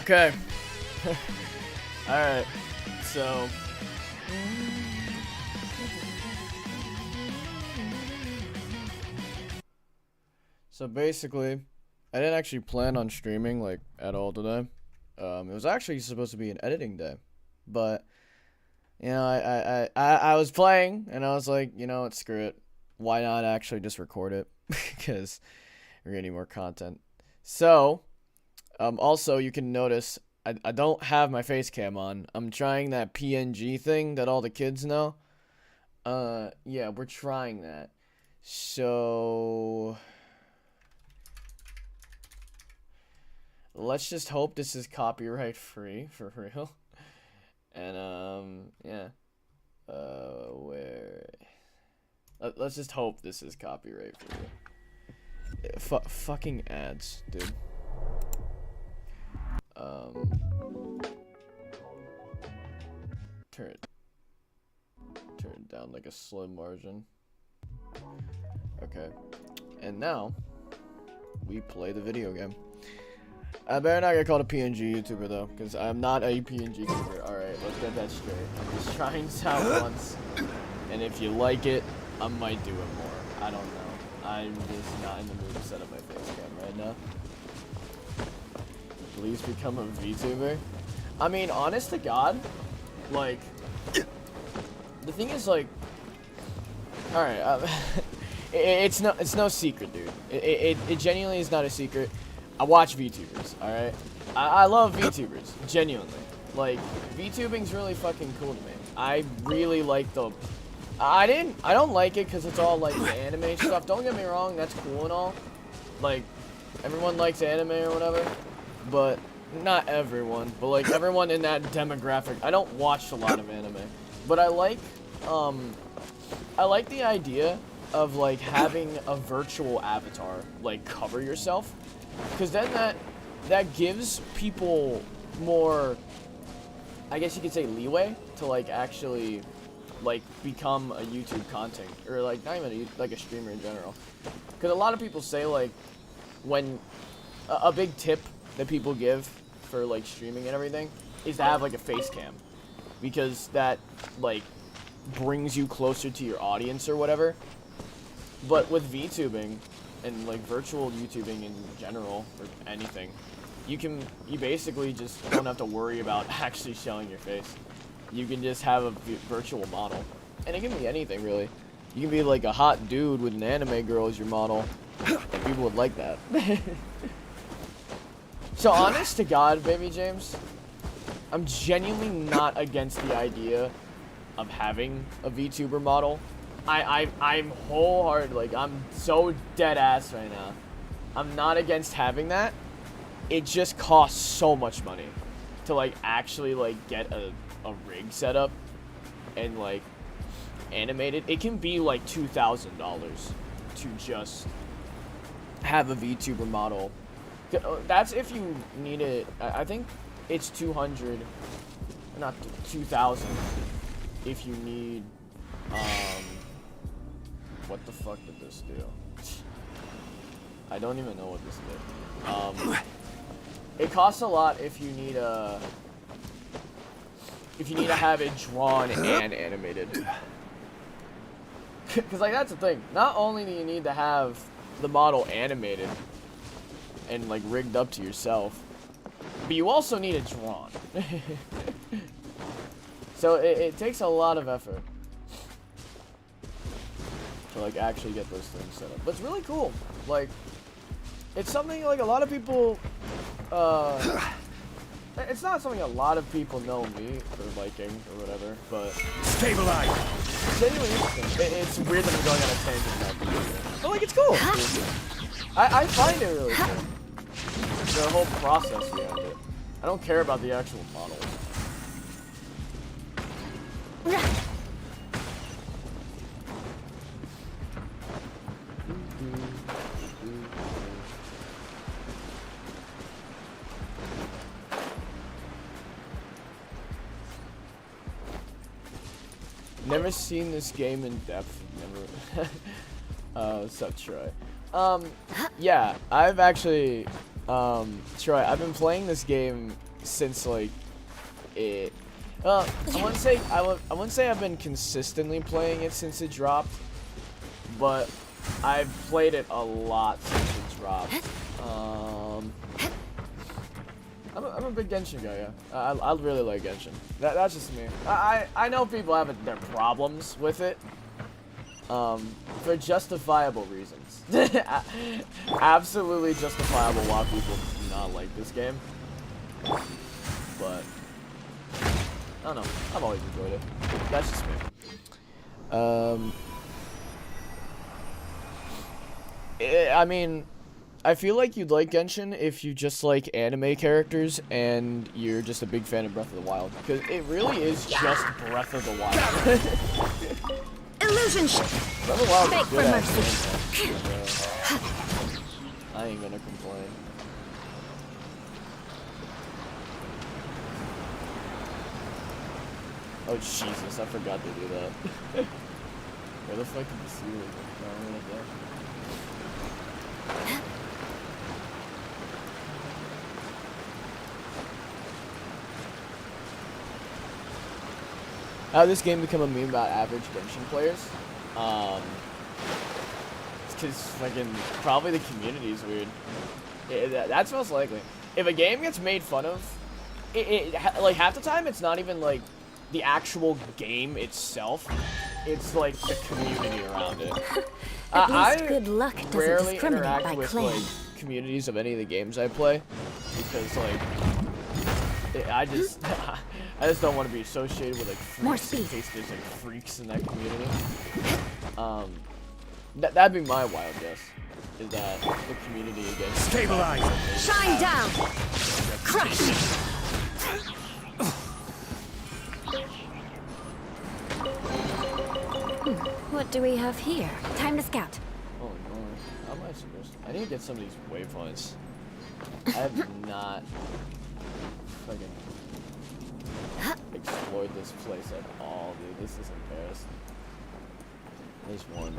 Okay. Alright. So. So basically, I didn't actually plan on streaming like at all today. It was actually supposed to be an editing day, but you know, I was playing and I was like, you know what, screw it. Why not actually just record it? Because we're gonna need more content. So, also you can notice I don't have my face cam on. I'm trying that PNG thing that all the kids know. Yeah, we're trying that. So let's just hope this is copyright free for real. And yeah. Let's just hope this is copyright free. Fucking ads, dude. Turn it down like a slim margin. Okay. And now we play the video game. I better not get called a PNG YouTuber though, because I'm not a PNG YouTuber. Alright, let's get that straight. I'm just trying this out once. And if you like it, I might do it more. I don't know. I'm just not in the mood to set up my face cam right now. Please become a VTuber. I mean, honest to God, like, the thing is, like, alright, it's no secret, dude. It genuinely is not a secret. I watch VTubers, alright? I love VTubers, genuinely. Like, VTubing's really fucking cool to me. I really like the... I don't like it because it's all, like, the anime stuff. Don't get me wrong, that's cool and all. Like, everyone likes anime or whatever. But, not everyone. But, like, everyone in that demographic. I don't watch a lot of anime. But I like the idea of, like, having a virtual avatar, like, cover yourself. Because then that gives people more, I guess you could say, leeway to, like, actually, like, become a YouTube content, or, like, not even like a streamer in general. Because a lot of people say, like, when a big tip that people give for, like, streaming and everything is to have, like, a face cam. Because that, like, brings you closer to your audience or whatever. But with VTubing and, like, virtual YouTubing in general, or anything, you basically just don't have to worry about actually showing your face. You can just have a virtual model. And it can be anything, really. You can be, like, a hot dude with an anime girl as your model. And people would like that. So, honest to God, Baby James, I'm genuinely not against the idea of having a VTuber model. I'm wholehearted, like, I'm so dead ass right now. I'm not against having that. It just costs so much money to, like, actually, like, get a rig set up and, like, animate it. It can be, like, $2,000 to just have a VTuber model. That's if you need it. I think it's 200, not 2,000 if you need, what the fuck did this do? I don't even know what this did. It costs a lot if you need to have it drawn and animated. Cause like that's the thing. Not only do you need to have the model animated and like rigged up to yourself, but you also need it drawn. So it takes a lot of effort to like actually get those things set up. But it's really cool. Like, it's something like a lot of people, it's not something a lot of people know me for liking or whatever, but stabilize. It's genuinely interesting. It's weird that I'm going on a tangent now, but like it's cool. I find it really cool. The whole process behind it. I don't care about the actual model. Never seen this game in depth. Never. What's up, Troy? Yeah, I've actually, Troy, I've been playing this game since like it. I wouldn't say I've been consistently playing it since it dropped, but I've played it a lot since it dropped. I'm a big Genshin guy, yeah. I really like Genshin. That's just me. I know people have their problems with it, for justifiable reasons. Absolutely justifiable why people do not like this game. But I don't know. I've always enjoyed it. That's just me. I mean, I feel like you'd like Genshin if you just like anime characters and you're just a big fan of Breath of the Wild, because it really is just Breath of the Wild. Illusion Breath of the Wild is Beg good for at mercy. I ain't gonna complain. Oh Jesus, I forgot to do that. Where the fuck did you see it? How did this game become a meme about average Genshin players? It's because fucking probably the community is weird. That's most likely. If a game gets made fun of, like half the time it's not even like the actual game itself. It's like the community around it. At least good luck doesn't rarely discriminate interact by with clan. like communities of any of the games I play because like I just don't want to be associated with like freaks in case there's like freaks in that community. That'd be my wild guess. Is that the community against stabilize, shine down, crush. What do we have here? Time to scout. Oh no, how am I supposed to? I need to get some of these waypoints. I have not fucking explored this place at all, dude. This is embarrassing. There's one.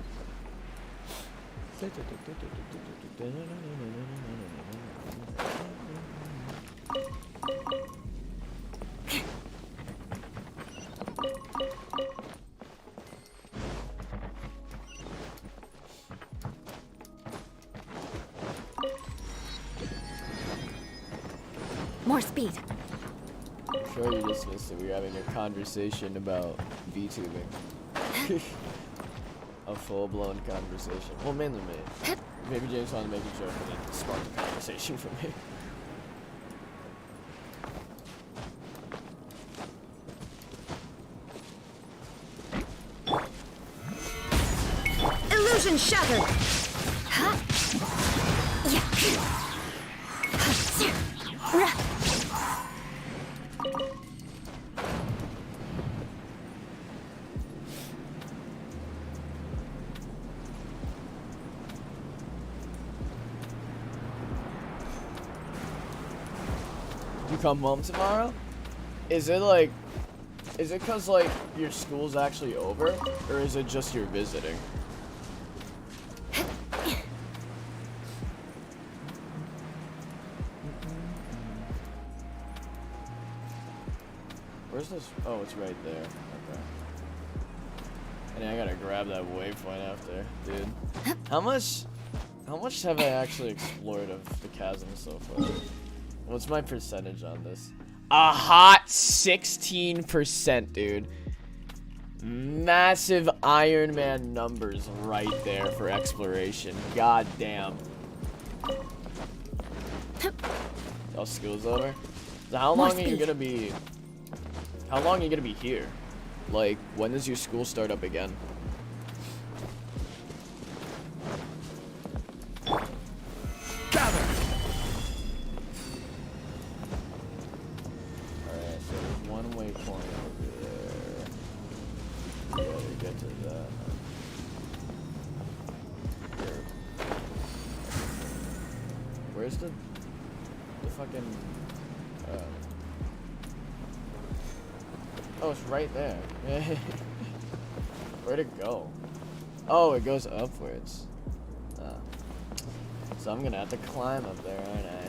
More speed. I'm sure you just missed it. We were having a conversation about VTubing. A full-blown conversation. Well, mainly me. Maybe James wanted to make a joke and it sparked a conversation for me. Illusion shattered. You come home tomorrow? Is it cause like your school's actually over, or is it just you're visiting? Where's this? Oh, it's right there. Okay. And I gotta grab that waypoint after, dude. How much have I actually explored of the chasm so far? What's my percentage on this? A hot 16%, dude. Massive Iron Man numbers right there for exploration. God damn. Oh, school's over? So how long are you gonna be... How long are you gonna be here? Like, when does your school start up again? gather. Alright, so there's one waypoint over there. We gotta get to that. Where's the fucking... Oh, it's right there. Where'd it go? Oh, it goes upwards. So I'm gonna have to climb up there, aren't I?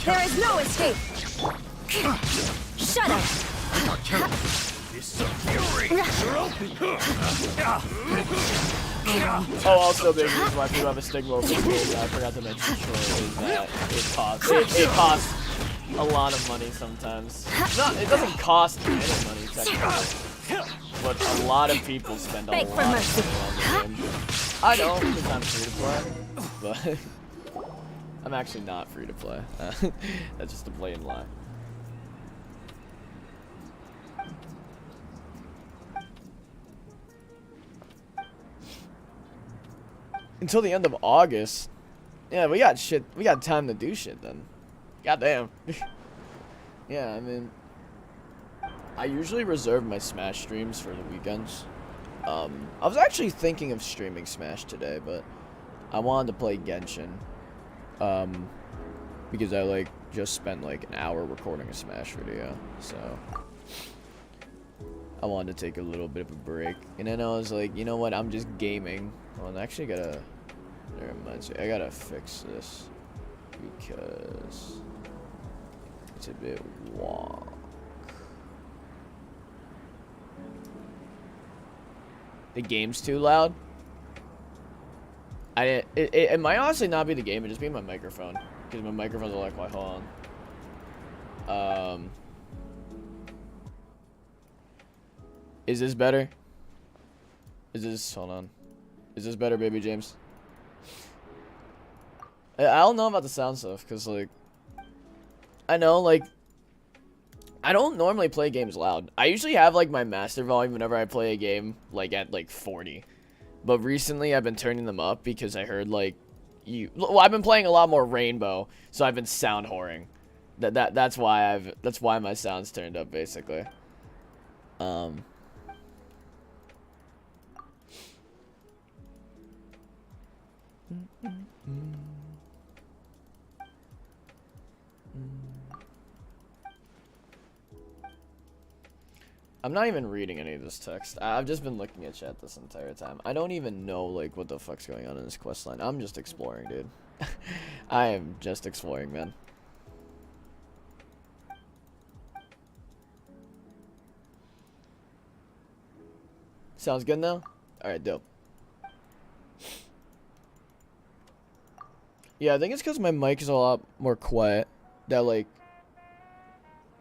There is no escape. Shut up. Oh, also big reason why people have a stigma over gold that I forgot to mention short is that it costs a lot of money sometimes. It doesn't cost any money technically, but a lot of people spend a lot of money on the game. I don't because I'm free to play, but I'm actually not free to play. That's just a blatant lie. Until the end of August. Yeah, we got shit. We got time to do shit then. Goddamn. Yeah, I mean, I usually reserve my Smash streams for the weekends. I was actually thinking of streaming Smash today, but I wanted to play Genshin. Because I just spent like an hour recording a Smash video, so I wanted to take a little bit of a break. And then I was like, you know what? I'm just gaming. Well, I actually gotta. That reminds me, I gotta fix this because it's a bit wonk. The game's too loud. It might honestly not be the game, it just be my microphone. Because my microphone's like, why, hold on. Is this better? Hold on. Is this better, baby James? I don't know about the sound stuff, because, like, I know, like, I don't normally play games loud. I usually have, like, my master volume whenever I play a game, like, at, like, 40. But recently, I've been turning them up because I heard, like, well, I've been playing a lot more Rainbow, so I've been sound whoring. That's why my sound's turned up, basically. I'm not even reading any of this text. I've just been looking at chat this entire time. I don't even know, like, what the fuck's going on in this questline. I'm just exploring, dude. I am just exploring, man. Sounds good now? Alright, dope. Yeah, I think it's because my mic is a lot more quiet. That, like...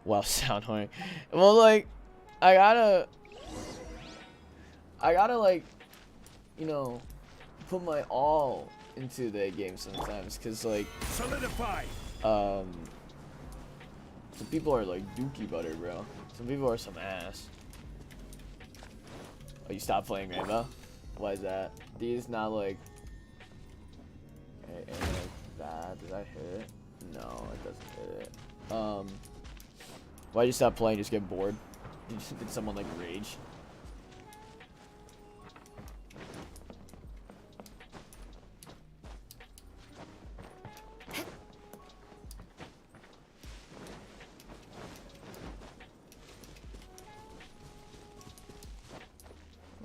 Wow, sound horny. Well, like... I gotta, like, you know, put my all into the game sometimes, cause like, Solidify. some people are like dookie butter, bro. Some people are some ass. Oh, you stopped playing Rainbow? Why is that? These not like, like that. Did I hit it? No, it doesn't hit it. Why'd you stop playing? Just get bored? Did someone like rage?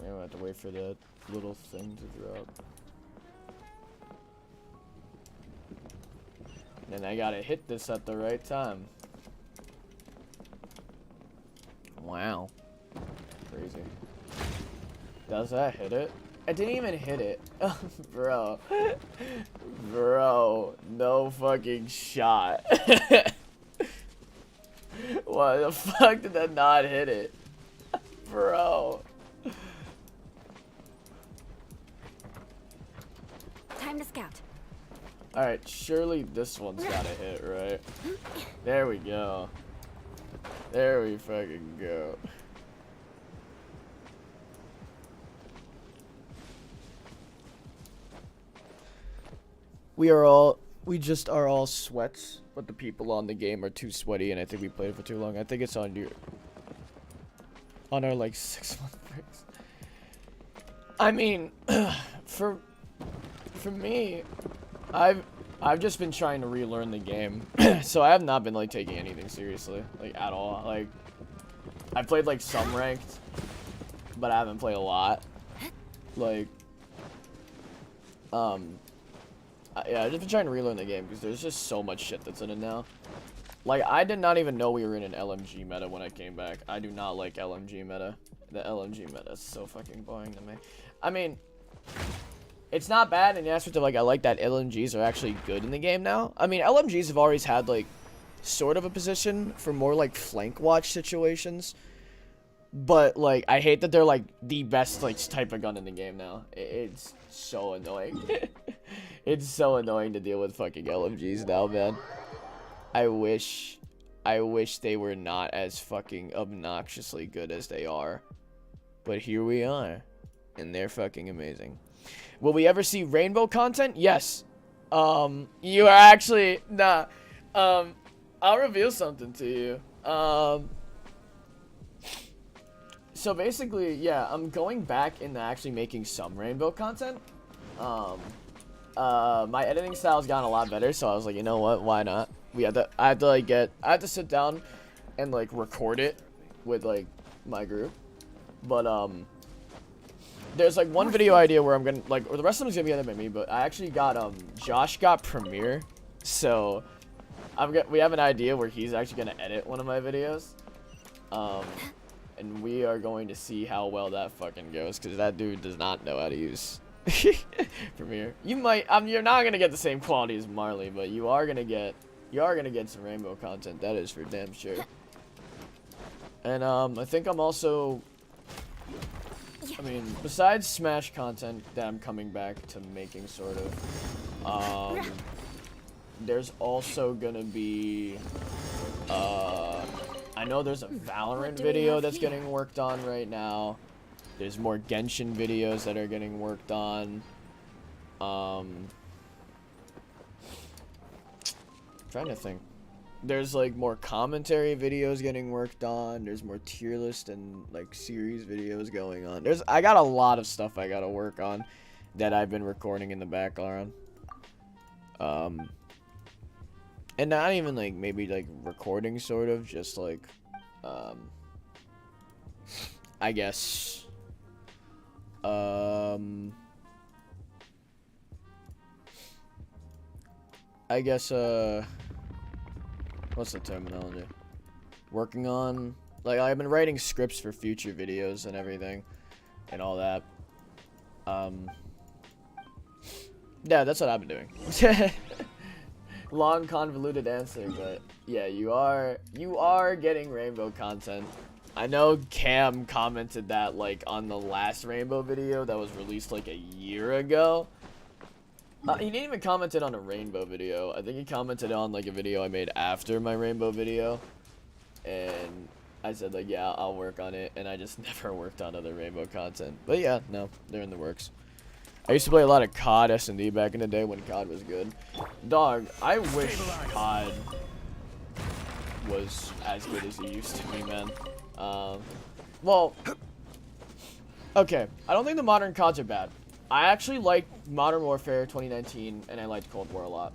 Maybe I have to wait for that little thing to drop. And I gotta hit this at the right time. Wow. Crazy. Does that hit it? I didn't even hit it. Bro. Bro. No fucking shot. Why the fuck did that not hit it? Bro. Time to scout. Alright, surely this one's gotta hit, right? There we go. There we fucking go. We just are all sweats, but the people on the game are too sweaty, and I think we played for too long. I think it's on our like 6-month breaks. I mean, for me, I've just been trying to relearn the game, so I have not been like taking anything seriously, like at all. Like, I played like some ranked, but I haven't played a lot. Like, Yeah, I've just been trying to relearn the game because there's just so much shit that's in it now. Like, I did not even know we were in an LMG meta when I came back. I do not like LMG meta. The LMG meta is so fucking boring to me. I mean, it's not bad in the aspect of, like, I like that LMGs are actually good in the game now. I mean, LMGs have always had, like, sort of a position for more, like, flank watch situations. But, like, I hate that they're, like, the best, like, type of gun in the game now. It's so annoying. It's so annoying to deal with fucking LMGs now, man. I wish they were not as fucking obnoxiously good as they are. But here we are. And they're fucking amazing. Will we ever see rainbow content? Yes. You are actually... Nah. I'll reveal something to you. So basically, yeah, I'm going back into actually making some rainbow content. My editing style's gotten a lot better, so I was like, you know what, why not? I had to sit down and like record it with like my group. But there's like one video idea where I'm gonna like, or the rest of them is gonna be edited by me, but I actually got Josh got Premiere, so we have an idea where he's actually gonna edit one of my videos. And we are going to see how well that fucking goes, because that dude does not know how to use Premiere. You might, you're not gonna get the same quality as Marley, but you are gonna get some rainbow content. That is for damn sure. And I think I'm also, I mean, besides Smash content that I'm coming back to making, sort of. There's also gonna be, I know there's a Valorant video that's getting worked on right now. There's more Genshin videos that are getting worked on. Trying to think. There's like more commentary videos getting worked on. There's more tier list and like series videos going on. I got a lot of stuff I gotta work on that I've been recording in the background. And not even like maybe like recording, sort of, just like I guess what's the terminology? Working on, like, I've been writing scripts for future videos and everything and all that. Yeah, that's what I've been doing. Long convoluted answer, but yeah, you are getting rainbow content. I know Cam commented that like on the last rainbow video that was released like a year ago. He didn't even comment on a rainbow video. I think he commented on like a video I made after my rainbow video, and I said like, yeah, I'll work on it, and I just never worked on other rainbow content. But yeah, no, they're in the works. I used to play a lot of COD S&D back in the day when COD was good. Dog, I wish COD was as good as it used to be, man. Well, okay, I don't think the modern CODs are bad. I actually liked Modern Warfare 2019, and I liked Cold War a lot.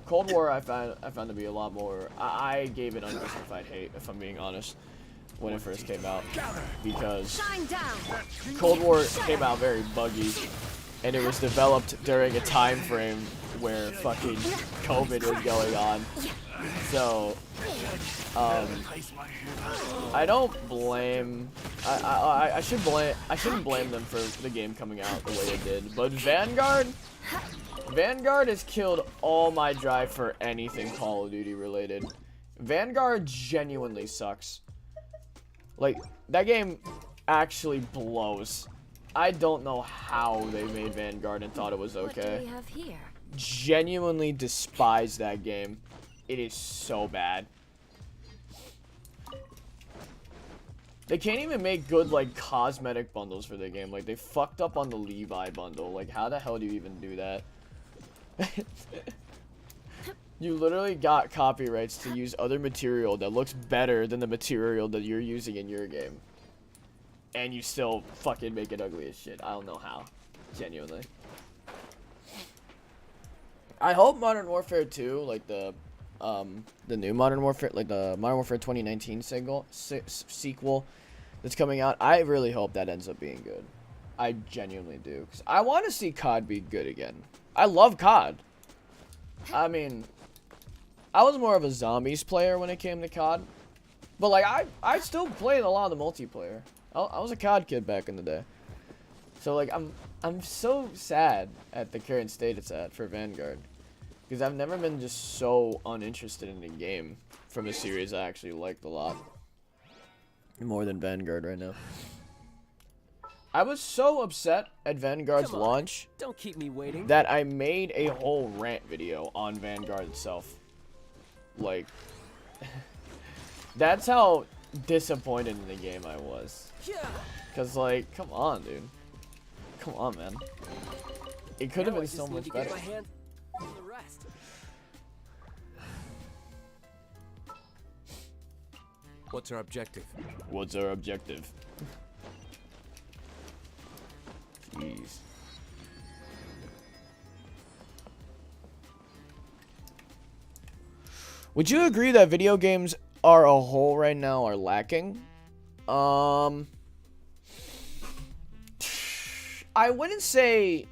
Cold War I found to be a lot more, I gave it unjustified hate, if I'm being honest, when it first came out, because Cold War came out very buggy, and it was developed during a time frame where fucking COVID was going on. So, I don't blame, I shouldn't blame them for the game coming out the way it did, but Vanguard has killed all my drive for anything Call of Duty related. Vanguard genuinely sucks. Like, that game actually blows. I don't know how they made Vanguard and thought it was okay. What do we have here? Genuinely despise that game. It is so bad. They can't even make good, like, cosmetic bundles for the game. Like, they fucked up on the Levi bundle. Like, how the hell do you even do that? You literally got copyrights to use other material that looks better than the material that you're using in your game. And you still fucking make it ugly as shit. I don't know how. Genuinely. I hope Modern Warfare 2, like the new Modern Warfare, like the Modern Warfare 2019 sequel that's coming out, I really hope that ends up being good. I genuinely do. Because I want to see COD be good again. I love COD. I mean, I was more of a zombies player when it came to COD. But, like, I still played a lot of the multiplayer. I was a COD kid back in the day. So, like, I'm so sad at the current state it's at for Vanguard. Because I've never been just so uninterested in a game from a series I actually liked a lot. More than Vanguard right now. I was so upset at Vanguard's launch. Don't keep me waiting. That I made a whole rant video on Vanguard itself. Like, that's how disappointed in the game I was. Cause like, come on, dude. Come on, man. It could have been so much better. What's our objective? What's our objective? Jeez. Would you agree that video games are a whole right now are lacking? I wouldn't say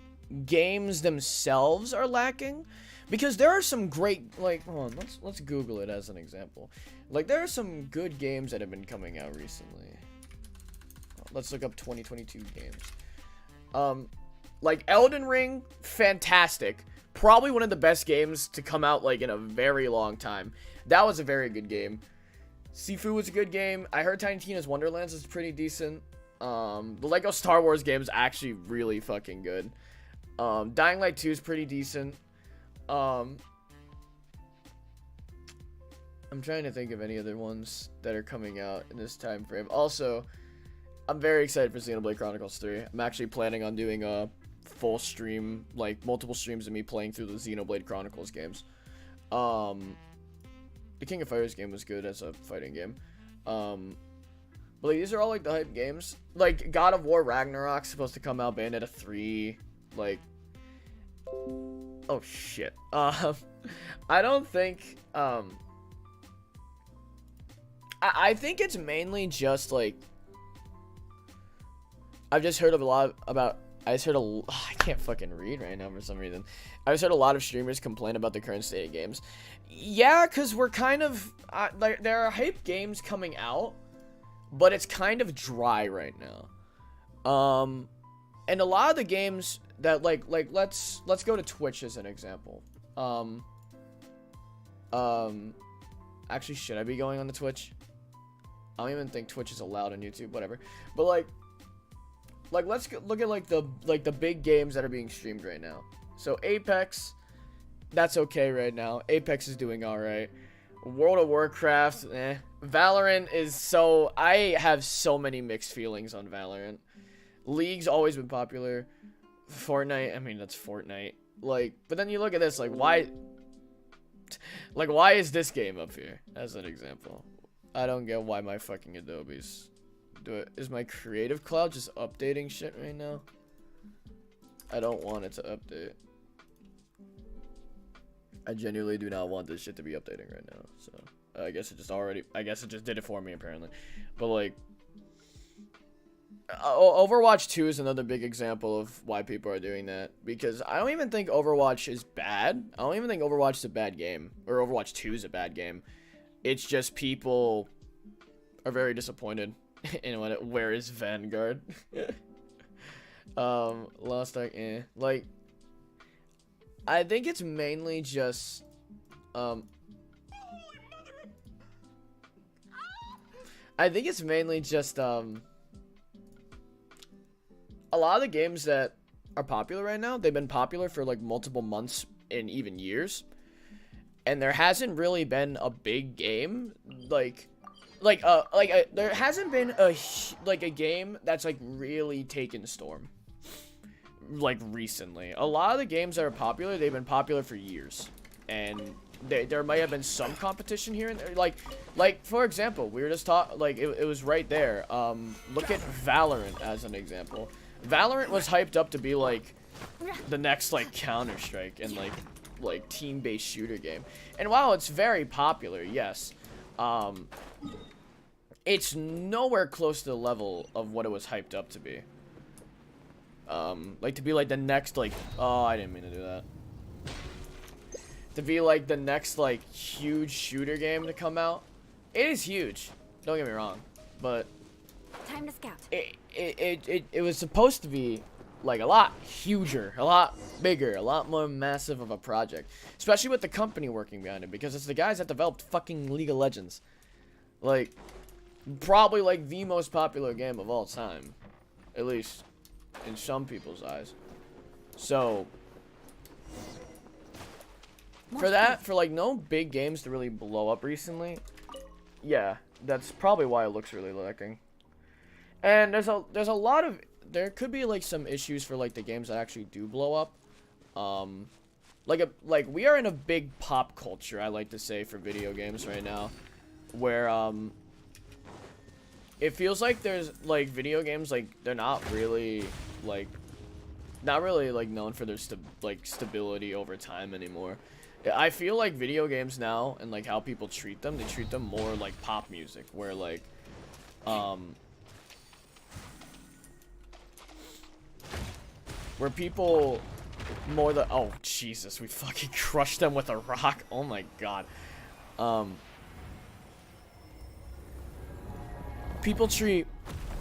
games themselves are lacking, because there are some great, like, hold on, let's Google it as an example. Like, there are some good games that have been coming out recently. Let's look up 2022 games. Like Elden Ring, fantastic. Probably one of the best games to come out, like, in a very long time. That was a very good game. Sifu was a good game. I heard Tiny Tina's Wonderlands is pretty decent. The Lego Star Wars game is actually really fucking good. Dying Light 2 is pretty decent. I'm trying to think of any other ones that are coming out in this time frame. Also, I'm very excited for Xenoblade Chronicles 3. I'm actually planning on doing a full stream, like multiple streams of me playing through the Xenoblade Chronicles games. The King of Fighters game was good as a fighting game. But like, these are all like the hype games. Like God of War Ragnarok's supposed to come out, Bayonetta 3. Like, oh shit. I don't think I think it's mainly just like, I've just heard a lot about, I can't fucking read right now for some reason. I just heard a lot of streamers complain about the current state of games. Yeah, because we're kind of, like, there are hype games coming out, but it's kind of dry right now. And a lot of the games that, like let's go to Twitch as an example. Actually, should I be going on the Twitch? I don't even think Twitch is allowed on YouTube, whatever. But like let's look at like the big games that are being streamed right now. So Apex, that's okay right now. Apex is doing all right. World of Warcraft, eh. Valorant is so, I have so many mixed feelings on Valorant. League's always been popular. Fortnite, I mean, that's Fortnite. Like, but then you look at this, like, why is this game up here as an example? I don't get why my fucking Adobe's do it. Is my Creative Cloud just updating shit right now? I don't want it to update. I genuinely do not want this shit to be updating right now. So I guess it just did it for me apparently. But like, Overwatch 2 is another big example of why people are doing that, because I don't even think Overwatch is bad. I don't even think Overwatch is a bad game, or Overwatch 2 is a bad game. It's just people are very disappointed in where is Vanguard. Lost Ark, like, I think it's mainly just a lot of the games that are popular right now, they've been popular for like multiple months and even years, and there hasn't really been a big game there hasn't been a game that's like really taken storm like recently. A lot of the games that are popular, they've been popular for years, and there might have been some competition here and there. Like for example, we were just it was right there. Look at Valorant as an example. Valorant was hyped up to be like the next like Counter-Strike and like team-based shooter game. And while it's very popular, yes, it's nowhere close to the level of what it was hyped up to be. Like to be like the next, like, oh, I didn't mean to do that. to be like the next like huge shooter game to come out. It is huge, don't get me wrong, but Time to scout. it was supposed to be like a lot huger, a lot bigger, a lot more massive of a project, especially with the company working behind it, because it's the guys that developed fucking League of Legends, like probably like the most popular game of all time, at least in some people's eyes. So for that, for like no big games to really blow up recently, yeah, that's probably why it looks really lacking. And there's a lot of, there could be like some issues for like the games that actually do blow up. Like we are in a big pop culture, I like to say, for video games right now, where it feels like there's like video games, like they're not really like known for their stability over time anymore. I feel like video games now, and like how people treat them, they treat them more like pop music, where like where people more the, oh Jesus, we fucking crushed them with a rock. Oh my god. People treat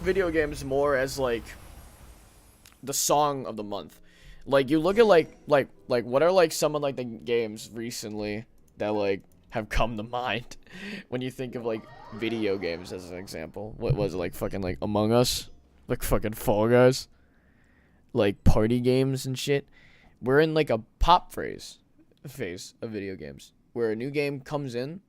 video games more as like the song of the month. Like you look at like what are like some of like the games recently that like have come to mind when you think of like video games as an example. What was it, like fucking like Among Us, like fucking Fall Guys, like party games and shit. We're in like a pop phase of video games where a new game comes in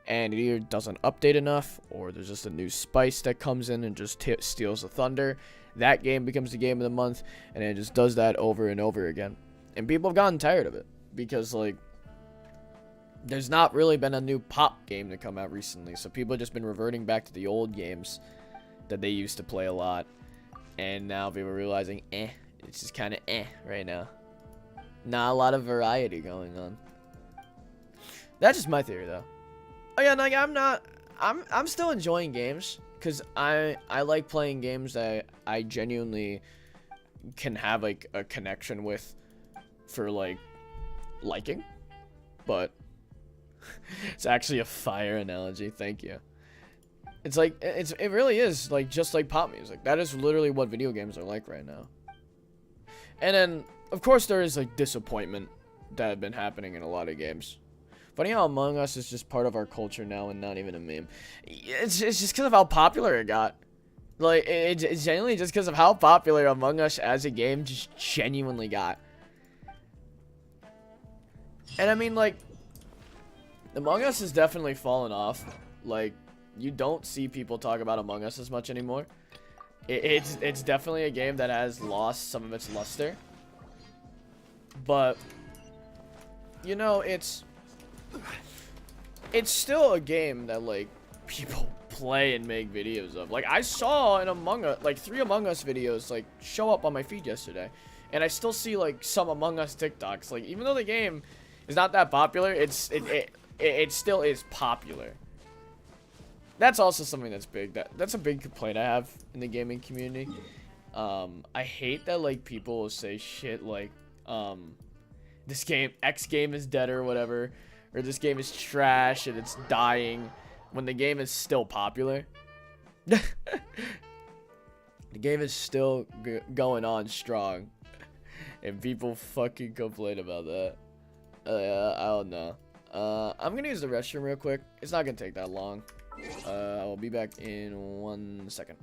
and it either doesn't update enough, or there's just a new spice that comes in and just steals the thunder. That game becomes the game of the month, and it just does that over and over again. And people have gotten tired of it because like there's not really been a new pop game to come out recently, so people have just been reverting back to the old games that they used to play a lot. And now people are realizing, it's just kind of right now. Not a lot of variety going on. That's just my theory, though. Again, like I'm still enjoying games, because I like playing games that I genuinely can have like a connection with for like liking. But it's actually a fire analogy. Thank you. It's like, it really is like just like pop music. That is literally what video games are like right now. And then of course there is like disappointment that had been happening in a lot of games. Funny how Among Us is just part of our culture now and not even a meme. It's just because of how popular it got. Like it's genuinely just because of how popular Among Us as a game just genuinely got. And I mean, like, Among Us has definitely fallen off. Like, you don't see people talk about Among Us as much anymore. It's definitely a game that has lost some of its luster. But you know, it's still a game that like people play and make videos of. Like I saw an Among Us, like 3 Among Us videos like show up on my feed yesterday, and I still see like some Among Us TikToks. Like even though the game is not that popular, it still is popular. That's also something that's big. That's a big complaint I have in the gaming community. I hate that like people will say shit like this game, X game is dead or whatever, or this game is trash and it's dying, when the game is still popular. The game is still going on strong, and people fucking complain about that. I don't know. I'm gonna use the restroom real quick. It's not gonna take that long. I'll be back in 1 second.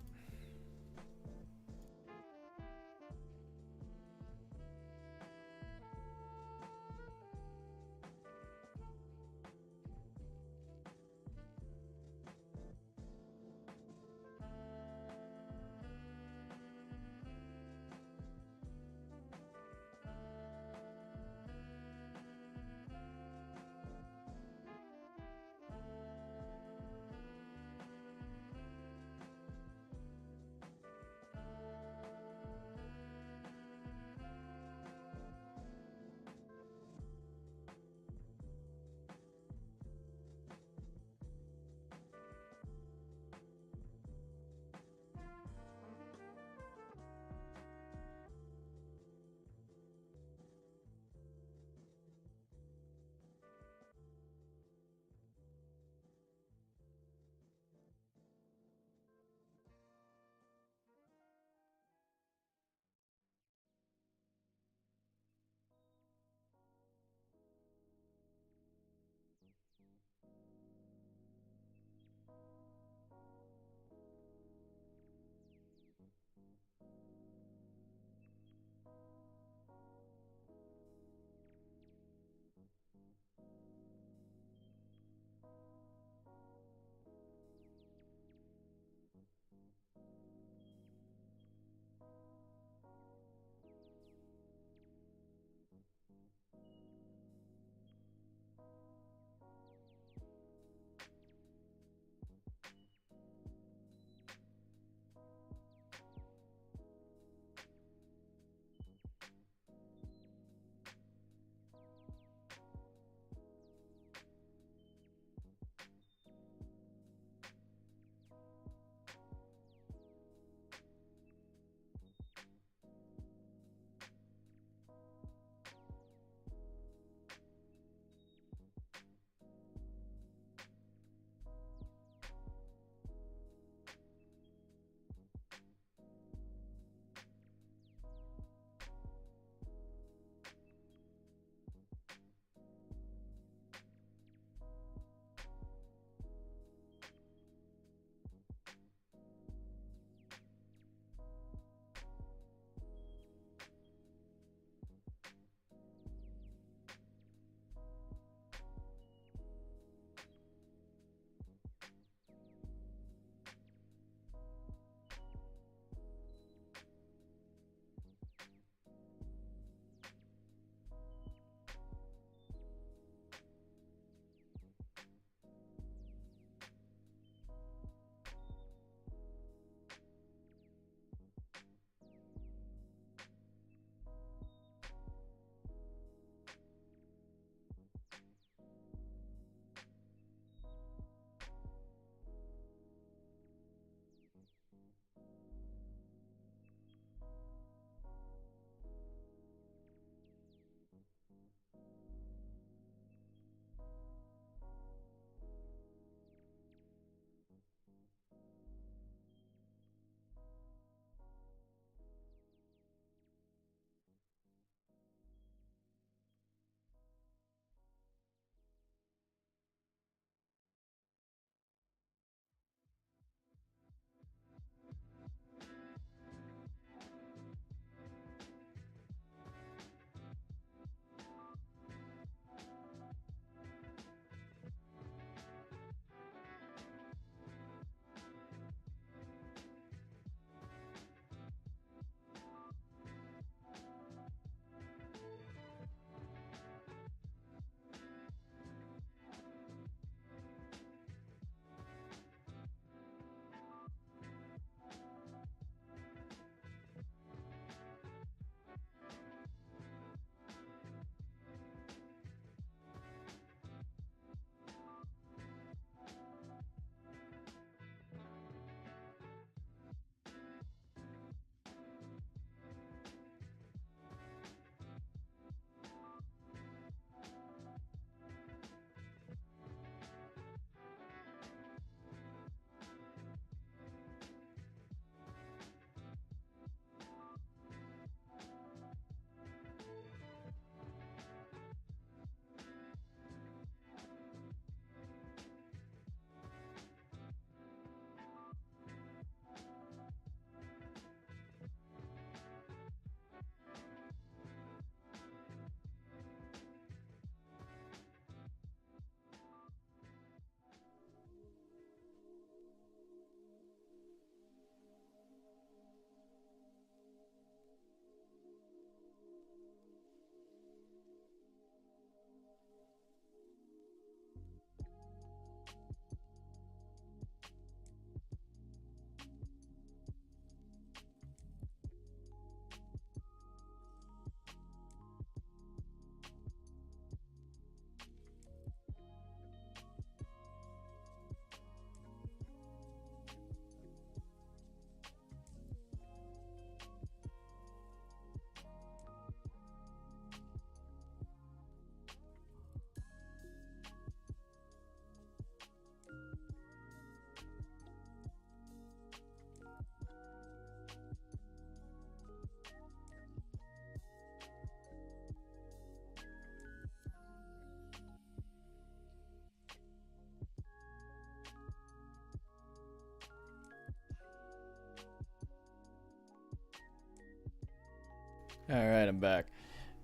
Alright, I'm back.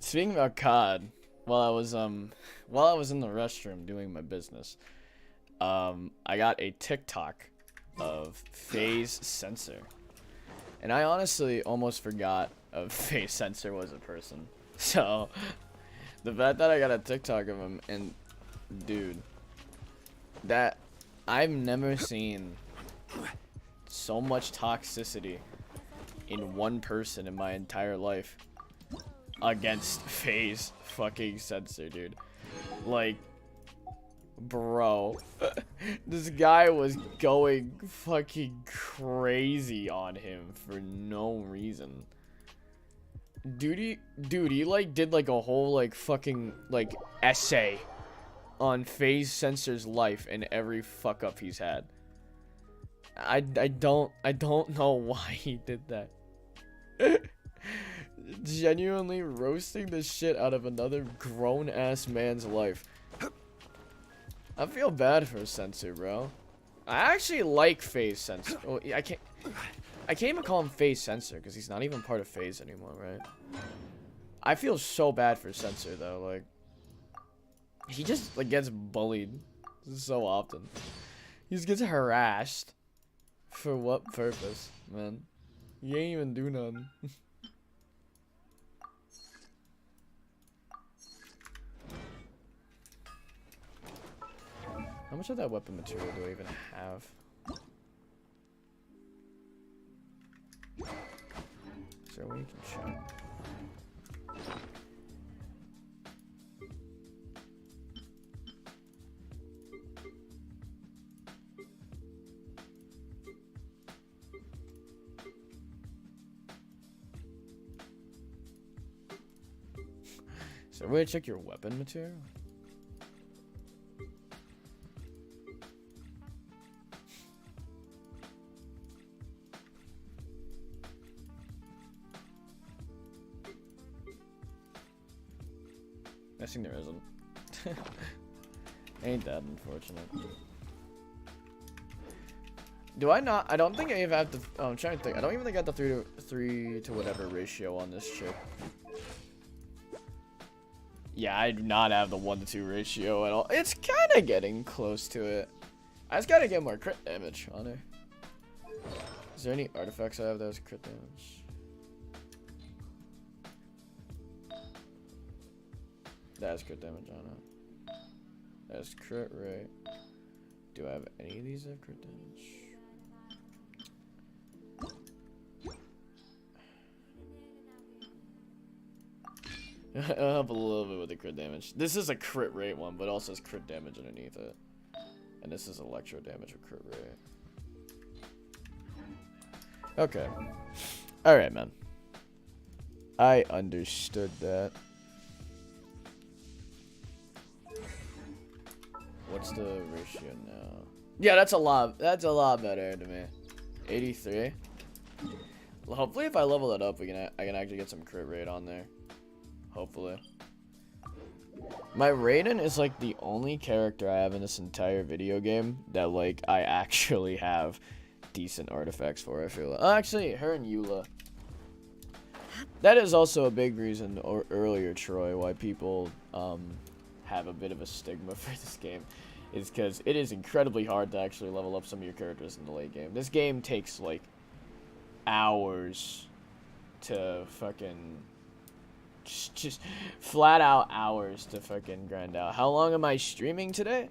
Speaking about COD, while I was in the restroom doing my business, I got a TikTok of phase sensor. And I honestly almost forgot of phase sensor was a person. So the fact that I got a TikTok of him, and dude, that I've never seen so much toxicity in one person in my entire life against phase fucking sensor, dude. Like, bro, this guy was going fucking crazy on him for no reason. Dude, he like did like a whole like fucking like essay on phase sensor's life and every fuck up he's had. I don't know why he did that. Genuinely roasting the shit out of another grown-ass man's life. I feel bad for Sensor, bro. I actually like phase Sensor. Oh, I can't even call him phase Sensor because he's not even part of phase anymore, right? I feel so bad for Sensor though. Like, he just like gets bullied so often. He just gets harassed. For what purpose, man? You ain't even do nothing. How much of that weapon material do I even have? Is there a way you can check? Is there a way to check your weapon material? I think there isn't. Ain't that unfortunate. Do I not? I don't think I even have the. Oh, I'm trying to think. I don't even think I got the 3 to whatever ratio on this chick. Yeah, I do not have the 1 to 2 ratio at all. It's kind of getting close to it. I just gotta get more crit damage on her. Is there any artifacts I have that has crit damage? That has crit damage on it. That's crit rate. Do I have any of these that have crit damage? I'll help a little bit with the crit damage. This is a crit rate one, but also has crit damage underneath it. And this is electro damage with crit rate. Okay. Alright, man. I understood that. What's the ratio now? Yeah, that's a lot better to me. 83. Well, hopefully if I level it up, I can actually get some crit rate on there. Hopefully. My Raiden is like the only character I have in this entire video game that like I actually have decent artifacts for, I feel like. Oh, actually, her and Eula. That is also a big reason earlier, Troy, why people have a bit of a stigma for this game. Is because it is incredibly hard to actually level up some of your characters in the late game. This game takes like hours to fucking just flat out hours to fucking grind out. How long am I streaming today?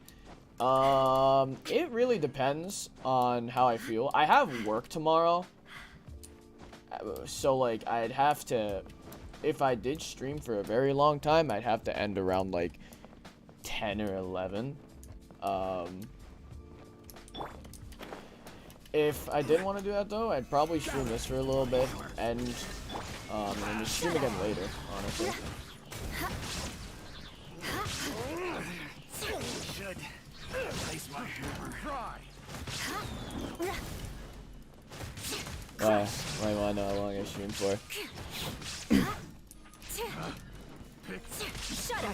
It really depends on how I feel. I have work tomorrow, so like I'd have to, if I did stream for a very long time, I'd have to end around like 10 or 11. If I didn't want to do that though, I'd probably stream this for a little bit and just stream again later, honestly. Should place my hammer. Why know how long I stream for? Shut up.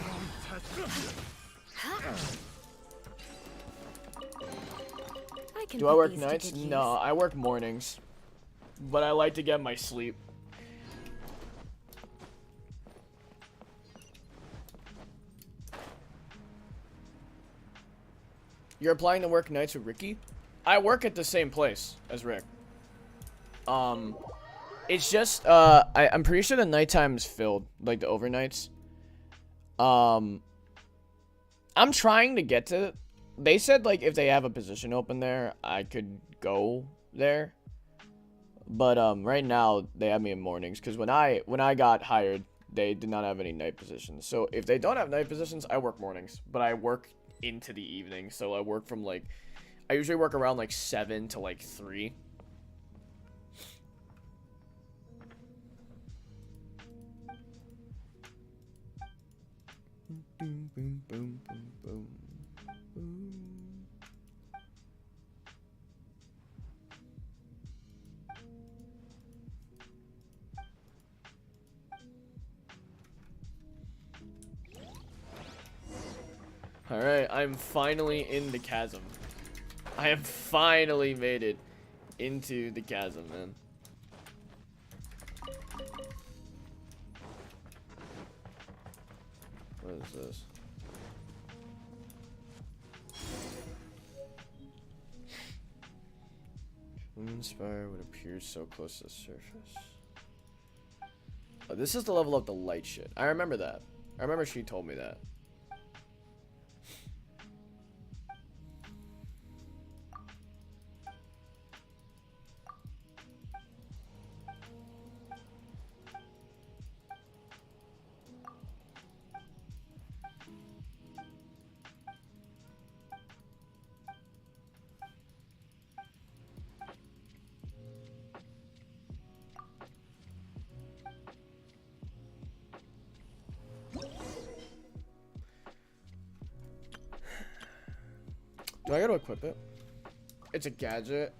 Do I work nights? No, I work mornings. But I like to get my sleep. You're applying to work nights with Ricky? I work at the same place as Rick. It's just, I'm pretty sure the nighttime's filled, like the overnights. I'm trying to get to, they said, like, if they have a position open there, I could go there. But, right now, they have me in mornings, because when I got hired, they did not have any night positions. So, if they don't have night positions, I work mornings. But I work into the evening, so I work from, like, I usually work around, like, 7 to, like, 3. Boom, boom, boom, boom, boom, boom. Alright, I'm finally in the chasm. I have finally made it into the chasm, man. What is this? Lumen Spire would appear so close to the surface. Oh, this is the level of the light shit. I remember that. I remember she told me that. Do I gotta equip it? It's a gadget.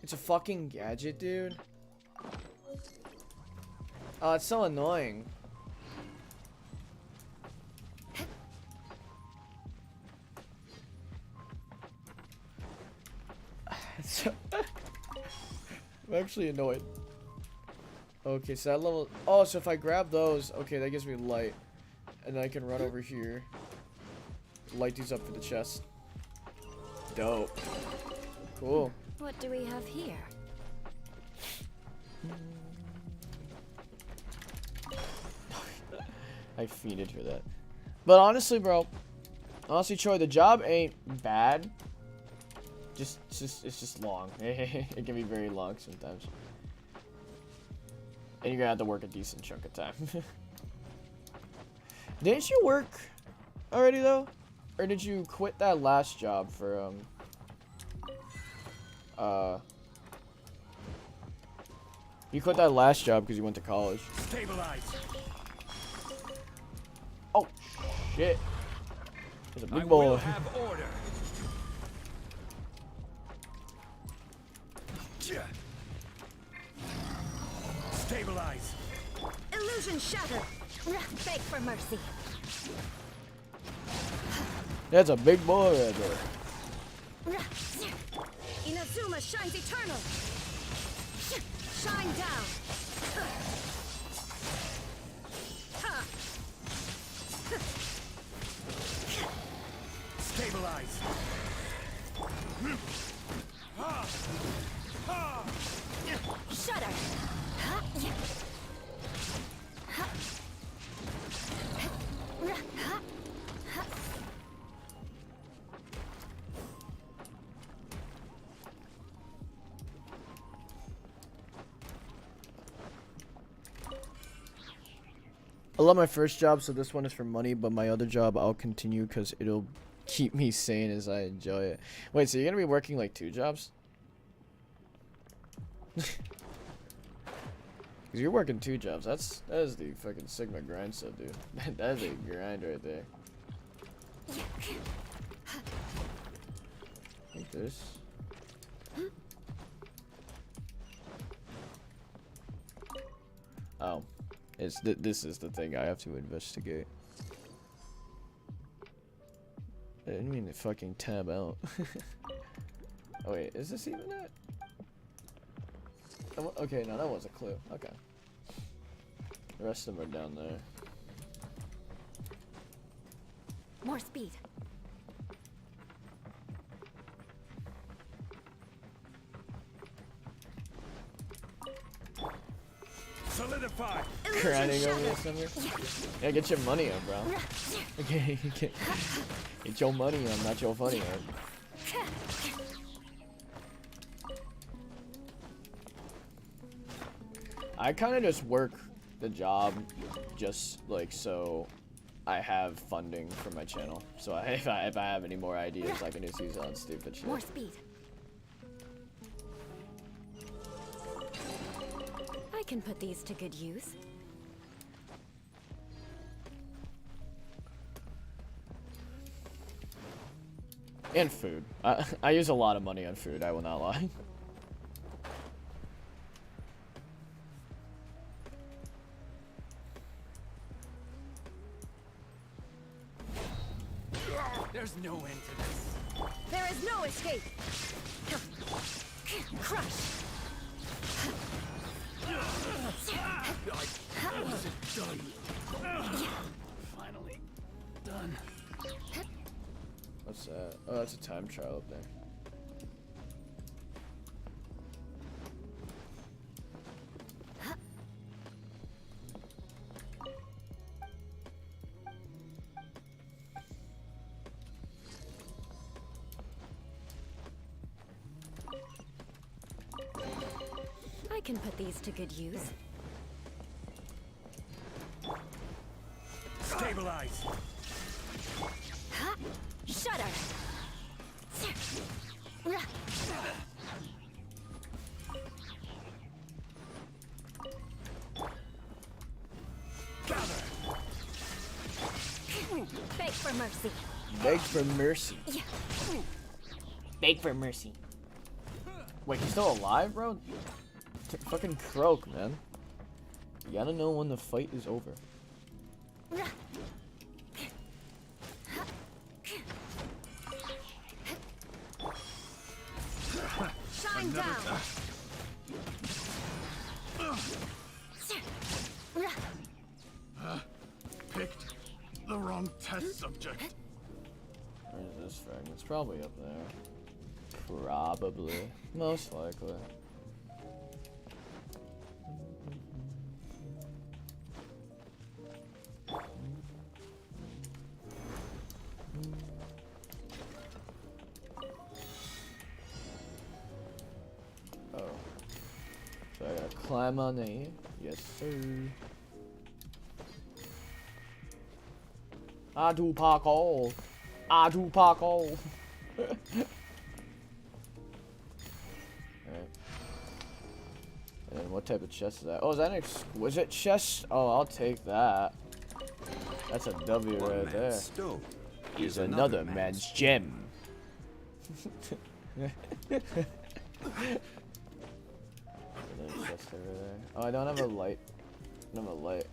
It's a fucking gadget, dude. Oh, it's so annoying. I'm actually annoyed. Okay, so that level. Oh, so if I grab those, okay, that gives me light. And then I can run over here. Light these up for the chest. Dope. Cool. What do we have here? I fiended for that. But honestly, bro. Honestly, Troy, the job ain't bad. It's just long. It can be very long sometimes. And you're gonna have to work a decent chunk of time. Didn't you work already though? Or did you quit that last job for you quit that last job because you went to college? Stabilize. Oh shit. There's a big I boy. will have order. Stabilize. Illusion shattered. Beg for mercy. That's a big boy right there. Inazuma shines eternal. Shine down. Stabilize. Shudder. I love my first job, so this one is for money, but my other job I'll continue because it'll keep me sane as I enjoy it. Wait, so you're gonna be working like 2 jobs? Because you're working 2 jobs. That is the fucking Sigma grind stuff, dude. That is a grind right there. Like this. Oh. This is the thing I have to investigate. I didn't mean to fucking tab out. Oh wait, is this even it? Okay, no, that was a clue. Okay. The rest of them are down there. More speed. Solidify. Grinding over this number. Yeah, get your money up, bro. Okay, get your money up, not your funny up. I kind of just work the job just like so I have funding for my channel. So if I have any more ideas, I can just use it on stupid shit. More speed. I can put these to good use. And food. I use a lot of money on food, I will not lie. There's no end to this. There is no escape. Crush. I wasn't done. Finally done. What's that? Oh, that's a time trial up there. I can put these to good use. Stabilize. Shudder. Gather. Beg for mercy. Beg for mercy. Yeah. Beg for mercy. Wait, he's still alive, bro? Fucking croak, man. You gotta know when the fight is over. Shine down. Picked the wrong test subject. Where is this fragment? It's probably up there. Probably. Most likely. Oh. So I gotta climb on there. Yes, sir. I do parkour. I do parkour. Alright. And what type of chest is that? Oh, is that an exquisite chest? Oh, I'll take that. That's a W right there. Stone Is another man's gem. Another chest over there. Oh, I don't have a light. I don't have a light.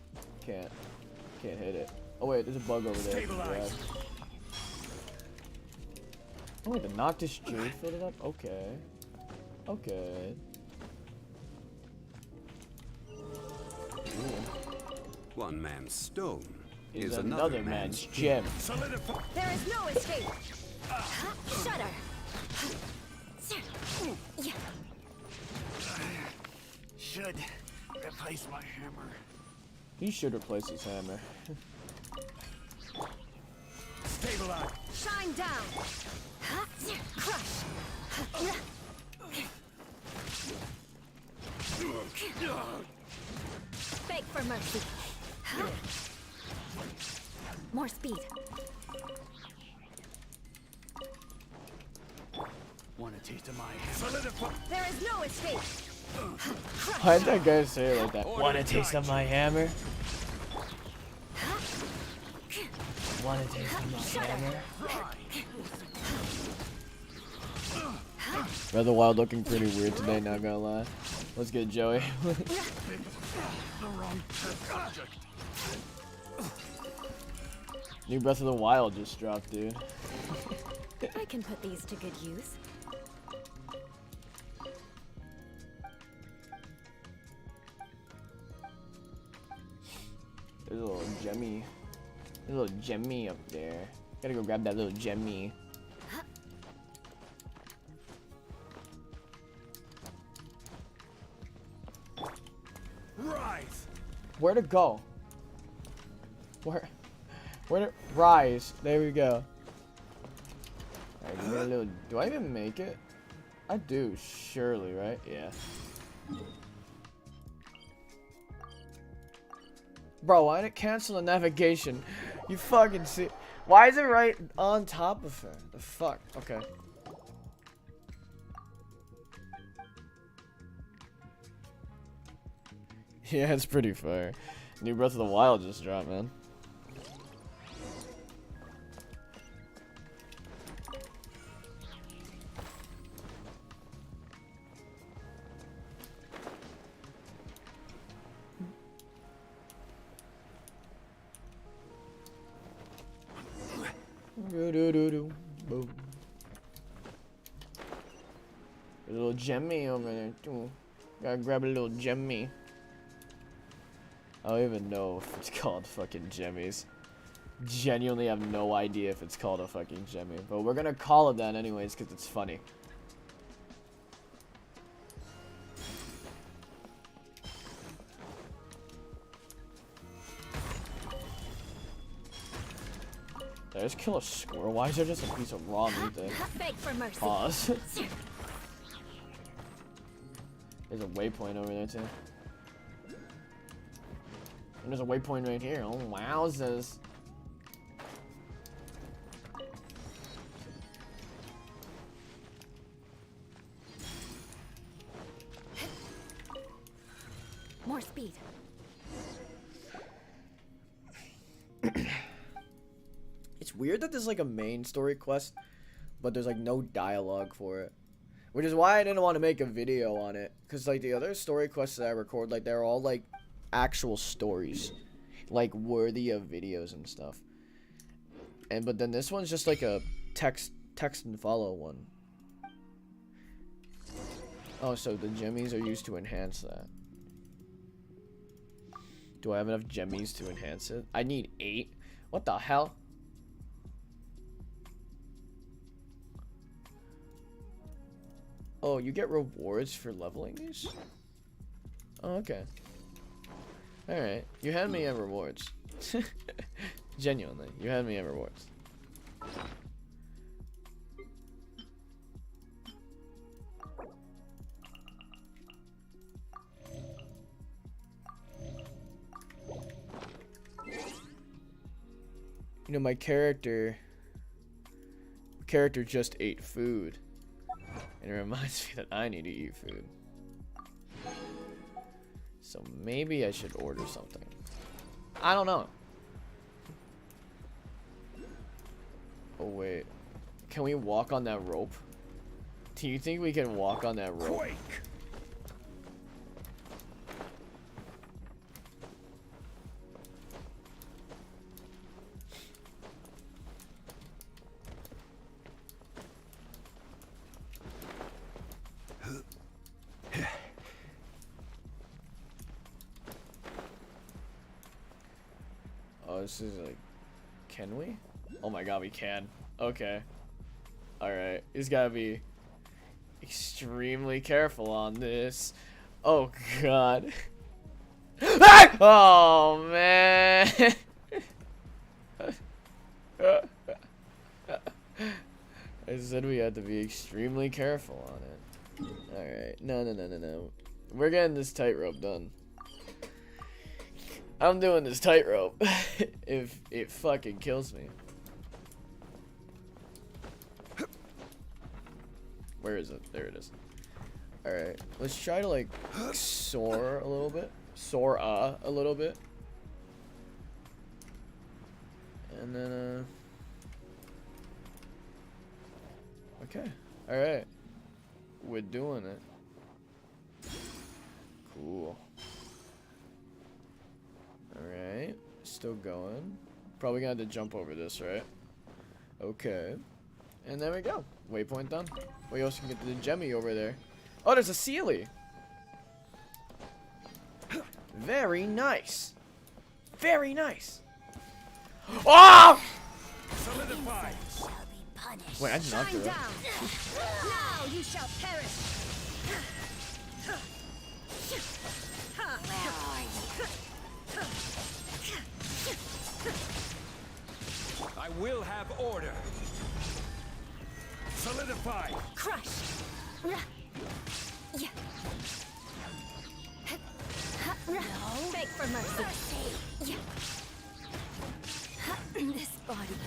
Can't hit it. Oh wait, there's a bug over there. Stabilize. Oh wait, the Noctis Jade filled it up? Okay. Okay. Ooh. One man's stone Is another man's gem. Solidify. There is no escape. Shudder. Yeah. Should replace my hammer. He should replace his hammer. Stabilize. Shine down. Crush. Beg for mercy. More speed. Want a taste of my hammer? Solidify. There is no escape. Why'd that guy say it like that? Want a taste of my hammer? Want a taste of my hammer? Brother Wild looking pretty weird today, not gonna lie. Let's get Joey. The wrong test subject. New Breath of the Wild just dropped, dude. I can put these to good use. There's a little gemmy. There's a little gemmy up there. Gotta go grab that little gemmy. Rise! Where to go? Where to rise? There we go. Alright, give me a little. Do I even make it? I do, surely, right? Yeah. Bro, why did it cancel the navigation? You fucking see. Why is it right on top of her? The fuck? Okay. Yeah, it's pretty fire. New Breath of the Wild just dropped, man. Boom. A little gemmy over there too. Gotta grab a little gemmy. I don't even know if it's called fucking jemmies. Genuinely have no idea if it's called a fucking gemmy. But we're gonna call it that anyways because it's funny. Did I just kill a squirrel? Why is there just a piece of raw meat there? Beg for mercy. Pause. There's a waypoint over there too. And there's a waypoint right here. Oh wowzers. More speed. It's weird that there's like a main story quest, but there's like no dialogue for it. Which is why I didn't want to make a video on it. Because like the other story quests that I record, like they're all like actual stories. Like worthy of videos and stuff. But then this one's just like a text and follow one. Oh, so the gemmies are used to enhance that. Do I have enough gemmies to enhance it? I need 8. What the hell? Oh, you get rewards for leveling these? Oh, okay. Alright. You had me at rewards. Genuinely. You had me at rewards. You know, my character just ate food. And it reminds me that I need to eat food. So maybe I should order something. I don't know. Oh wait. Can we walk on that rope? Do you think we can walk on that rope? Quake! Oh, this is like... Can we? Oh my god, we can. Okay. Alright. He's gotta be extremely careful on this. Oh god. Oh man. I said we had to be extremely careful on it. Alright. No. We're getting this tightrope done. I'm doing this tightrope if it fucking kills me. Where is it? There it is. Alright, let's try to like soar a little bit. Soar a little bit. And then okay. Alright. We're doing it. Cool. Alright. Still going. Probably gonna have to jump over this, right? Okay. And there we go. Waypoint done. We also can get the gemmy over there. Oh, there's a Sealy. Very nice. Very nice. Oh! Solidify. Shall be punished. Wait, I knocked Shine her down. up. Now you shall perish. Where are you? I will have order. Solidify. Crush. Yeah. No. Beg for mercy. Yeah. This body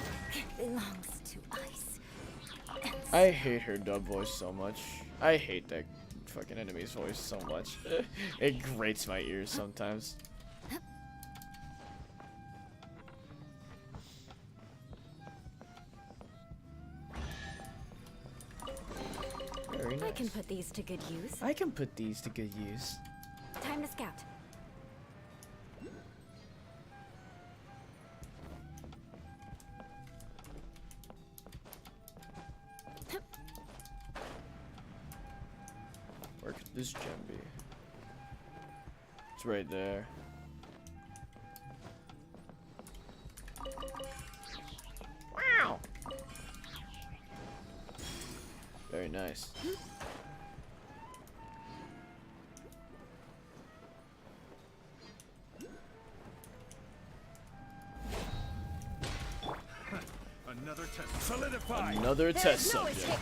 belongs to ice. I hate her dub voice so much. I hate that fucking enemy's voice so much. It grates my ears sometimes. Very nice. I can put these to good use. I can put these to good use. Time to scout. Where could this gem be? It's right there. Wow! Very nice. Another test. Solidify. Another There test is no subject. escape.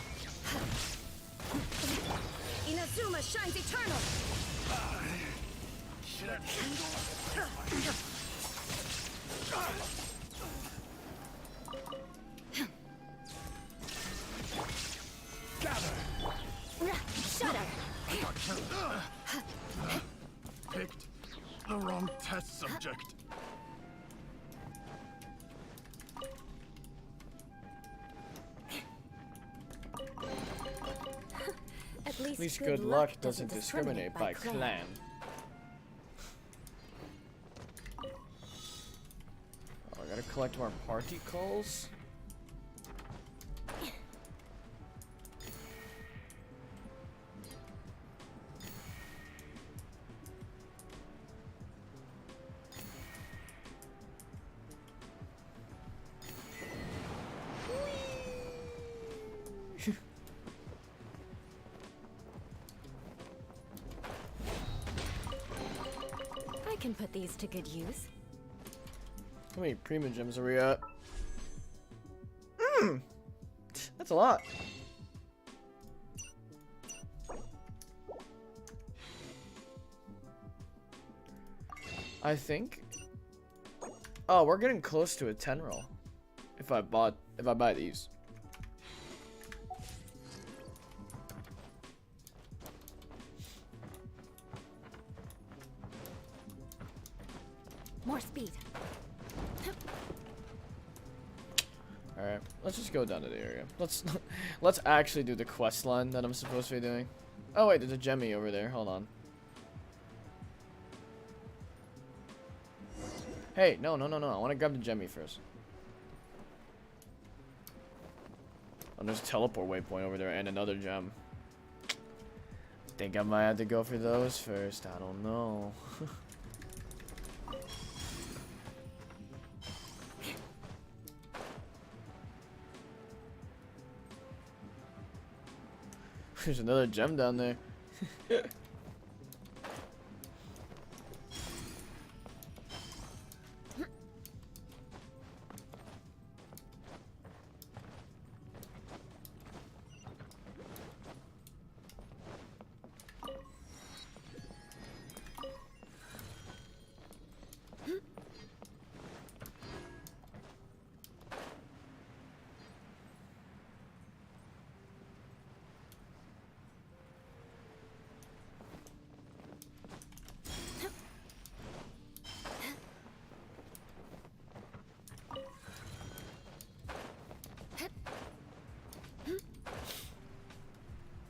Inazuma shines eternal. Should I Shudder. picked the wrong test subject? At At least good luck doesn't discriminate by clan. Oh, I gotta collect more particles. I can put these to good use. How many prima gems are we at? That's a lot. I think. Oh, we're getting close to a 10 roll. If I buy these. More speed. All right, let's just go down to the area. Let's actually do the quest line that I'm supposed to be doing. Oh wait, there's a gemmy over there. Hold on. Hey, no. I want to grab the gemmy first. Oh, there's a teleport waypoint over there and another gem. Think I might have to go for those first. I don't know. There's another gem down there.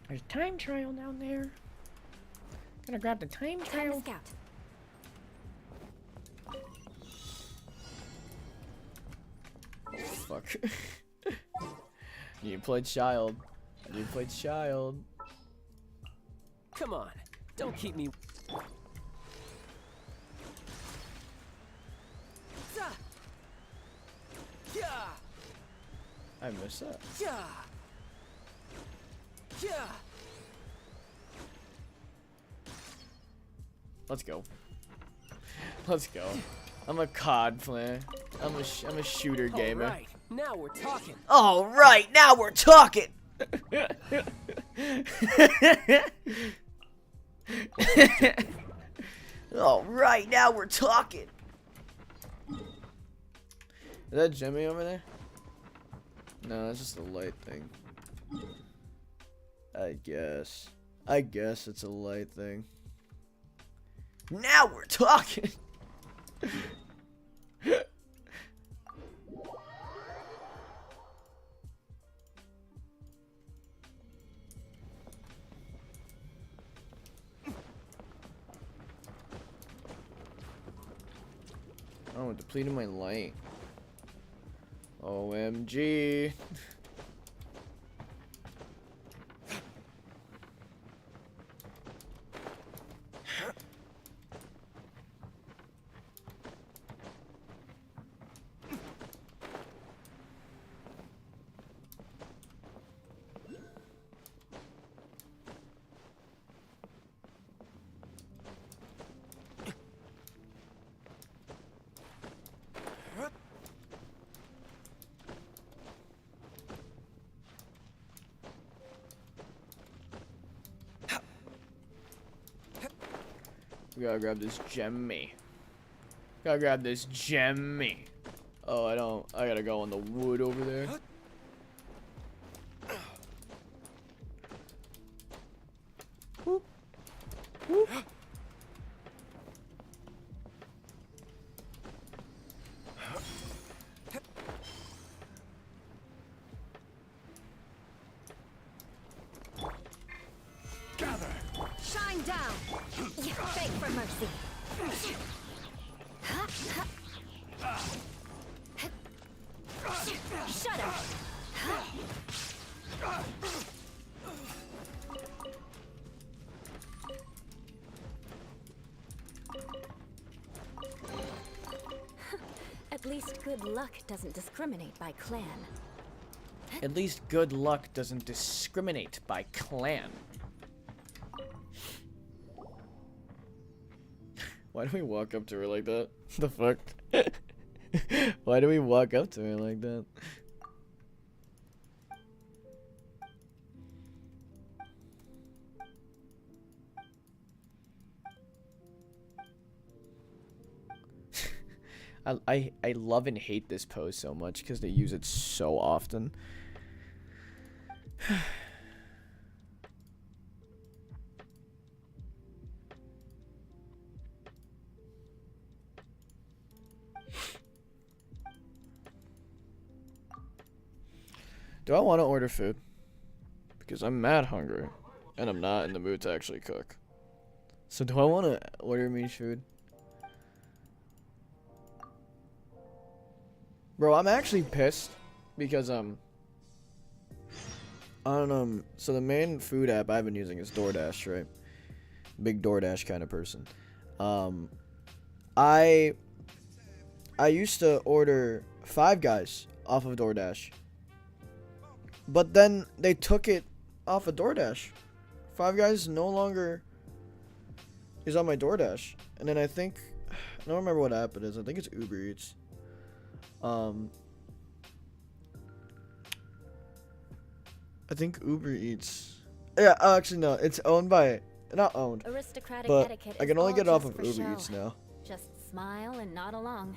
There's time trial down there. Gonna grab the time Time to trial. scout. Fuck. You played child. You played child. Come on, don't keep me. Duh. Yeah. I missed that. Yeah. Yeah. Let's go. Let's go. I'm a COD player. I'm a shooter gamer. All right, now we're talking. All right, now we're talking. All right, now we're talking. Is that Jimmy over there? No, that's just a light thing. I guess it's a light thing. Now we're talking. Oh, depleted my light. OMG. We gotta grab this gemmy. Gotta grab this gemmy. Oh, I gotta go on the wood over there. Whoop. Whoop. Shine down. You beg for mercy. Shudder. At least good luck doesn't discriminate by clan. At least good luck doesn't discriminate by clan. Why do we walk up to her like that? The fuck? Why do we walk up to her like that? I love and hate this pose so much because they use it so often. Do I want to order food? Because I'm mad hungry, and I'm not in the mood to actually cook. So do I want to order me food? Bro, I'm actually pissed because so the main food app I've been using is DoorDash, right? Big DoorDash kind of person. I used to order Five Guys off of DoorDash. But then they took it off of DoorDash. Five Guys no longer is on my DoorDash. And then I think, I don't remember what app it is. I think it's Uber Eats. I think Uber Eats. Yeah, actually no, it's owned by, not owned, Aristocratic but etiquette I can is only all get it off just of for Uber show. Eats now. Just smile and nod along.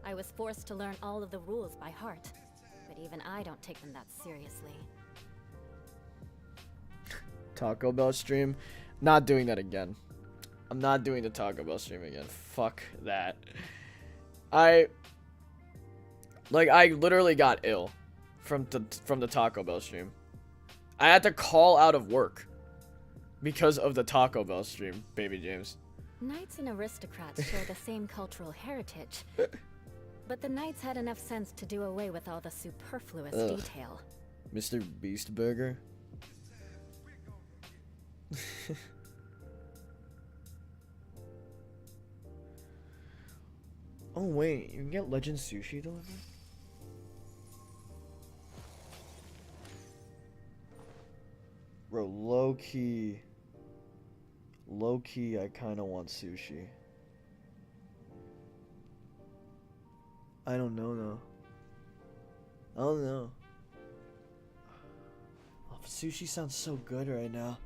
I was forced to learn all of the rules by heart, but even I don't take them that seriously. Taco Bell stream, not doing that again. I'm not doing the Taco Bell stream again. Fuck that. I literally got ill from the Taco Bell stream. I had to call out of work because of the Taco Bell stream, baby James. Knights and aristocrats share the same cultural heritage, but the knights had enough sense to do away with all the superfluous detail. Mr. Beast Burger. Oh wait, you can get Legend Sushi delivered? Bro, low key, I kind of want sushi. I don't know though. I don't know. Oh, sushi sounds so good right now.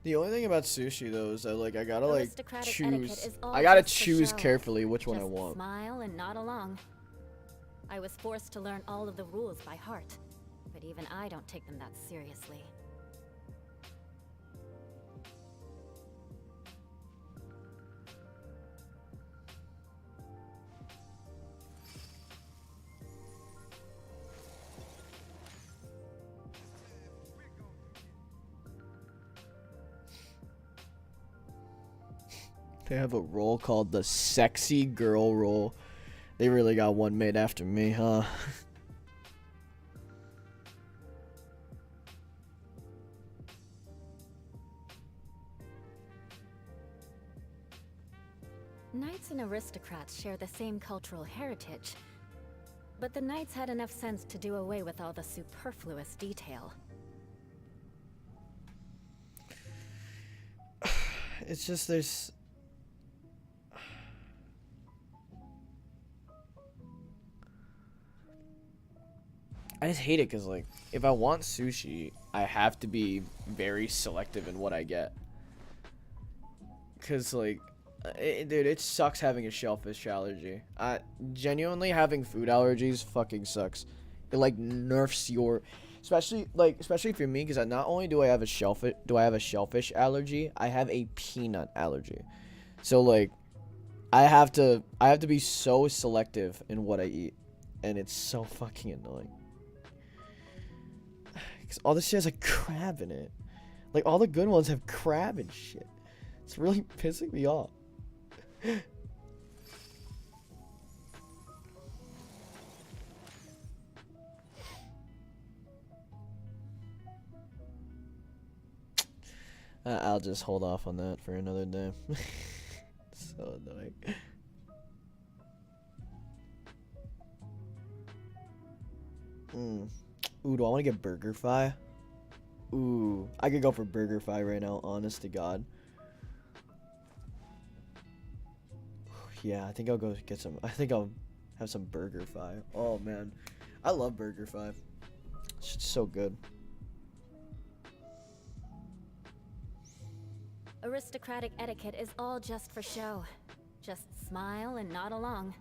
The only thing about sushi though is that like I gotta like Aristocratic etiquette choose. is all I gotta just for choose show. carefully which one I Just want. smile and nod along. I was forced to learn all of the rules by heart, but even I don't take them that seriously. They have a roll called the sexy girl roll. They really got one made after me, huh? Knights and aristocrats share the same cultural heritage, but the knights had enough sense to do away with all the superfluous detail. It's just there's... I just hate it because, like, if I want sushi, I have to be very selective in what I get. Because, like, dude, it sucks having a shellfish allergy. Genuinely, having food allergies fucking sucks. It, like, nerfs your... Especially for me, because not only do I have a shellfish allergy, I have a peanut allergy. So, like, I have to be so selective in what I eat. And it's so fucking annoying. Because all this shit has like crab in it. Like all the good ones have crab and shit. It's really pissing me off. I'll just hold off on that for another day. So annoying. Ooh, do I want to get BurgerFi? Ooh, I could go for BurgerFi right now, honest to God. Yeah, I think I'll go get some. I think I'll have some BurgerFi. Oh, man. I love BurgerFi. It's just so good. Aristocratic etiquette is all just for show. Just smile and nod along.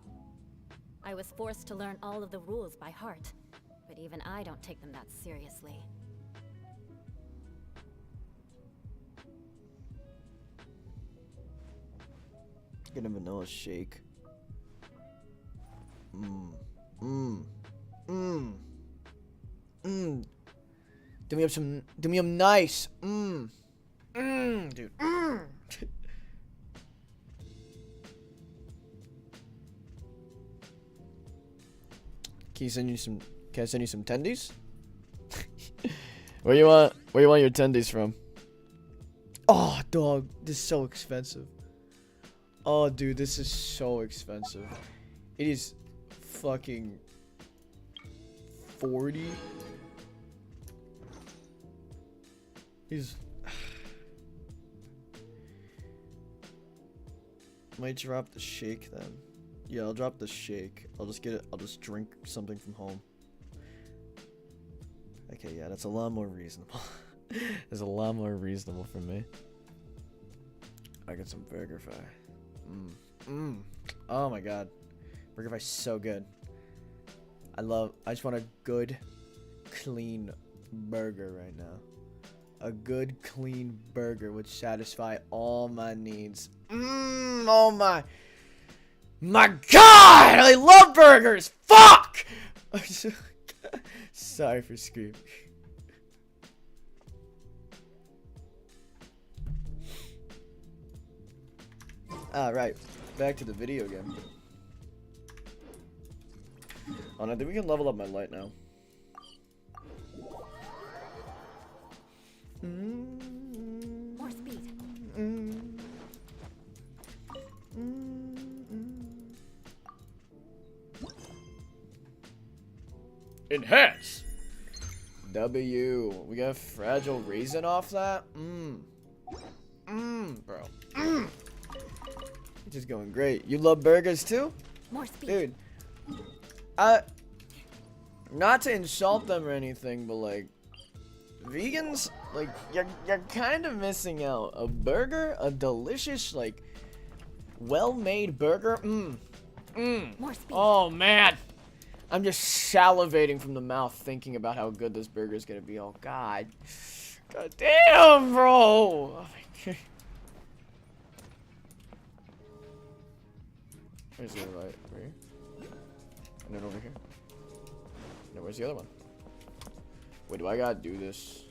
I was forced to learn all of the rules by heart, but even I don't take them that seriously. Get a vanilla shake. Do me up nice. Dude. Can I send you some tendies? Where you want your tendies from? Oh, dog, this is so expensive. Oh, dude, this is so expensive. It is fucking 40. Might drop the shake then. Yeah, I'll drop the shake. I'll just drink something from home. Okay, yeah, that's a lot more reasonable. That's a lot more reasonable for me. I got some BurgerFi. Oh my god. BurgerFi's so good. I just want a good, clean burger right now. A good, clean burger would satisfy all my needs. Oh my god! I love burgers! Fuck! Sorry for screaming. Alright, back to the video game. Oh, and I think we can level up my light now. Enhance. W. We got a fragile raisin off that. Bro. Just going great. You love burgers too? More speed. Dude. Not to insult them or anything, but like, vegans, like, you're kind of missing out. A burger, a delicious, like, well-made burger. More speed. Oh man, I'm just salivating from the mouth thinking about how good this burger is gonna be. Oh god, god damn, bro. Oh my god. Where's the other light? Right here? And then over here. No, where's the other one? Wait, do I gotta do this?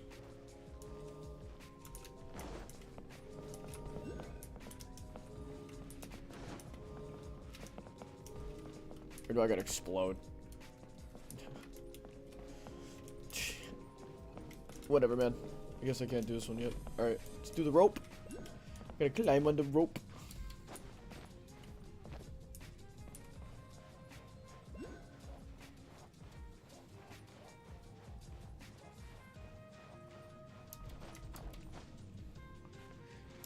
Or do I gotta explode? Whatever, man. I guess I can't do this one yet. Alright, let's do the rope. Gotta climb on the rope.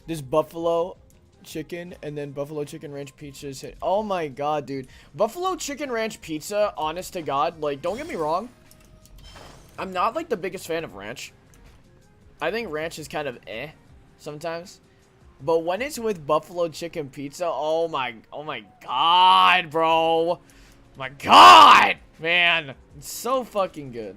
This buffalo chicken and then buffalo chicken ranch pizza is hit. Oh my god, dude. Buffalo chicken ranch pizza, honest to god, like, don't get me wrong. I'm not like the biggest fan of ranch. I think ranch is kind of sometimes. But when it's with buffalo chicken pizza, oh my god, bro. My god, man. It's so fucking good.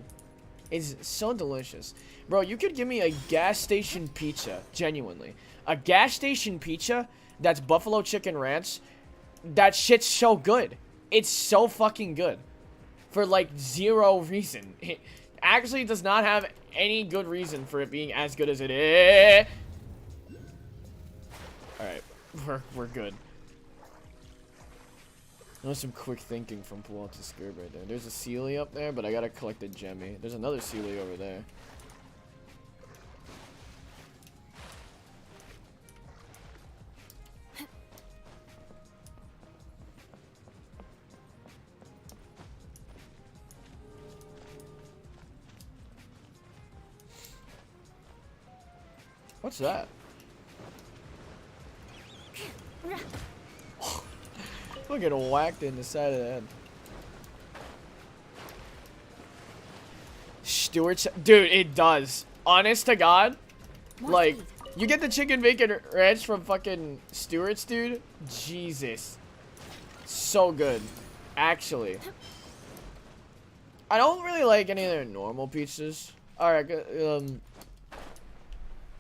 It's so delicious. Bro, you could give me a gas station pizza, genuinely. A gas station pizza that's buffalo chicken ranch, that shit's so good. It's so fucking good. For like zero reason. It actually does not have any good reason for it being as good as it is. Alright, we're good. That was some quick thinking from Pull Out to Skirt right there. There's a Sealy up there, but I gotta collect a Gemmy. There's another Sealy over there. What's that? I'm getting whacked in the side of the head. Stewart's, dude, it does. Honest to God, like, you get the chicken bacon ranch from fucking Stewart's, dude. Jesus, so good. Actually, I don't really like any of their normal pizzas. All right,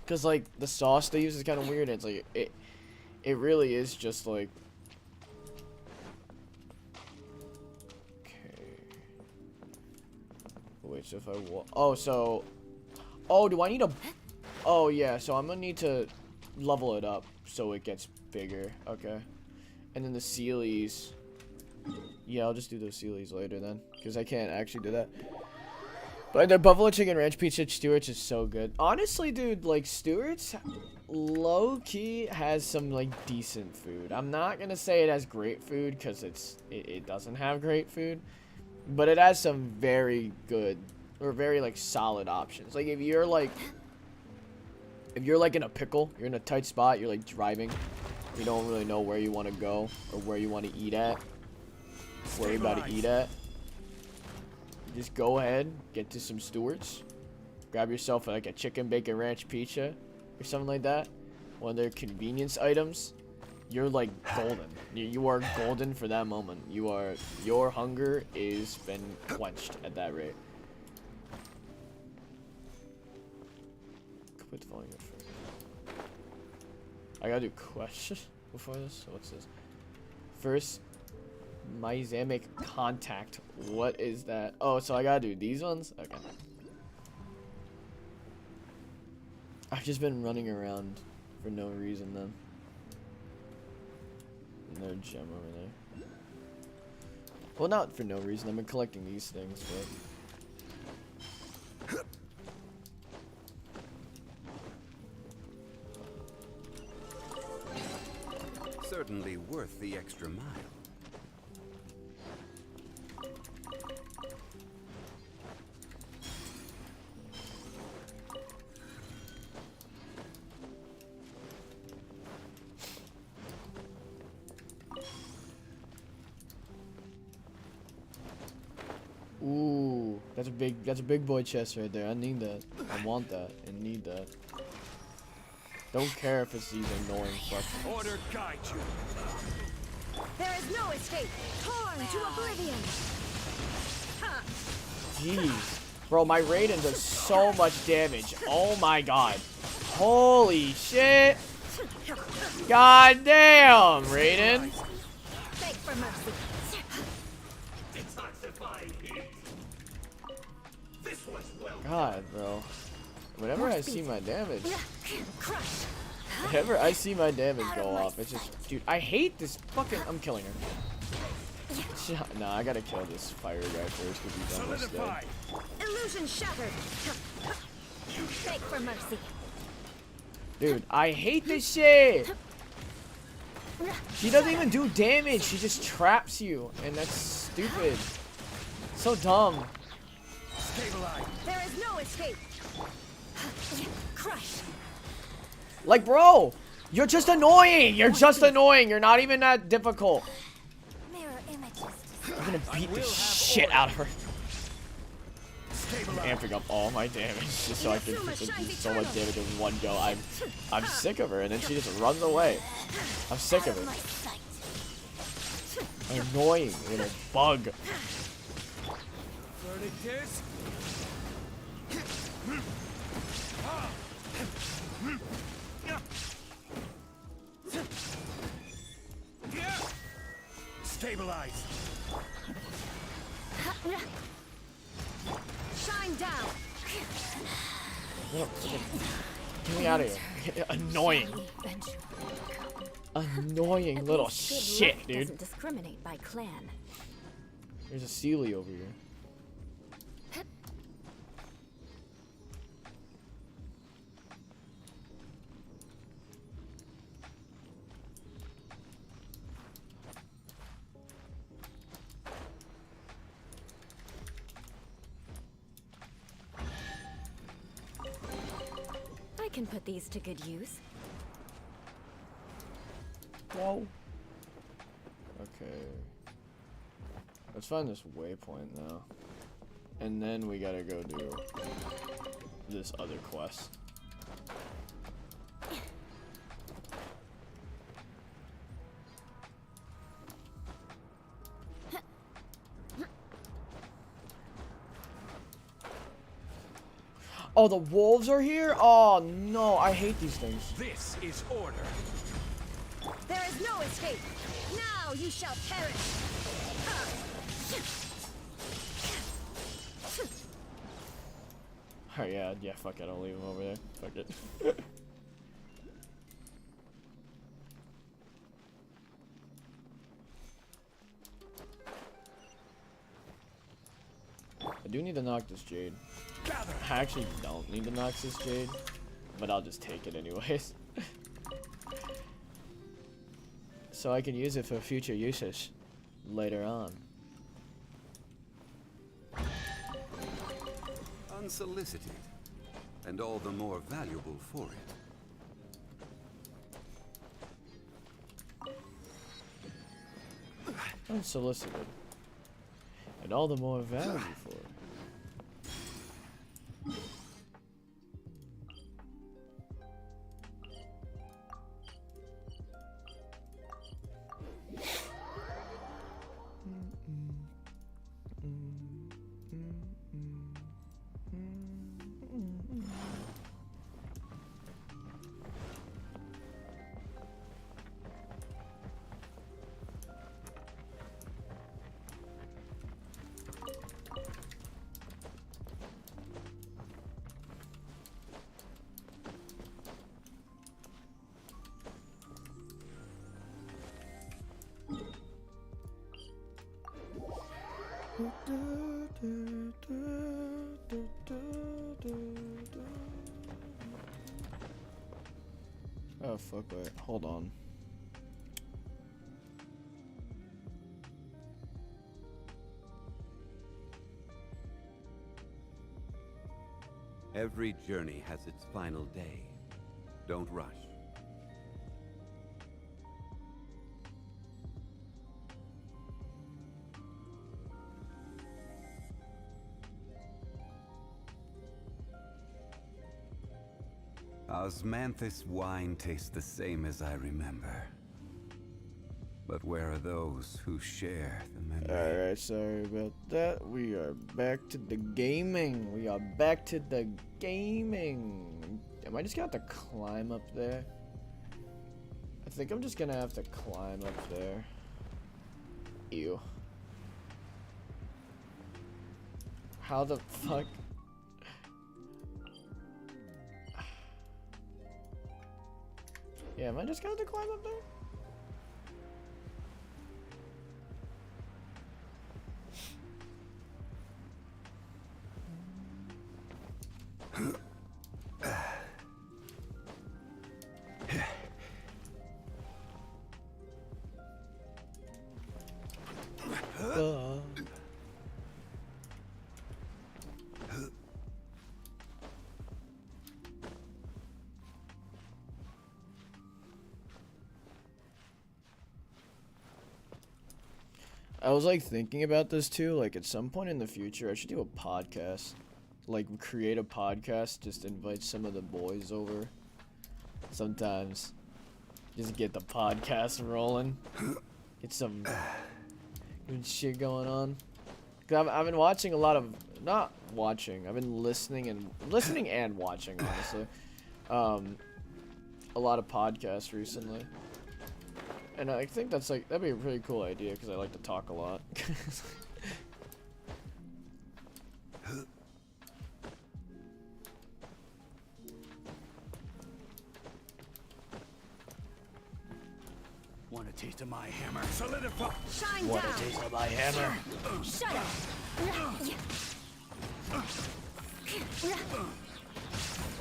because like the sauce they use is kind of weird. It's like it really is just like. Wait, so if I do I need a... Oh, yeah, so I'm gonna need to level it up so it gets bigger. Okay. And then the Sealies. Yeah, I'll just do those Sealies later then, because I can't actually do that. But the buffalo chicken ranch pizza at Stewart's is so good. Honestly, dude, like, Stewart's low-key has some, like, decent food. I'm not gonna say it has great food, because it doesn't have great food. But it has some very good or very like solid options. Like if you're like in a pickle, you're in a tight spot, you're like driving, you don't really know where you want to go or where you want to eat at, where you're about to eat at. Just go ahead, get to some Stewart's, grab yourself like a chicken bacon ranch pizza or something like that. One of their convenience items. You're like golden. You are golden for that moment. Your hunger is been quenched at that rate. Quit falling at first. I gotta do questions before this. So what's this? First, Myzamic contact. What is that? Oh, so I gotta do these ones? Okay. I've just been running around for no reason then. No gem over there. Well, not for no reason. I've been collecting these things, but... Certainly worth the extra mile. That's a big boy chest right there. I need that. I want that and need that. Don't care if it's these annoying fucking. Order guide you. There is no escape. Torn to oblivion. Jeez. Bro, my Raiden does so much damage. Oh my god. Holy shit. God damn, Raiden. Beg for mercy. God, bro. Whenever I see my damage, Crush. whenever I see my damage go off, it's just, dude, I hate this fucking. I'm killing her. Nah, I gotta kill this fire guy first because he's almost dead. Illusion shattered. Beg for mercy. Dude, I hate this shit. She doesn't even do damage. She just traps you, and that's stupid. So dumb. Stabilize. There is no escape. Crush. Like, bro, you're just annoying. You're just annoying. You're not even that difficult. Mirror images. I'm gonna beat the shit out of her. I'm amping up all my damage just so I can do so much damage in one go. I'm sick of her, and then she just runs away. I'm sick of it. Annoying little bug. Verdict stabilize. Shine down. Get me out of here. Annoying. Annoying little shit, dude. Doesn't discriminate by clan. There's a Sealy over here. I can put these to good use. Whoa. Okay. Let's find this waypoint now. And then we gotta go do this other quest. Oh, the wolves are here? Oh, no. I hate these things. This is order. There is no escape. Now you shall perish. Oh, yeah, fuck it. I'll leave him over there. Fuck it. I do need to knock this jade. I actually don't need to knock this jade, but I'll just take it anyways. So I can use it for future uses later on. Unsolicited, and all the more valuable for it. Unsolicited. And all the more value for it. Oh fuck, wait, hold on. Every journey has its final day. Don't rush. Osmanthus wine tastes the same as I remember. But where are those who share the memory? Alright, sorry about that. We are back to the gaming. We are back to the gaming. Am I just gonna have to climb up there? I think I'm just gonna have to climb up there. Ew. How the fuck? Yeah, am I just gonna have to climb up there? I was like thinking about this too, like at some point in the future I should do a podcast. Like create a podcast, just invite some of the boys over. Sometimes just get the podcast rolling. Get some good shit going on. Cause I've been watching a lot of, not watching, I've been listening and watching honestly. A lot of podcasts recently. And I think that's like, that'd be a pretty cool idea because I like to talk a lot. Want a taste of my hammer? Solidify! Shine Want a down! taste of my hammer? Shut up!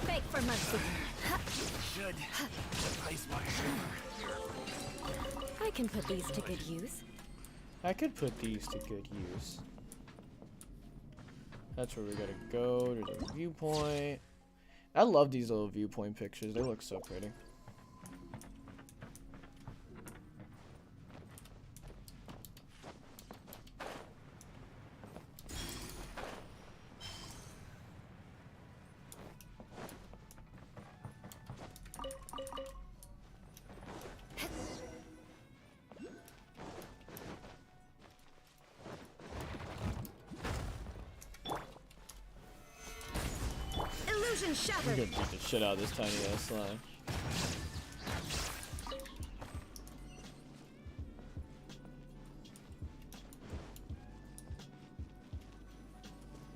Beg for mercy. Should replace my hammer. I can put these to good use. I could put these to good use. That's where we gotta go. There's a viewpoint. I love these little viewpoint pictures. They look so pretty. Illusion I'm shattered. gonna beat the shit out of this tiny ass slime.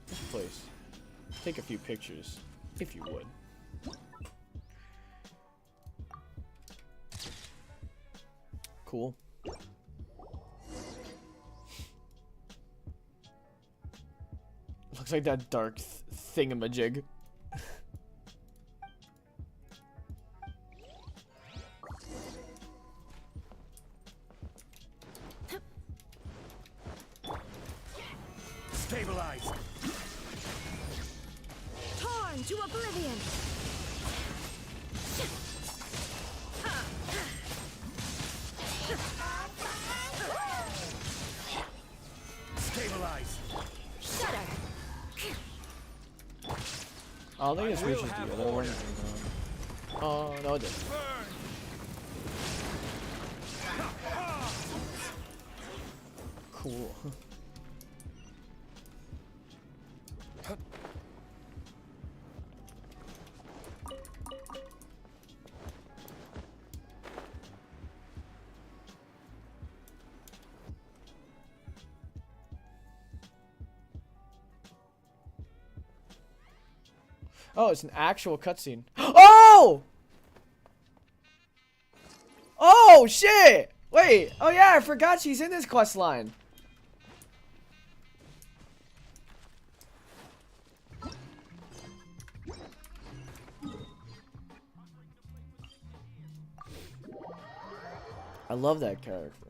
This place. Take a few pictures, if you would. Cool. Looks like that dark thingamajig. Stabilize! Torn to oblivion. Stabilize! Shudder. I don't think this reaches the other one. Oh, no it didn't. Cool. Oh, it's an actual cutscene. Oh! Oh, shit! Wait. Oh, yeah, I forgot she's in this quest line. I love that character.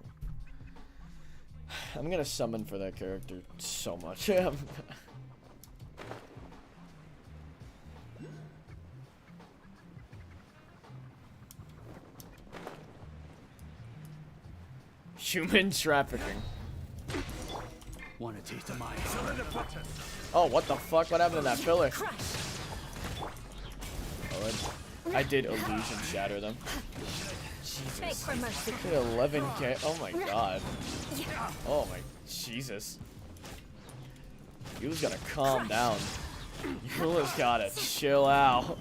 I'm gonna summon for that character so much. Human trafficking. Want a taste of my hammer? Oh, what the fuck? What happened to that filler? Crush. Oh, I did illusion shatter them. Beg Jesus. for mercy. Did 11k. Oh my god. Oh my Jesus. You just gotta calm down. You just gotta chill out.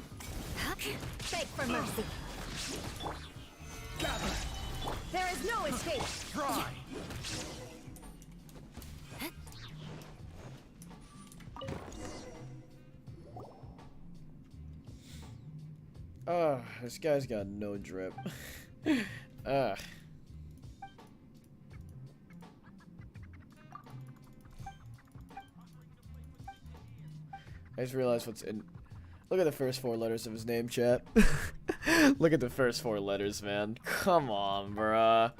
Beg for mercy. There is no escape. Try. This guy's got no drip. I just realized what's in. Look at the first 4 letters of his name, chat. Look at the first 4 letters, man. Come on, bruh.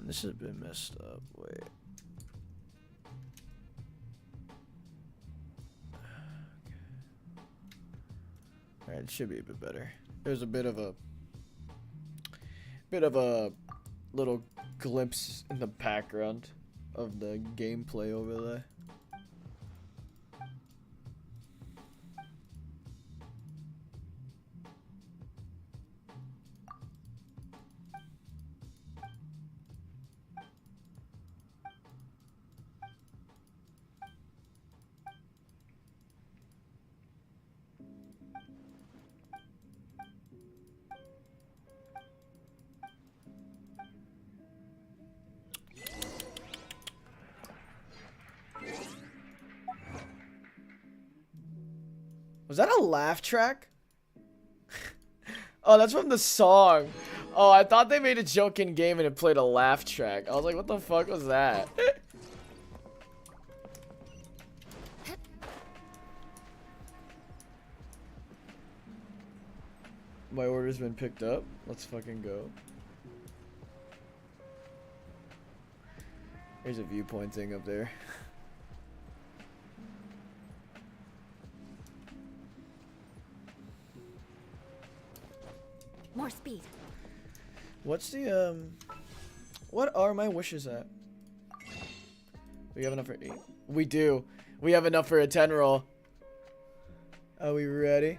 This has been messed up. Wait. Alright, it should be a bit better. There's a bit of a little glimpse in the background of the gameplay over there. Was that a laugh track? Oh, that's from the song. Oh, I thought they made a joke in game and it played a laugh track. I was like, what the fuck was that? My order's been picked up. Let's fucking go. There's a viewpoint thing up there. More speed. What's the what are my wishes at? We have enough for 8. We do. We have enough for a 10 roll. Are we ready?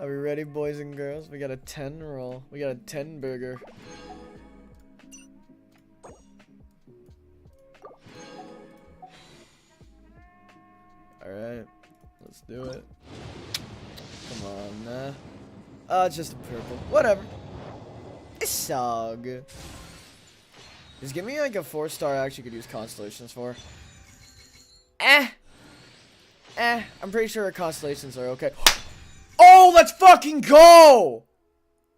Are we ready, boys and girls? We got a 10 roll. We got a 10 burger. Alright. Let's do it. Come on, nah. It's just a purple. Whatever. It's all good. Just give me like a 4-star I actually could use constellations for. I'm pretty sure our constellations are okay. Oh, let's fucking go!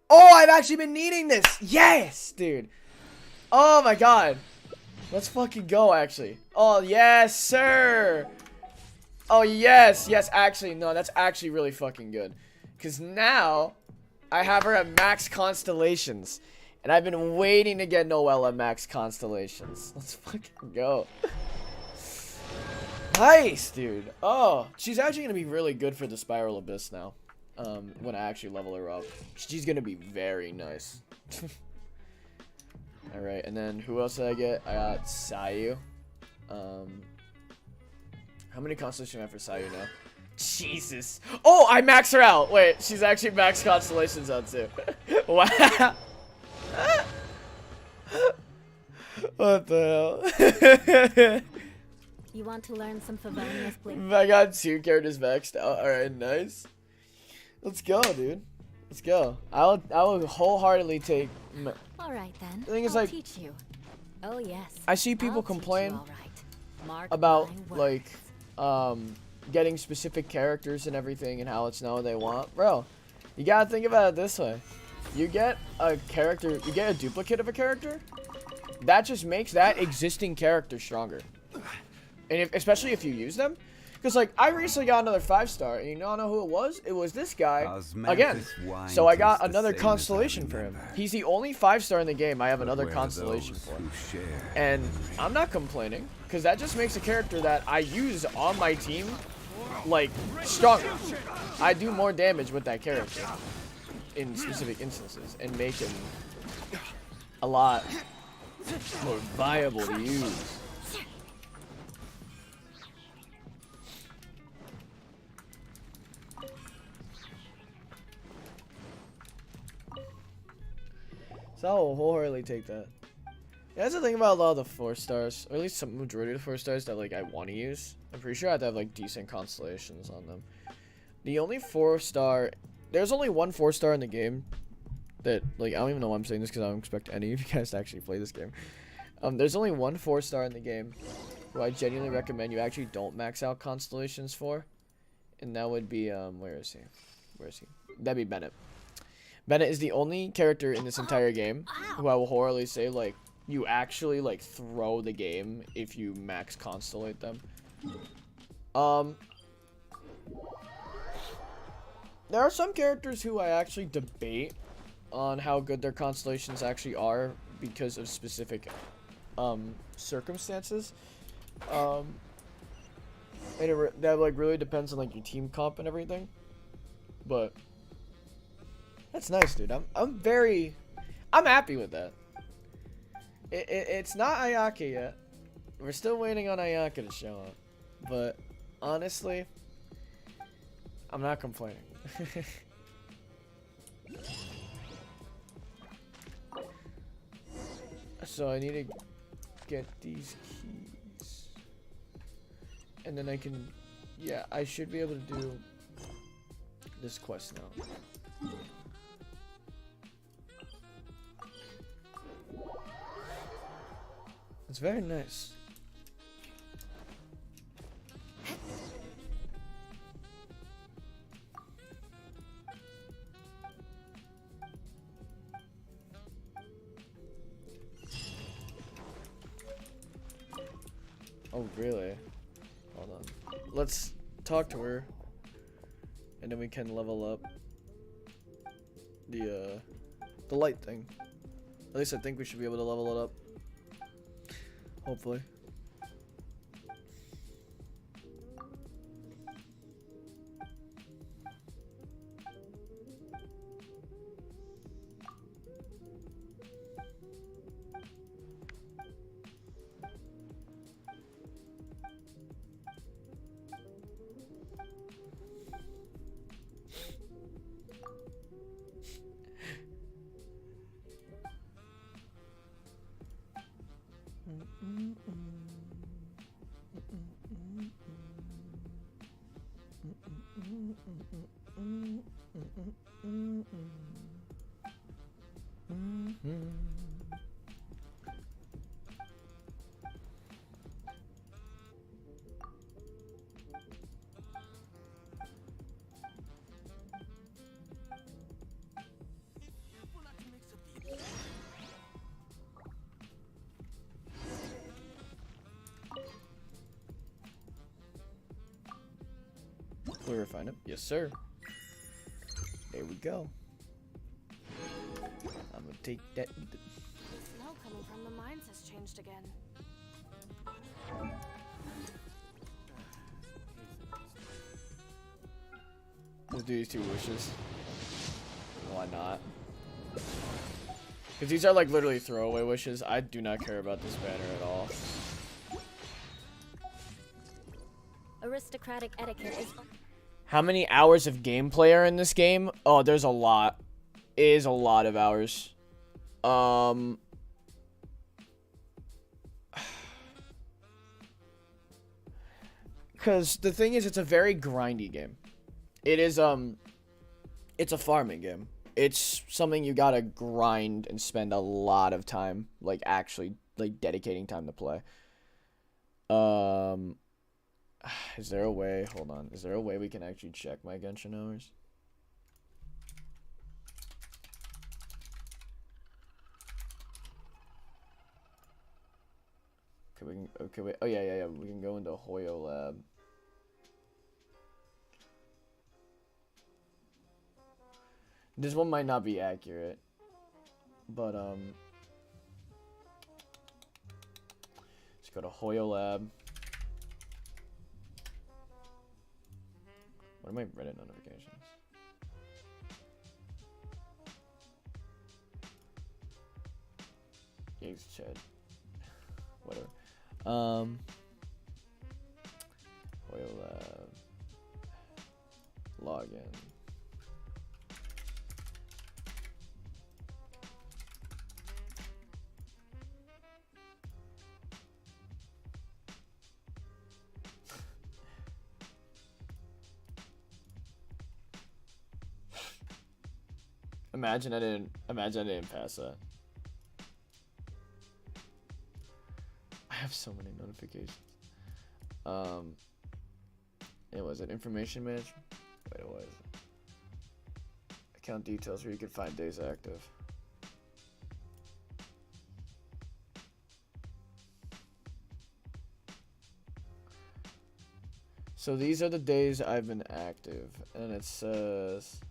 Oh, I've actually been needing this. Yes, dude. Oh my god. Let's fucking go, actually. Oh, yes, sir. Oh, yes. Yes, actually, no, that's actually really fucking good. Because now, I have her at max constellations. And I've been waiting to get Noelle at max constellations. Let's fucking go. Nice, dude. Oh, she's actually going to be really good for the Spiral Abyss now. When I actually level her up. She's going to be very nice. Alright, and then who else did I get? I got Sayu. How many constellations do I have for Sayu now? Jesus. Oh, I max her out. Wait, she's actually max constellations out too. Wow. What the hell? You want to learn some Favonius, please? I got 2 characters maxed out. Alright, nice. Let's go, dude. Let's go. I will wholeheartly take. All right then. The thing is, I'll like, teach you. Oh yes. I see people I'll teach you complain all right. Mark about my like words. getting specific characters and everything and how it's not what they want. Bro, you gotta think about it this way. You get a character, you get a duplicate of a character, that just makes that existing character stronger. And especially if you use them. Because, like, I recently got another 5-star, and you know who it was? It was this guy, again. So I got another constellation for him. He's the only 5-star in the game I have another constellation for. And I'm not complaining, because that just makes a character that I use on my team, like, stronger. I do more damage with that character. in specific instances and make him a lot more viable to use. So I'll wholeheartedly take that. Yeah, that's the thing about a lot of the 4 stars, or at least some majority of the 4 stars that like I want to use. I'm pretty sure I have to have like decent constellations on them. The only 4-star, there's only one 4-star in the game that like I don't even know why I'm saying this because I don't expect any of you guys to actually play this game. There's only one 4-star in the game who I genuinely recommend you actually don't max out constellations for, and that would be where is he? Where is he? That'd be Bennett. Bennett is the only character in this entire game who I will wholeheartedly say like you actually like throw the game if you max constellate them. There are some characters who I actually debate on how good their constellations actually are because of specific circumstances. And that like really depends on like your team comp and everything. But that's nice, dude. I'm happy with that. It's not Ayaka yet. We're still waiting on Ayaka to show up. But honestly, I'm not complaining. So I need to get these keys. And then I can, yeah, I should be able to do this quest now. It's very nice. Oh, really? Hold on. Let's talk to her. And then we can level up the light thing. At least I think we should be able to level it up. Hopefully. We refine it. Yes, sir. There we go. I'm gonna take that. The smell coming from the mines has changed again. Let's do these 2 wishes. Why not? Because these are like literally throwaway wishes. I do not care about this banner at all. Aristocratic etiquette is... How many hours of gameplay are in this game? Oh, there's a lot. It is a lot of hours. Because the thing is, it's a very grindy game. It is, it's a farming game. It's something you gotta grind and spend a lot of time, like, actually, like, dedicating time to play. Is there a way, hold on, is there a way we can actually check my Genshin hours? Okay, we can, okay, wait, oh yeah, we can go into Hoyo Lab. This one might not be accurate, but, let's go to Hoyo Lab. What are my Reddit notifications? shit. Whatever. We'll log in. Imagine I didn't pass that. I have so many notifications. It was it information management? Wait, it was. Account details where you can find days active. So these are the days I've been active, and it says.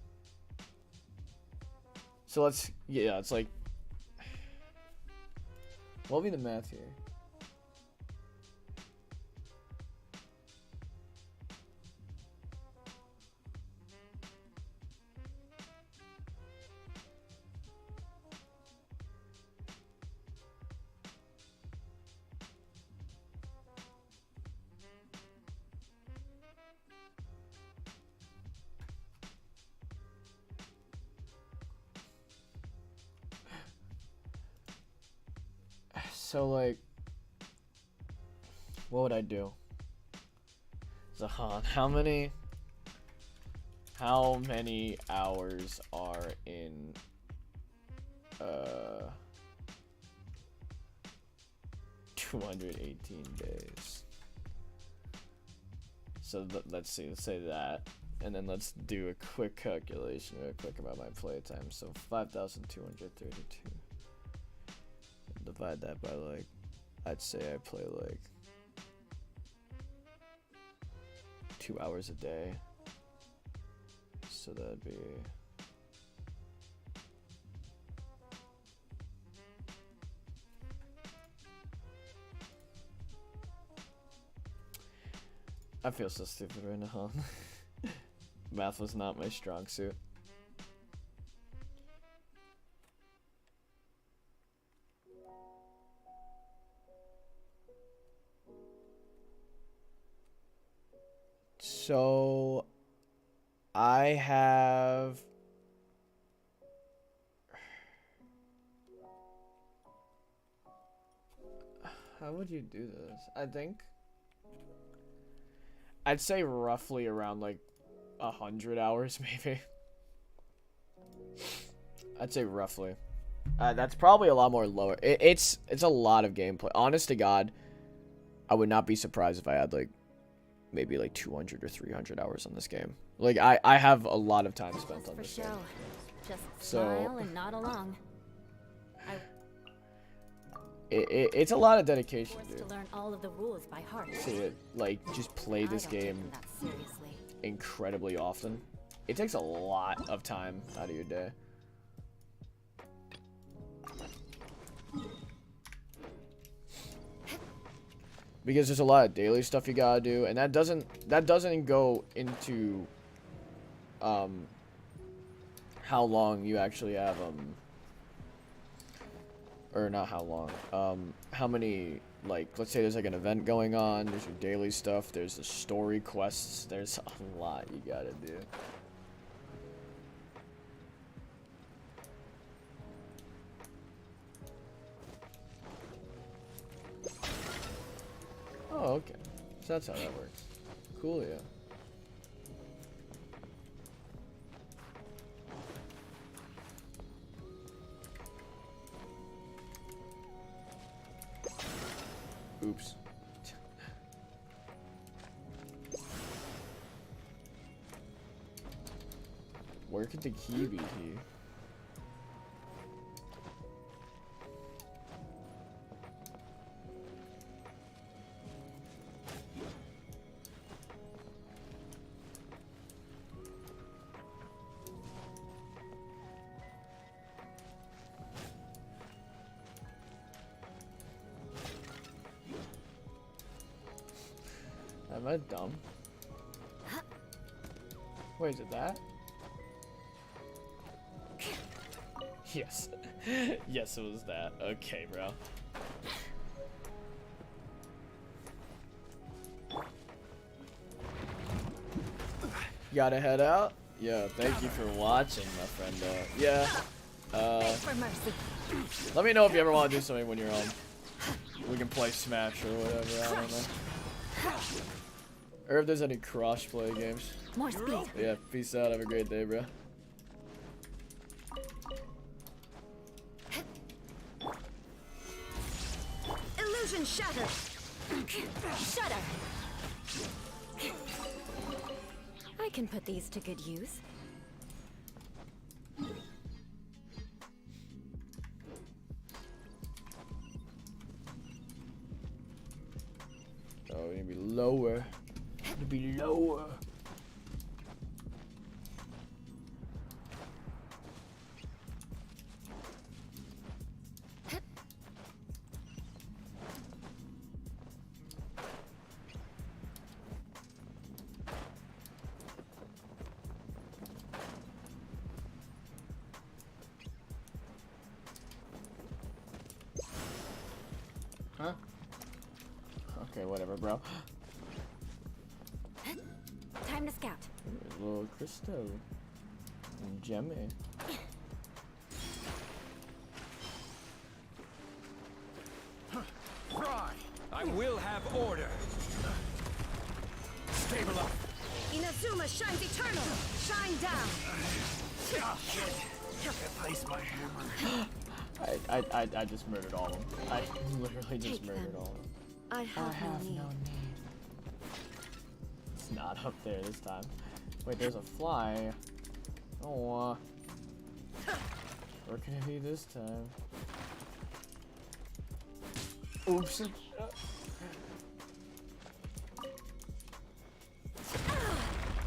So let's, yeah, it's like, what will be the math here? So like, what would I do? Zahan, how many hours are in 218 days? So let's see, let's say that, and then let's do a quick calculation real quick about my playtime. So 5,232. Divide that by like, I'd say I play like 2 hours a day. So that'd be I feel so stupid right now. Math was not my strong suit. So I have how would you do this? I think I'd say roughly around like 100 hours maybe. I'd say roughly. That's probably a lot more lower. It's a lot of gameplay. Honest to God, I would not be surprised if I had like maybe like 200 or 300 hours on this game. Like I have a lot of time spent on this game. Just So smile and nod along. it's a lot of dedication, Forced dude. to learn all of the rules by heart. To like just play this I don't take game them that seriously. incredibly often. It takes a lot of time out of your day. Because there's a lot of daily stuff you gotta do, and that doesn't go into how long you actually have or not how long, how many, like, let's say there's like an event going on, there's your daily stuff, there's the story quests, there's a lot you gotta do. Oh, okay. So that's how that works. Cool, yeah. Oops. Where could the key be here? Am I dumb? Wait, is it that? Yes. Yes, it was that. Okay, bro. Gotta head out. Yeah, thank you for watching, my friend. Yeah. Beg for mercy. Let me know if you ever want to do something when you're home. We can play Smash or whatever. I don't know. Or if there's any cross-play games. More speed. Yeah. Peace out. Have a great day, bro. Illusion shattered. Shudder. I can put these to good use. Oh, we need to be lower. Need to be lower. Huh? Okay, whatever, bro. Time to scout. There's a little crystal. And Jemmy. Fry! I will have order. Stabilize! Inazuma shines eternal. Shine down. Replace my hammer. I just murdered all of them. I literally just Take murdered them. all of them. I have, no need. It's not up there this time. Wait, there's a fly. Oh, where can it be this time? Oops.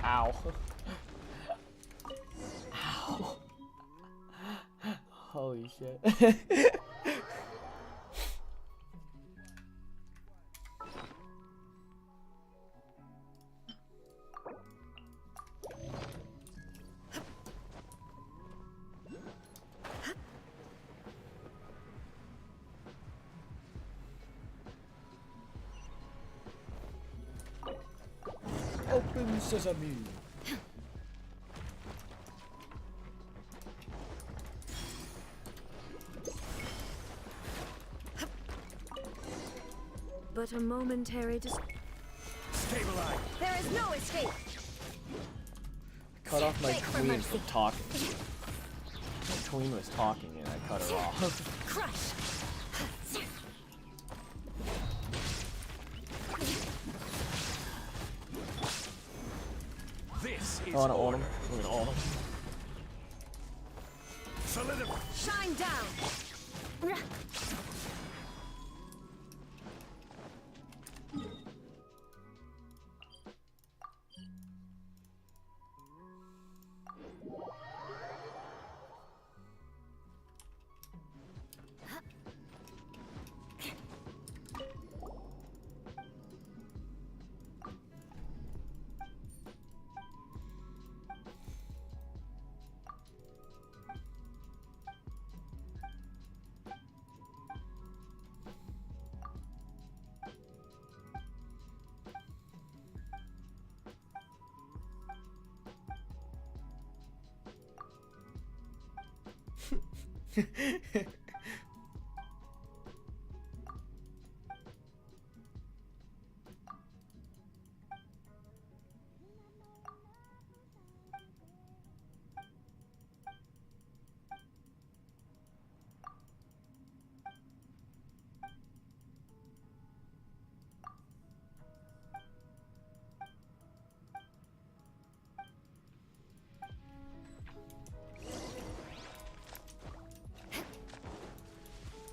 Ow. Ow. Holy shit. Open sesame. But a momentary Stabilize! There is no escape. Cut off my Beg for queen mercy. from talking. My queen was talking and I cut her off. Crush. This is I wanna ult order. him. We're gonna ult him. Solidify! Shine down.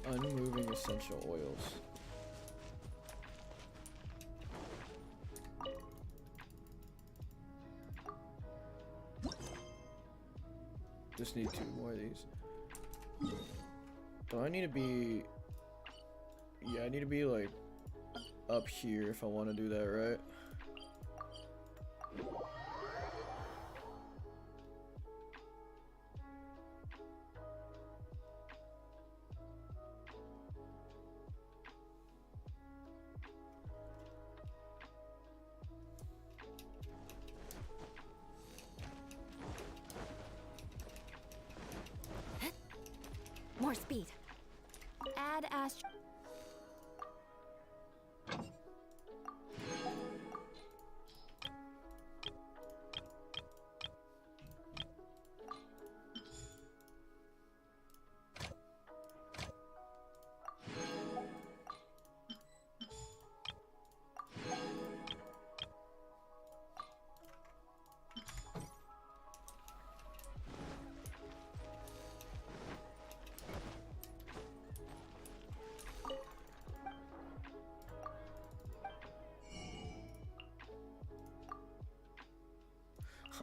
Unmoving essential oils. Just need 2 more of these. Do I need to be... Yeah, I need to be like up here if I want to do that, right? More speed. Add ast.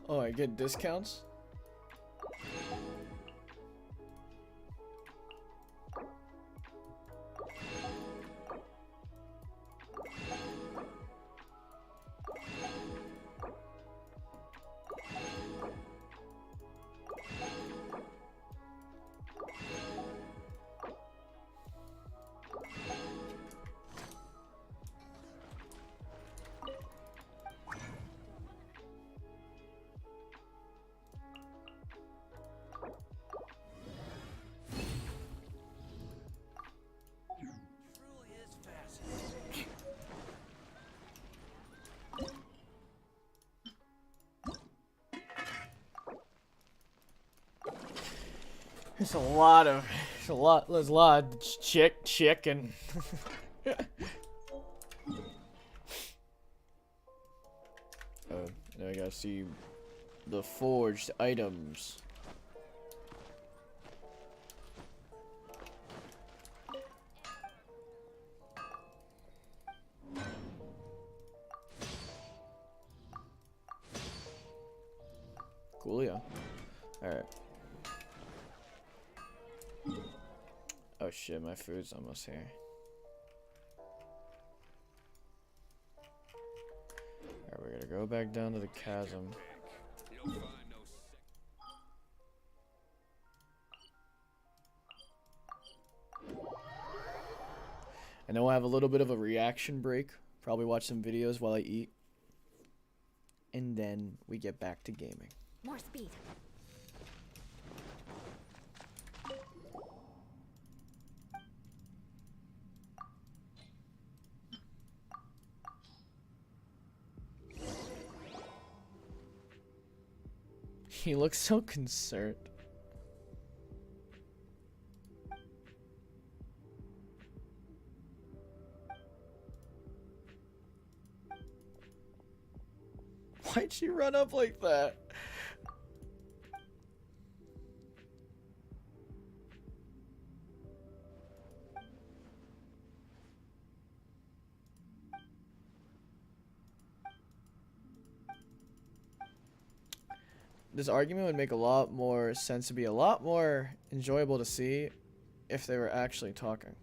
Oh, I get discounts? Truly is fascinating. There's a lot of chicken. Oh, now I gotta see the forged items. Coolio. Alright. Oh shit, my food's almost here. Alright, we're gonna go back down to the chasm. And then we'll have a little bit of a reaction break. Probably watch some videos while I eat. And then we get back to gaming. More speed. He looks so concerned. Why'd she run up like that? This argument would make a lot more sense, to be a lot more enjoyable to see if they were actually talking.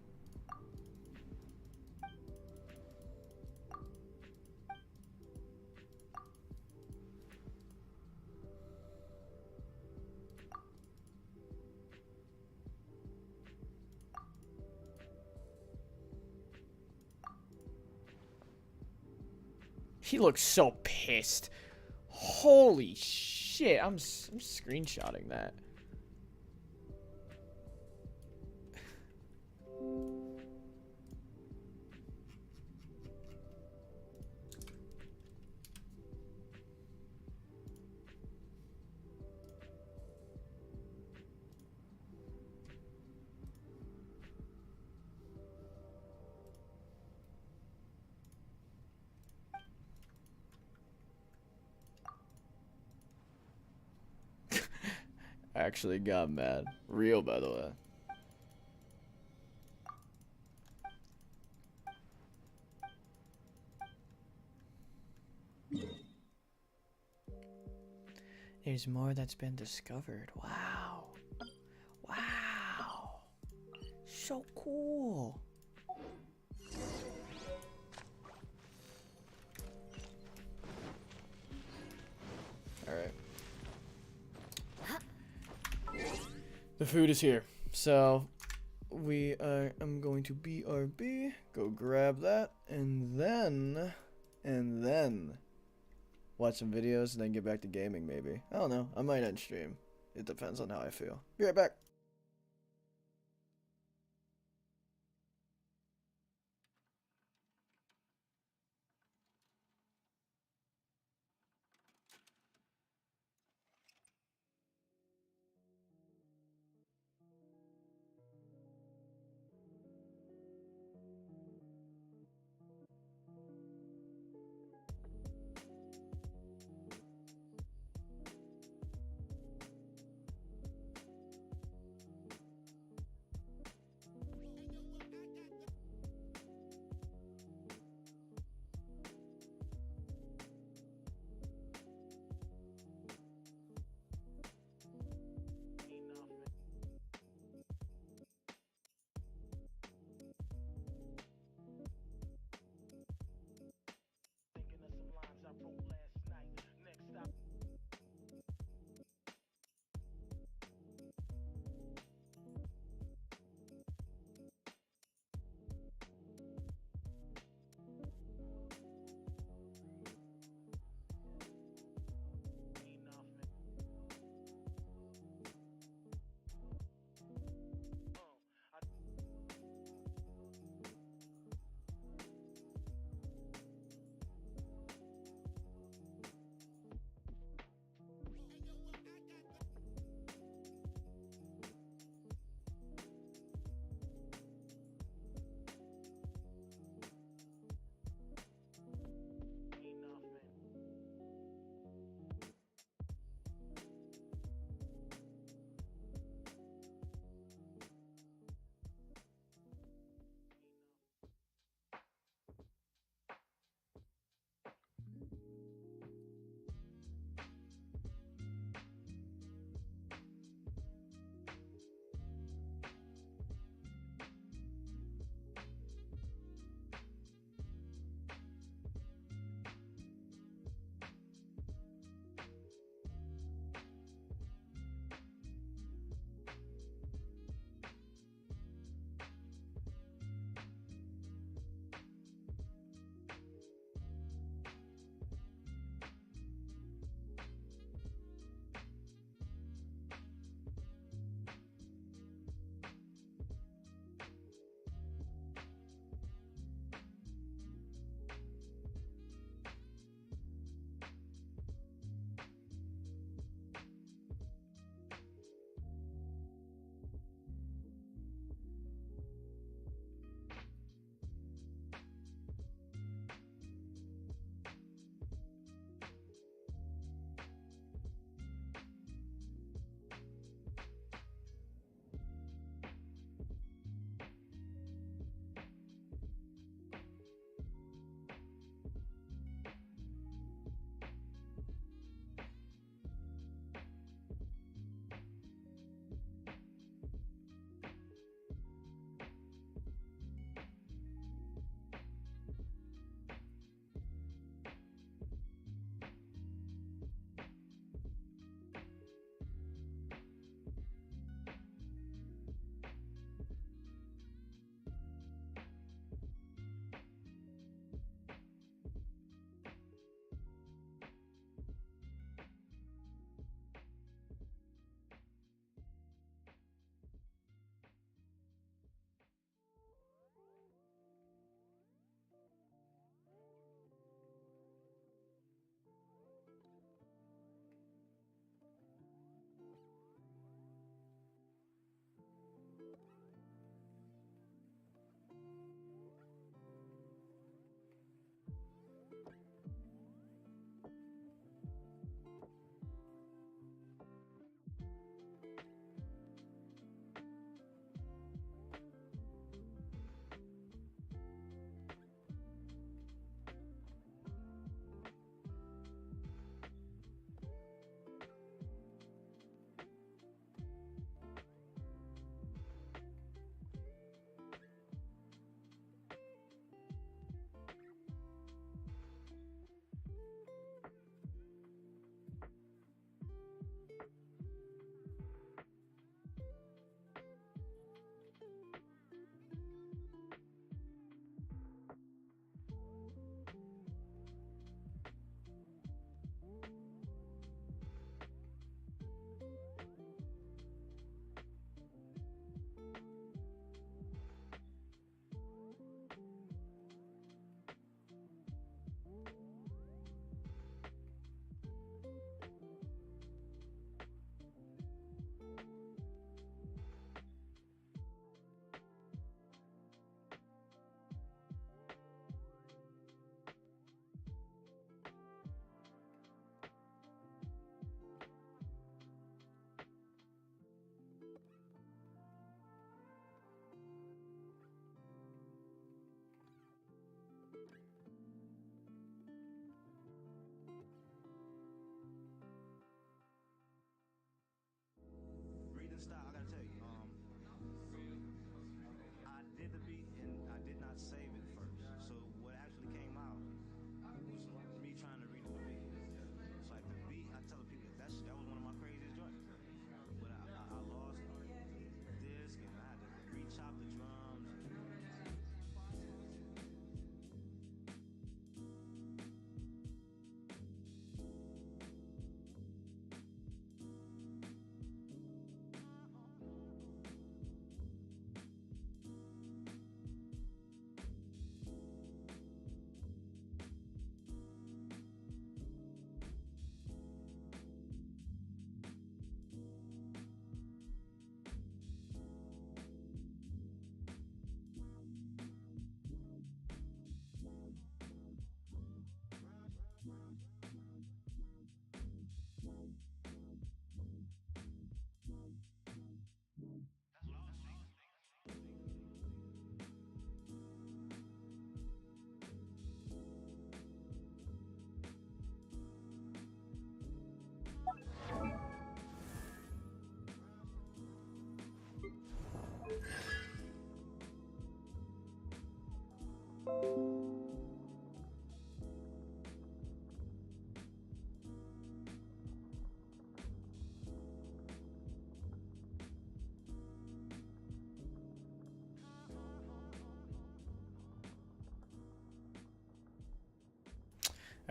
He looks so pissed. Holy shit, I'm screenshotting that. Actually got mad. Real, by the way. There's more that's been discovered. Wow. Wow. So cool. Alright. The food is here. So I'm going to BRB, go grab that, and then watch some videos and then get back to gaming maybe. I don't know. I might end stream. It depends on how I feel. Be right back.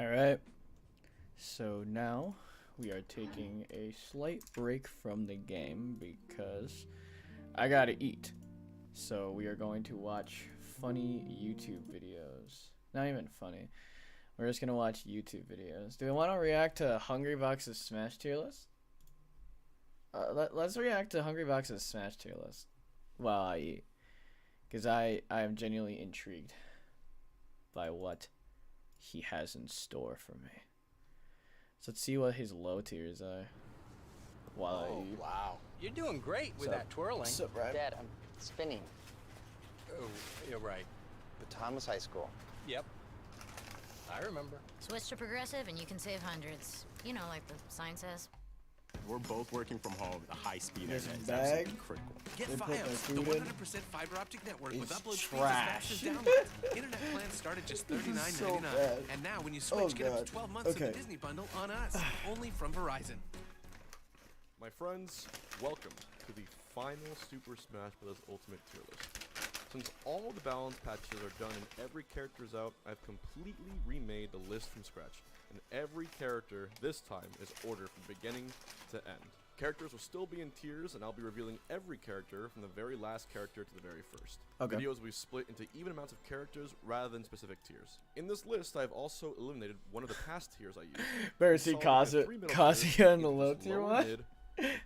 Alright, so now we are taking a slight break from the game because I gotta eat. So we are going to watch funny YouTube videos. Not even funny. We're just gonna watch YouTube videos. Do we want to react to Hungrybox's Smash tier list? Let's react to Hungrybox's Smash tier list while I eat. Because I am genuinely intrigued by what he has in store for me. So let's see what his low tiers are while I eat. Wow. You're doing great with that twirling. What's up, Brad? Dad, I'm spinning. Oh, you're right. The Thomas High School. Yep. I remember. Switch to progressive and you can save hundreds. You know, like the sign says. We're both working from home. The high-speed This internet is bag, absolutely critical. Get Get put my Fios, the food in. 100% fiber optic network with It's upload speeds as trash. fast as download. Internet plans start at just This is $39.99. so bad. And now when you Oh, switch, get up God. to 12 months of Okay. the Disney bundle on us, only from Verizon. My friends, welcome to the final Super Smash Bros. Ultimate tier list. Since all the balance patches are done and every character is out, I've completely remade the list from scratch. And every character this time is ordered from beginning to end. Characters will still be in tiers, and I'll be revealing every character from the very last character to the very first. Okay. Videos will be split into even amounts of characters rather than specific tiers. In this list, I've also eliminated one of the past tiers I used. Better see Consolidated three middle Kazuya tiers in the into low just tier lower one. mid,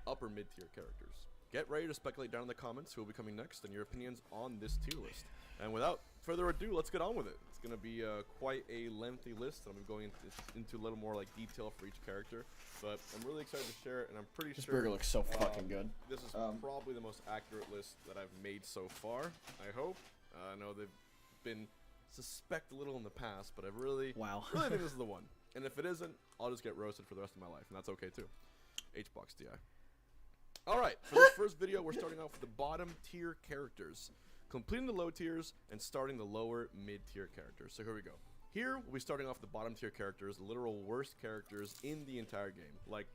upper mid tier characters. Get ready to speculate down in the comments who will be coming next and your opinions on this tier list. And without further ado, let's get on with it. It's going to be quite a lengthy list. I'm going into a little more like detail for each character, but I'm really excited to share it, and I'm pretty This sure burger looks so fucking good. this is probably the most accurate list that I've made so far. I hope. I know they've been suspect a little in the past, but I really think this is the one. And if it isn't, I'll just get roasted for the rest of my life, and that's okay too. HBox DI. Alright, for this first video, we're starting off with the bottom tier characters, completing the low tiers, and starting the lower mid-tier characters. So here we go. Here, we'll be starting off the bottom tier characters, the literal worst characters in the entire game. Like,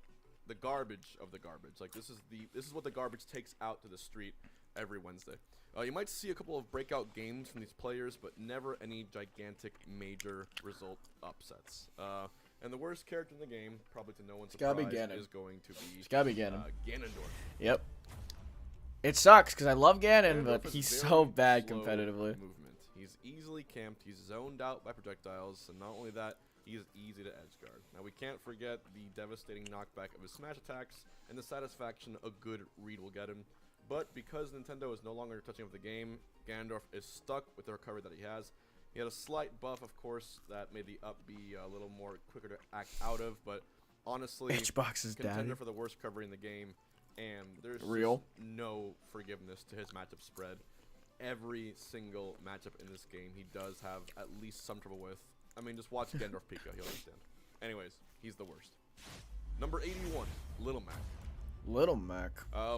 the garbage of the garbage. Like, this is what the garbage takes out to the street every Wednesday. You might see a couple of breakout games from these players, but never any gigantic major result upsets. And the worst character in the game, probably to no one's surprise, is going to be It's gotta be Ganon. Ganondorf. Yep. It sucks because I love Ganon, Ganondorf but is he's very so bad slow competitively. Movement. He's easily camped, he's zoned out by projectiles, and not only that, he is easy to edge guard. Now we can't forget the devastating knockback of his smash attacks, and the satisfaction a good read will get him. But because Nintendo is no longer touching up the game, Ganondorf is stuck with the recovery that he has. He had a slight buff, of course, that made the up be a little more quicker to act out of, but honestly, HBox is contender daddy. for the worst recovery in the game, and there's Real. just no forgiveness to his matchup spread. Every single matchup in this game he does have at least some trouble with. I mean, just watch Ganondorf Pika, you'll understand. Anyways, he's the worst. Number 81, Little Mac. Little Mac.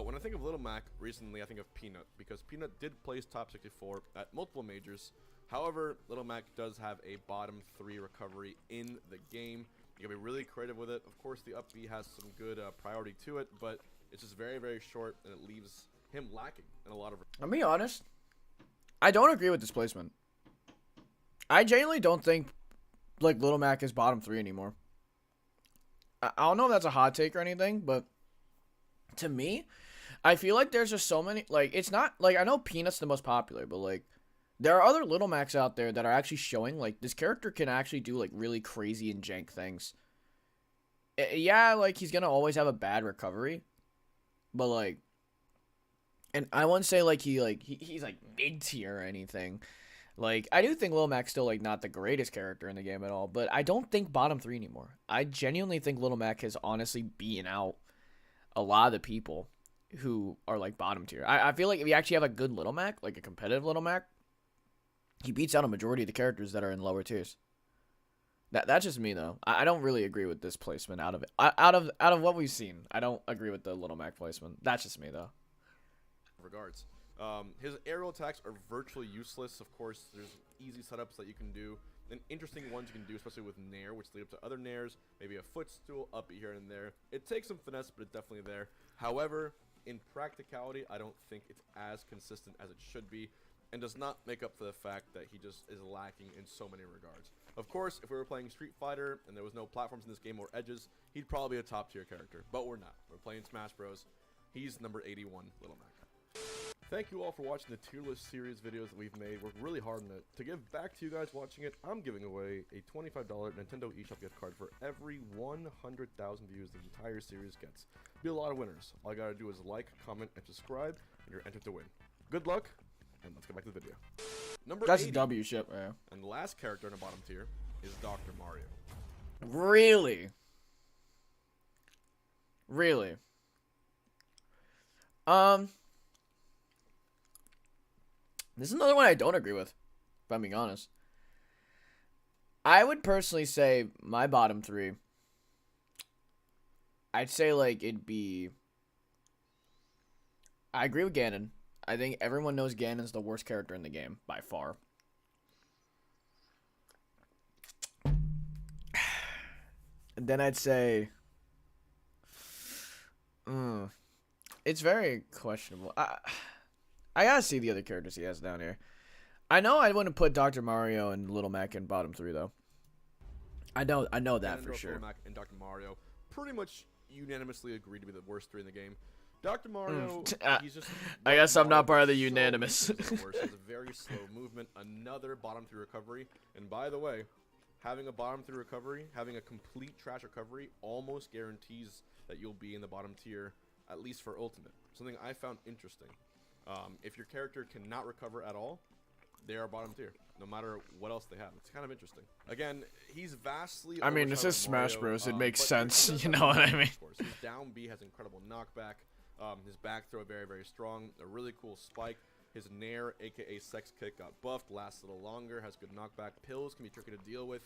When I think of Little Mac, recently I think of Peanut, because Peanut did place top 64 at multiple majors. However, Little Mac does have a bottom 3 recovery in the game. You gotta be really creative with it. Of course, the up B has some good priority to it, but it's just very, very short, and it leaves him lacking in a lot of... I'll be honest. I don't agree with this placement. I genuinely don't think like Little Mac is bottom 3 anymore. I don't know if that's a hot take or anything, but to me, I feel like there's just so many, like, it's not, like, I know Peanut's the most popular, but, like, there are other Little Macs out there that are actually showing, like, this character can actually do, like, really crazy and jank things. Yeah, like, he's gonna always have a bad recovery, but, like, and I wouldn't say, like, he's, like, mid-tier or anything. Like, I do think Lil Mac's still, like, not the greatest character in the game at all, but I don't think bottom 3 anymore. I genuinely think Little Mac has honestly beaten out a lot of the people who are, like, bottom tier. I feel like if you actually have a good Little Mac, like a competitive Little Mac, he beats out a majority of the characters that are in lower tiers. That's just me, though. I don't really agree with this placement out of it. Out of what we've seen, I don't agree with the Little Mac placement. That's just me, though. regards. His aerial attacks are virtually useless. Of course, there's easy setups that you can do, and interesting ones you can do, especially with Nair, which lead up to other Nairs, maybe a footstool, up here and there. It takes some finesse, but it's definitely there. However, in practicality, I don't think it's as consistent as it should be, and does not make up for the fact that he just is lacking in so many regards. Of course, if we were playing Street Fighter and there was no platforms in this game or edges, he'd probably be a top tier character, but we're not. We're playing Smash Bros. He's number 81, Little Mac. Thank you all for watching the tier list series videos that we've made. Worked really hard on it. To give back to you guys watching it, I'm giving away a $25 Nintendo eShop gift card for every 100,000 views the entire series gets. Be a lot of winners. All you gotta do is like, comment, and subscribe, and you're entered to win. Good luck, and let's get back to the video. Number That's 80, a W ship, man. and the last character in the bottom tier is Dr. Mario. Really? Really? This is another one I don't agree with, if I'm being honest. I would personally say my bottom three, I'd say, like, it'd be... I agree with Ganon. I think everyone knows Ganon's the worst character in the game, by far. And then I'd say... it's very questionable. I gotta see the other characters he has down here. I know I wouldn't put Dr. Mario and Little Mac in bottom three, though. I know that for sure. Little Mac and Dr. Mario pretty much unanimously agreed to be the worst three in the game. Dr. Mario, he's just... I guess I'm not part of the unanimous. So he has a very slow movement, another bottom three recovery. And by the way, having a bottom three recovery, having a complete trash recovery, almost guarantees that you'll be in the bottom tier, at least for Ultimate. Something I found interesting. If your character cannot recover at all, they are bottom tier, no matter what else they have. It's kind of interesting. Again, he's vastly... I mean, this is Smash Mario, Bros. It makes sense. Does You have know what I knockback, mean? of course. His down B has incredible knockback. His back throw very, very strong. A really cool spike. His Nair, aka Sex Kick, got buffed. Lasts a little longer. Has good knockback. Pills can be tricky to deal with.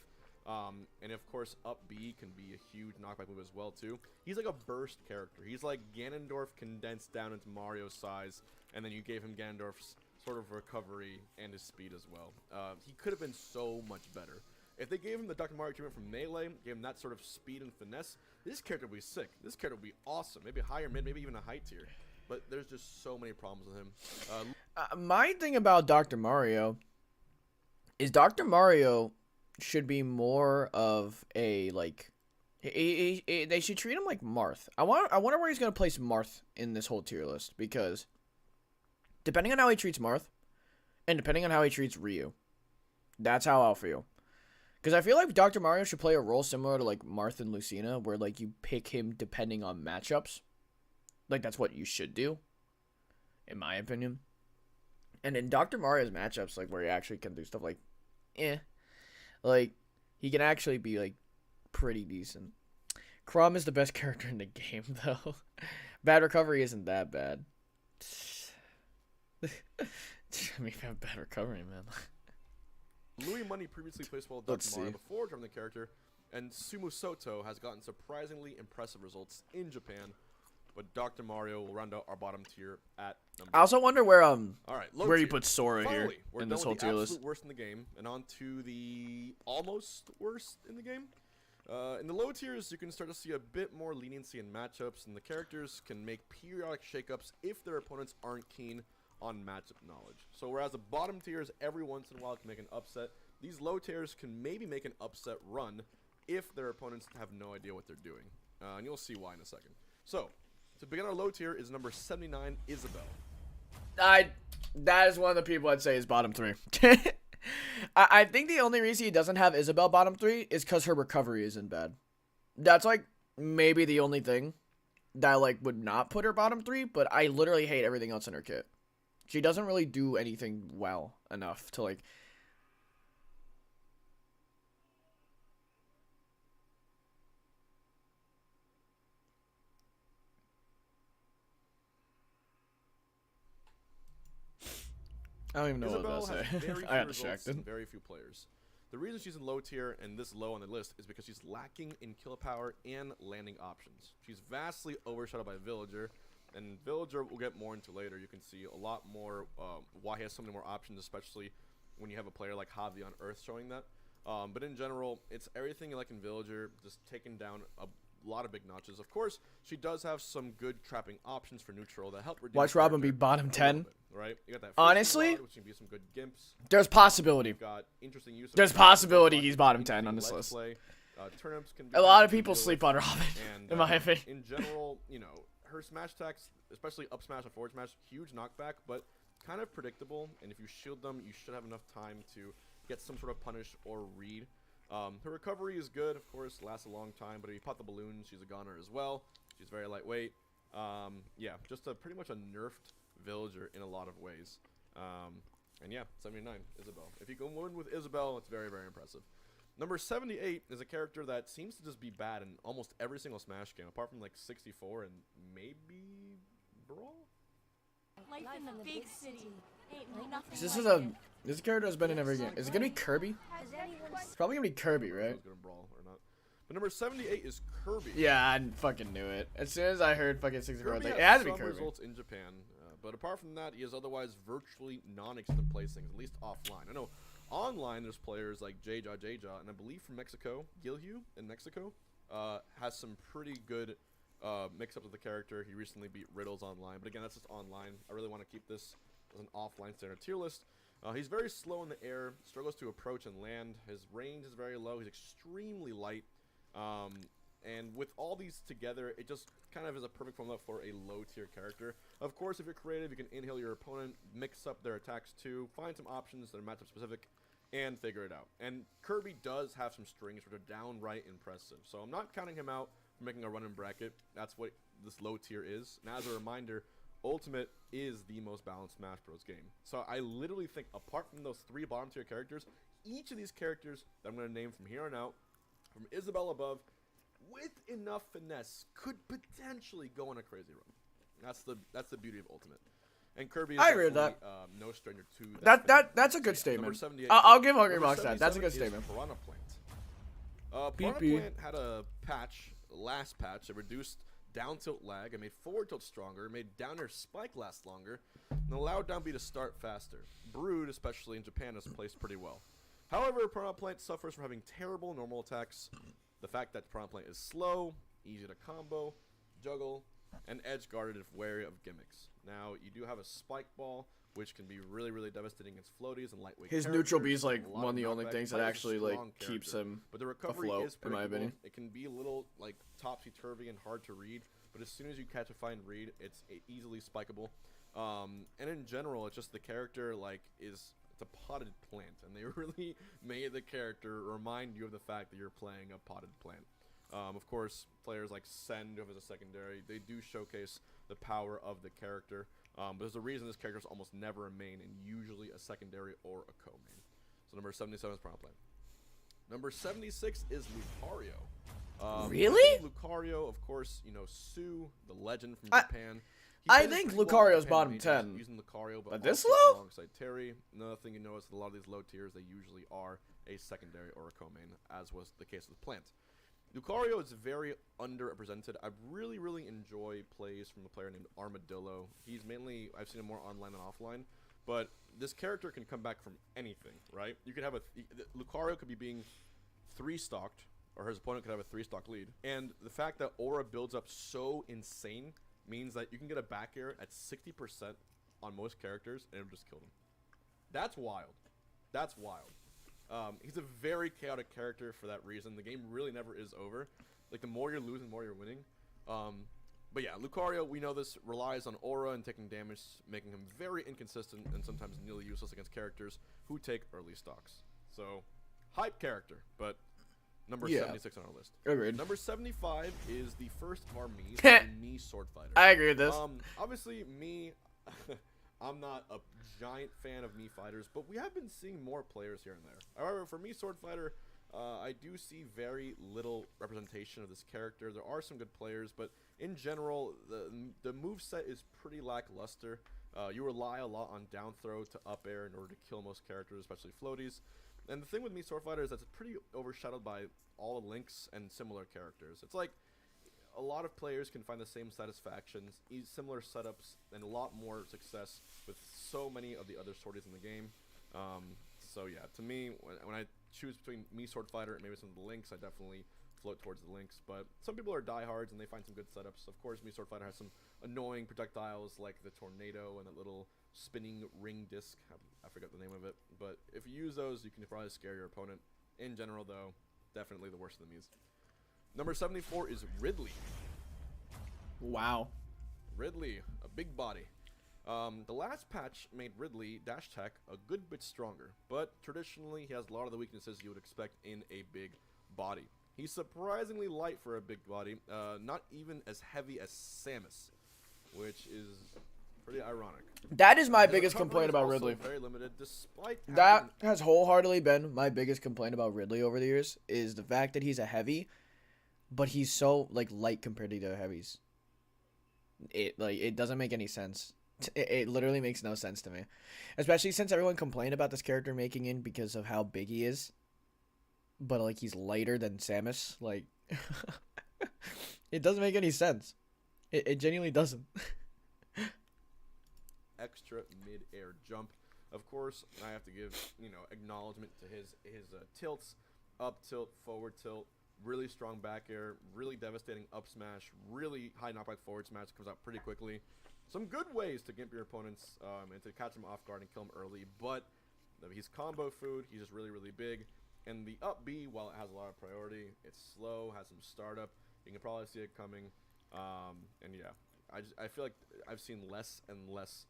And of course, up B can be a huge knockback move as well, too. He's like a burst character. He's like Ganondorf condensed down into Mario's size, and then you gave him Ganondorf's sort of recovery and his speed as well. He could have been so much better. If they gave him the Dr. Mario treatment from Melee, gave him that sort of speed and finesse, this character would be sick. This character would be awesome. Maybe a higher mid, maybe even a high tier. But there's just so many problems with him. My thing about Dr. Mario is Dr. Mario should be more of a, like... they should treat him like Marth. I wonder where he's going to place Marth in this whole tier list, because depending on how he treats Marth, and depending on how he treats Ryu, that's how I'll feel. Because I feel like Dr. Mario should play a role similar to, like, Marth and Lucina, where, like, you pick him depending on matchups. Like, that's what you should do, in my opinion. And in Dr. Mario's matchups, like, where he actually can do stuff like, like, he can actually be, like, pretty decent. Chrom is the best character in the game, though. Bad recovery isn't that bad. I mean, bad recovery, man. Louis Money previously placed well with Let's Dr. Mario see. before driving the character, and Sumu Soto has gotten surprisingly impressive results in Japan, but Dr. Mario will round out our bottom tier at number I also wonder where All right, low where you tier. put Sora here Finally, we're in done this with whole the tier list. absolute worst in the game, and on to the almost worst in the game. In the low tiers, you can start to see a bit more leniency in matchups, and the characters can make periodic shakeups if their opponents aren't keen on matchup knowledge. So whereas the bottom tiers every once in a while can make an upset, these low tiers can maybe make an upset run if their opponents have no idea what they're doing. And you'll see why in a second. So, to begin our low tier is number 79, Isabelle. That is one of the people I'd say is bottom three. I think the only reason he doesn't have Isabelle bottom three is because her recovery isn't bad. That's, like, maybe the only thing that, like, would not put her bottom three, but I literally hate everything else in her kit. She doesn't really do anything well enough to, like... I don't even know Isabelle what I was has about to very say. few I got results distracted. and very few players. The reason she's in low tier and this low on the list is because she's lacking in kill power and landing options. She's vastly overshadowed by Villager, And Villager we'll get more into later. You can see a lot more why he has so many more options, especially when you have a player like Javi on Earth showing that. But in general, it's everything you like in Villager, just taking down a lot of big notches. Of course, she does have some good trapping options for neutral that help reduce. Watch Robin be bottom 10. Bit, right? You got that Honestly, rod, which can be some good gimps. There's possibility. You've got interesting use of There's possibility he's bottom 10 on this list. Play. Turnips can be A lot of people sleep on Robin, and, in my opinion. In general, you know, her smash attacks, especially up smash and forward smash, huge knockback, but kind of predictable. And if you shield them, you should have enough time to get some sort of punish or read. Her recovery is good, of course, lasts a long time, but if you pop the balloon, she's a goner as well. She's very lightweight. Yeah, just pretty much a nerfed Villager in a lot of ways. And yeah, 79, Isabel. If you go win with Isabel, it's very, very impressive. Number 78 is a character that seems to just be bad in almost every single Smash game, apart from like 64 and maybe Brawl? Life in the big city. Ain't nothing This like is it. this character has been in every game. Is it gonna be Kirby? It's probably gonna be Kirby, right? Who's gonna Brawl or not. But number 78 is Kirby. Yeah, I fucking knew it. As soon as I heard fucking 64, I was Kirby like, it has to be some Kirby. results in Japan, but apart from that, he has otherwise virtually non-existent placings, at least offline. I know online there's players like Jaja, and I believe from Mexico, Gilhu in Mexico, has some pretty good mix-ups of the character. He recently beat Riddles online, but again, that's just online. I really want to keep this as an offline standard tier list. He's very slow in the air, struggles to approach and land. His range is very low. He's extremely light. And with all these together, it just kind of is a perfect formula for a low-tier character. Of course, if you're creative, you can inhale your opponent, mix up their attacks too, find some options that are matchup specific, and figure it out. And Kirby does have some strings which are downright impressive. So I'm not counting him out for making a run in bracket. That's what this low tier is. And as a reminder, Ultimate is the most balanced Smash Bros. Game. So I literally think, apart from those 3 bottom tier characters, each of these characters that I'm going to name from here on out, from Isabel above, with enough finesse, could potentially go on a crazy run. That's the beauty of Ultimate. And Kirby is I agree with that. No stranger to That's a good statement. Number 78. I'll give Hungry Number Box that. That's a good 77 is statement. Piranha Plant. Piranha PP. Plant had a patch, last patch, that reduced down tilt lag and made forward tilt stronger, made down air spike last longer, and allowed down B to start faster. Brood, especially in Japan, is placed pretty well. However, Piranha Plant suffers from having terrible normal attacks. The fact that Piranha Plant is slow, easy to combo, juggle, and edge guarded if wary of gimmicks. Now, you do have a spike ball, which can be really, really devastating against floaties and lightweight His characters. neutral B is like A lot one of the only knockback. things that Plant is a actually like strong keeps character. him But the recovery afloat, is in my predictable. opinion. It can be a little like topsy-turvy and hard to read, but as soon as you catch a fine read, it's easily spikeable. And in general, it's just the character it's a potted plant, and they really made the character remind you of the fact that you're playing a potted plant. Of course, players like Send, who have as a secondary, they do showcase the power of the character. But there's a reason this character is almost never a main and usually a secondary or a co-main. So number 77 is Piranha Plant. Number 76 is Lucario. Really? Lucario, of course, you know, Sue, the legend from Japan. He I plays think pretty well in Lucario's Japan bottom majors 10. Using Lucario, but this also low? alongside Terry. Another thing you notice, a lot of these low tiers, they usually are a secondary or a co-main, as was the case with Plant. Lucario is very underrepresented. I really, really enjoy plays from a player named Armadillo. He's mainly, I've seen him more online than offline, but this character can come back from anything, right? You could have Lucario could be being 3-stocked, or his opponent could have a 3-stock lead. And the fact that Aura builds up so insane means that you can get a back air at 60% on most characters, and it'll just kill them. That's wild. That's wild. He's a very chaotic character for that reason. The game really never is over. Like, the more you're losing, the more you're winning. But yeah, Lucario, we know this, relies on aura and taking damage, making him very inconsistent and sometimes nearly useless against characters who take early stocks. So, hype character, but number 76 on our list. Agreed. Number 75 is the first of our Mii's, Mii Sword Fighter. I agree with this. Obviously, Mii, I'm not a giant fan of Mii fighters, but we have been seeing more players here and there. However, for Mii Sword Fighter, I do see very little representation of this character. There are some good players, but in general, the moveset is pretty lackluster. You rely a lot on down throw to up air in order to kill most characters, especially floaties. And the thing with Mii Sword Fighter is that it's pretty overshadowed by all the Links and similar characters. It's like, a lot of players can find the same satisfactions, similar setups, and a lot more success with so many of the other sorties in the game. So yeah, to me, when I choose between me Sword Fighter and maybe some of the links, I definitely float towards the links. But some people are diehards and they find some good setups. Of course, me Sword Fighter has some annoying projectiles like the tornado and that little spinning ring disc. I forgot the name of it. But if you use those, you can probably scare your opponent. In general, though, definitely the worst of the Miis. Number 74 is Ridley. Wow. Ridley, a big body. The last patch made Ridley dash tech a good bit stronger, but traditionally he has a lot of the weaknesses you would expect in a big body. He's surprisingly light for a big body, not even as heavy as Samus, which is pretty ironic. That is my His biggest recovery complaint is about also Ridley. very limited, despite That has wholeheartedly been my biggest complaint about Ridley over the years, is the fact that he's a heavy, but he's so like light compared to the other heavies. It doesn't make any sense. It literally makes no sense to me, especially since everyone complained about this character making in because of how big he is, but like he's lighter than Samus. Like, it doesn't make any sense. It genuinely doesn't. Extra mid-air jump. Of course, I have to give, acknowledgement to his tilts, up tilt, forward tilt, really strong back air, really devastating up smash, really high knockback forward smash that comes out pretty quickly. Some good ways to gimp your opponents and to catch them off guard and kill them early, but he's combo food, he's just really, really big. And the up B, while it has a lot of priority, it's slow, has some startup, you can probably see it coming. And yeah, I feel like I've seen less and less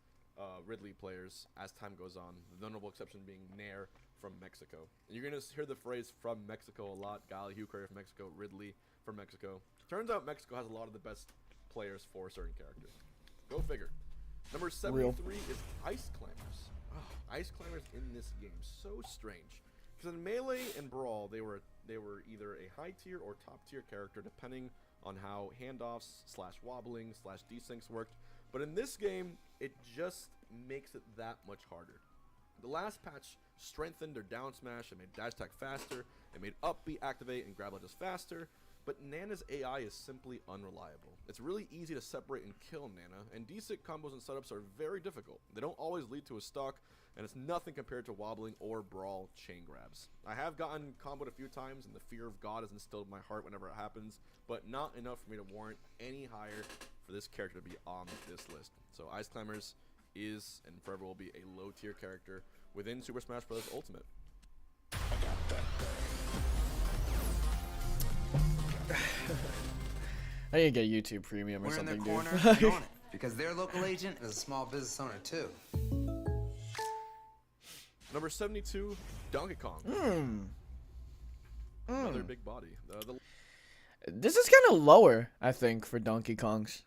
Ridley players as time goes on, the notable exception being Nair from Mexico. And you're going to hear the phrase from Mexico a lot. Gali Hucray from Mexico, Ridley from Mexico. Turns out Mexico has a lot of the best players for a certain character. Go figure. Number 73 is Ice Climbers. Oh, Ice Climbers in this game, so strange. Because in Melee and Brawl, they were either a high tier or top tier character, depending on how handoffs / wobbling / desyncs worked. But in this game, it just makes it that much harder. The last patch strengthened their down smash, it made dash attack faster, it made up B activate and grab ledges faster, but Nana's AI is simply unreliable. It's really easy to separate and kill Nana, and desync combos and setups are very difficult. They don't always lead to a stock, and it's nothing compared to wobbling or brawl chain grabs. I have gotten comboed a few times, and the fear of God is instilled in my heart whenever it happens, but not enough for me to warrant any higher for this character to be on this list. So Ice Climbers is and forever will be a low tier character within Super Smash Bros. Ultimate. I need to get YouTube Premium or We're something, in their dude. corner and on it, because their local agent is a small business owner too. Number 72, Donkey Kong. Another big body. This is kind of lower, I think, for Donkey Kongs.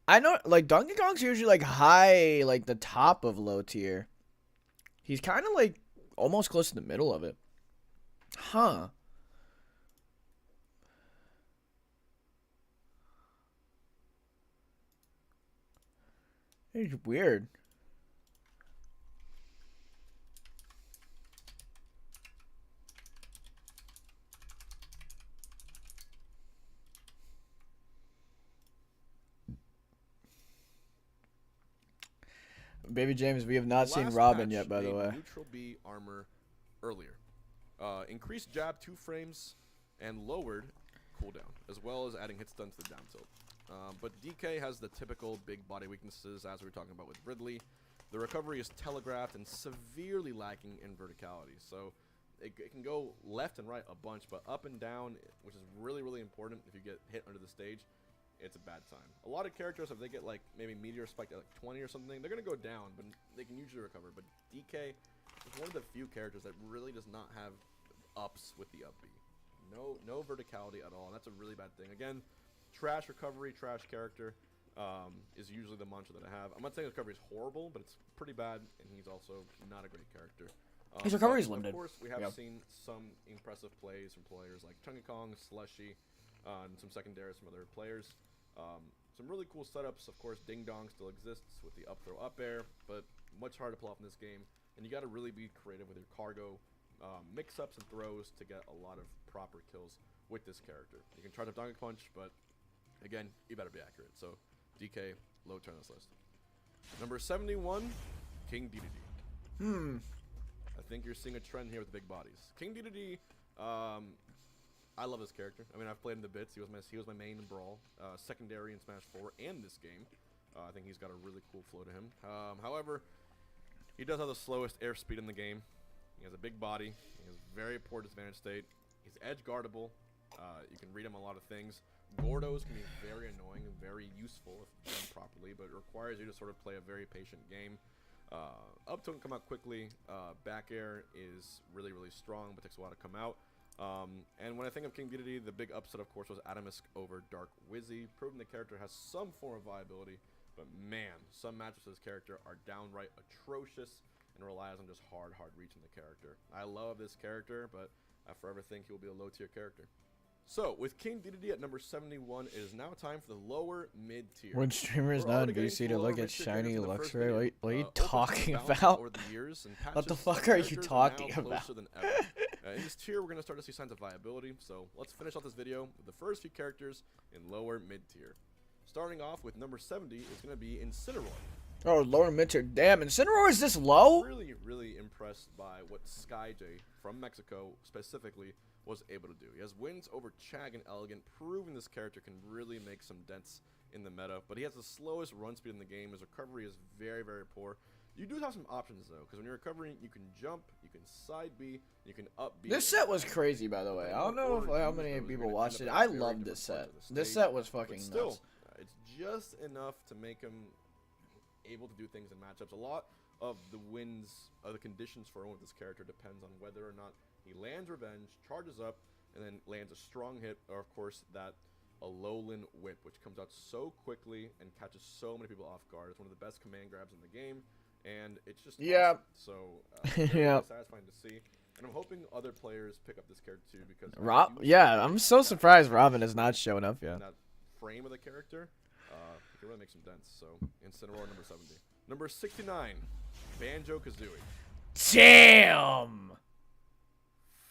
I know, like, Donkey Kong's usually, like, high, like, the top of low tier. He's kind of, like, almost close to the middle of it. Huh. It's weird. Baby James, we have not seen Robin yet, by the way. Neutral B armor earlier. Increased jab 2 frames and lowered cooldown, as well as adding hit stun to the down tilt. But DK has the typical big body weaknesses, as we were talking about with Ridley. The recovery is telegraphed and severely lacking in verticality. So it can go left and right a bunch, but up and down, which is really, really important if you get hit under the stage, it's a bad time. A lot of characters, if they get like maybe meteor spiked at like 20 or something, they're going to go down, but they can usually recover. But DK is one of the few characters that really does not have ups with the up B. No verticality at all, and that's a really bad thing. Again, trash recovery, trash character is usually the mantra that I have. I'm not saying his recovery is horrible, but it's pretty bad, and he's also not a great character. His recovery is limited. Of course, we have seen some impressive plays from players like Chunky Kong, Slushy, and some secondaries from other players. Some really cool setups. Of course, Ding Dong still exists with the up throw up air, but much harder to pull off in this game. And you got to really be creative with your cargo mix-ups and throws to get a lot of proper kills with this character. You can charge up Donkey Punch, but Again, you better be accurate. So, DK, low turn on this list. Number 71, King DDD. I think you're seeing a trend here with the big bodies. King DDD, I love this character. I mean, I've played him to bits. He was my main in Brawl, secondary in Smash 4, and this game. I think he's got a really cool flow to him. However, he does have the slowest airspeed in the game. He has a big body. He has very poor disadvantage state. He's edge guardable. You can read him a lot of things. Gordos can be very annoying and very useful if done properly, but it requires you to sort of play a very patient game. Up tilt can come out quickly. Back air is really, really strong, but takes a while to come out. And when I think of King Dedede, the big upset, of course, was Atomisk over Dark Wizzy, proving the character has some form of viability. But man, some matchups of this character are downright atrocious and relies on just hard reaching the character. I love this character, but I forever think he will be a low-tier character. So, with King Dedede at number 71, it is now time for the lower mid-tier. When streamers not in VC to look at shiny Luxray, what are you talking about? What the fuck are you talking about? In this tier, we're going to start to see signs of viability, so let's finish off this video with the first few characters in lower mid-tier. Starting off with number 70 is going to be Incineroar. Oh, lower mid-tier. Damn, Incineroar is this low? Really, really impressed by what SkyJ from Mexico specifically was able to do. He has wins over Chag and Elegant, proving this character can really make some dents in the meta, but he has the slowest run speed in the game. His recovery is very, very poor. You do have some options, though, because when you're recovering, you can jump, you can side B, you can up B. This set was crazy, by the way. I don't know how many people watched it. I loved this set. This set was fucking nuts. It's just enough to make him able to do things in matchups. A lot of the wins, the conditions for with this character depends on whether or not he lands Revenge, charges up, and then lands a strong hit, or of course that Alolan Whip, which comes out so quickly and catches so many people off guard. It's one of the best command grabs in the game, and it's just awesome. So very satisfying to see. And I'm hoping other players pick up this character too, because I'm so surprised Robin has not shown up yet. That frame of the character, he can really make some dents. So Incineroar number 70. Number 69, Banjo-Kazooie. Damn.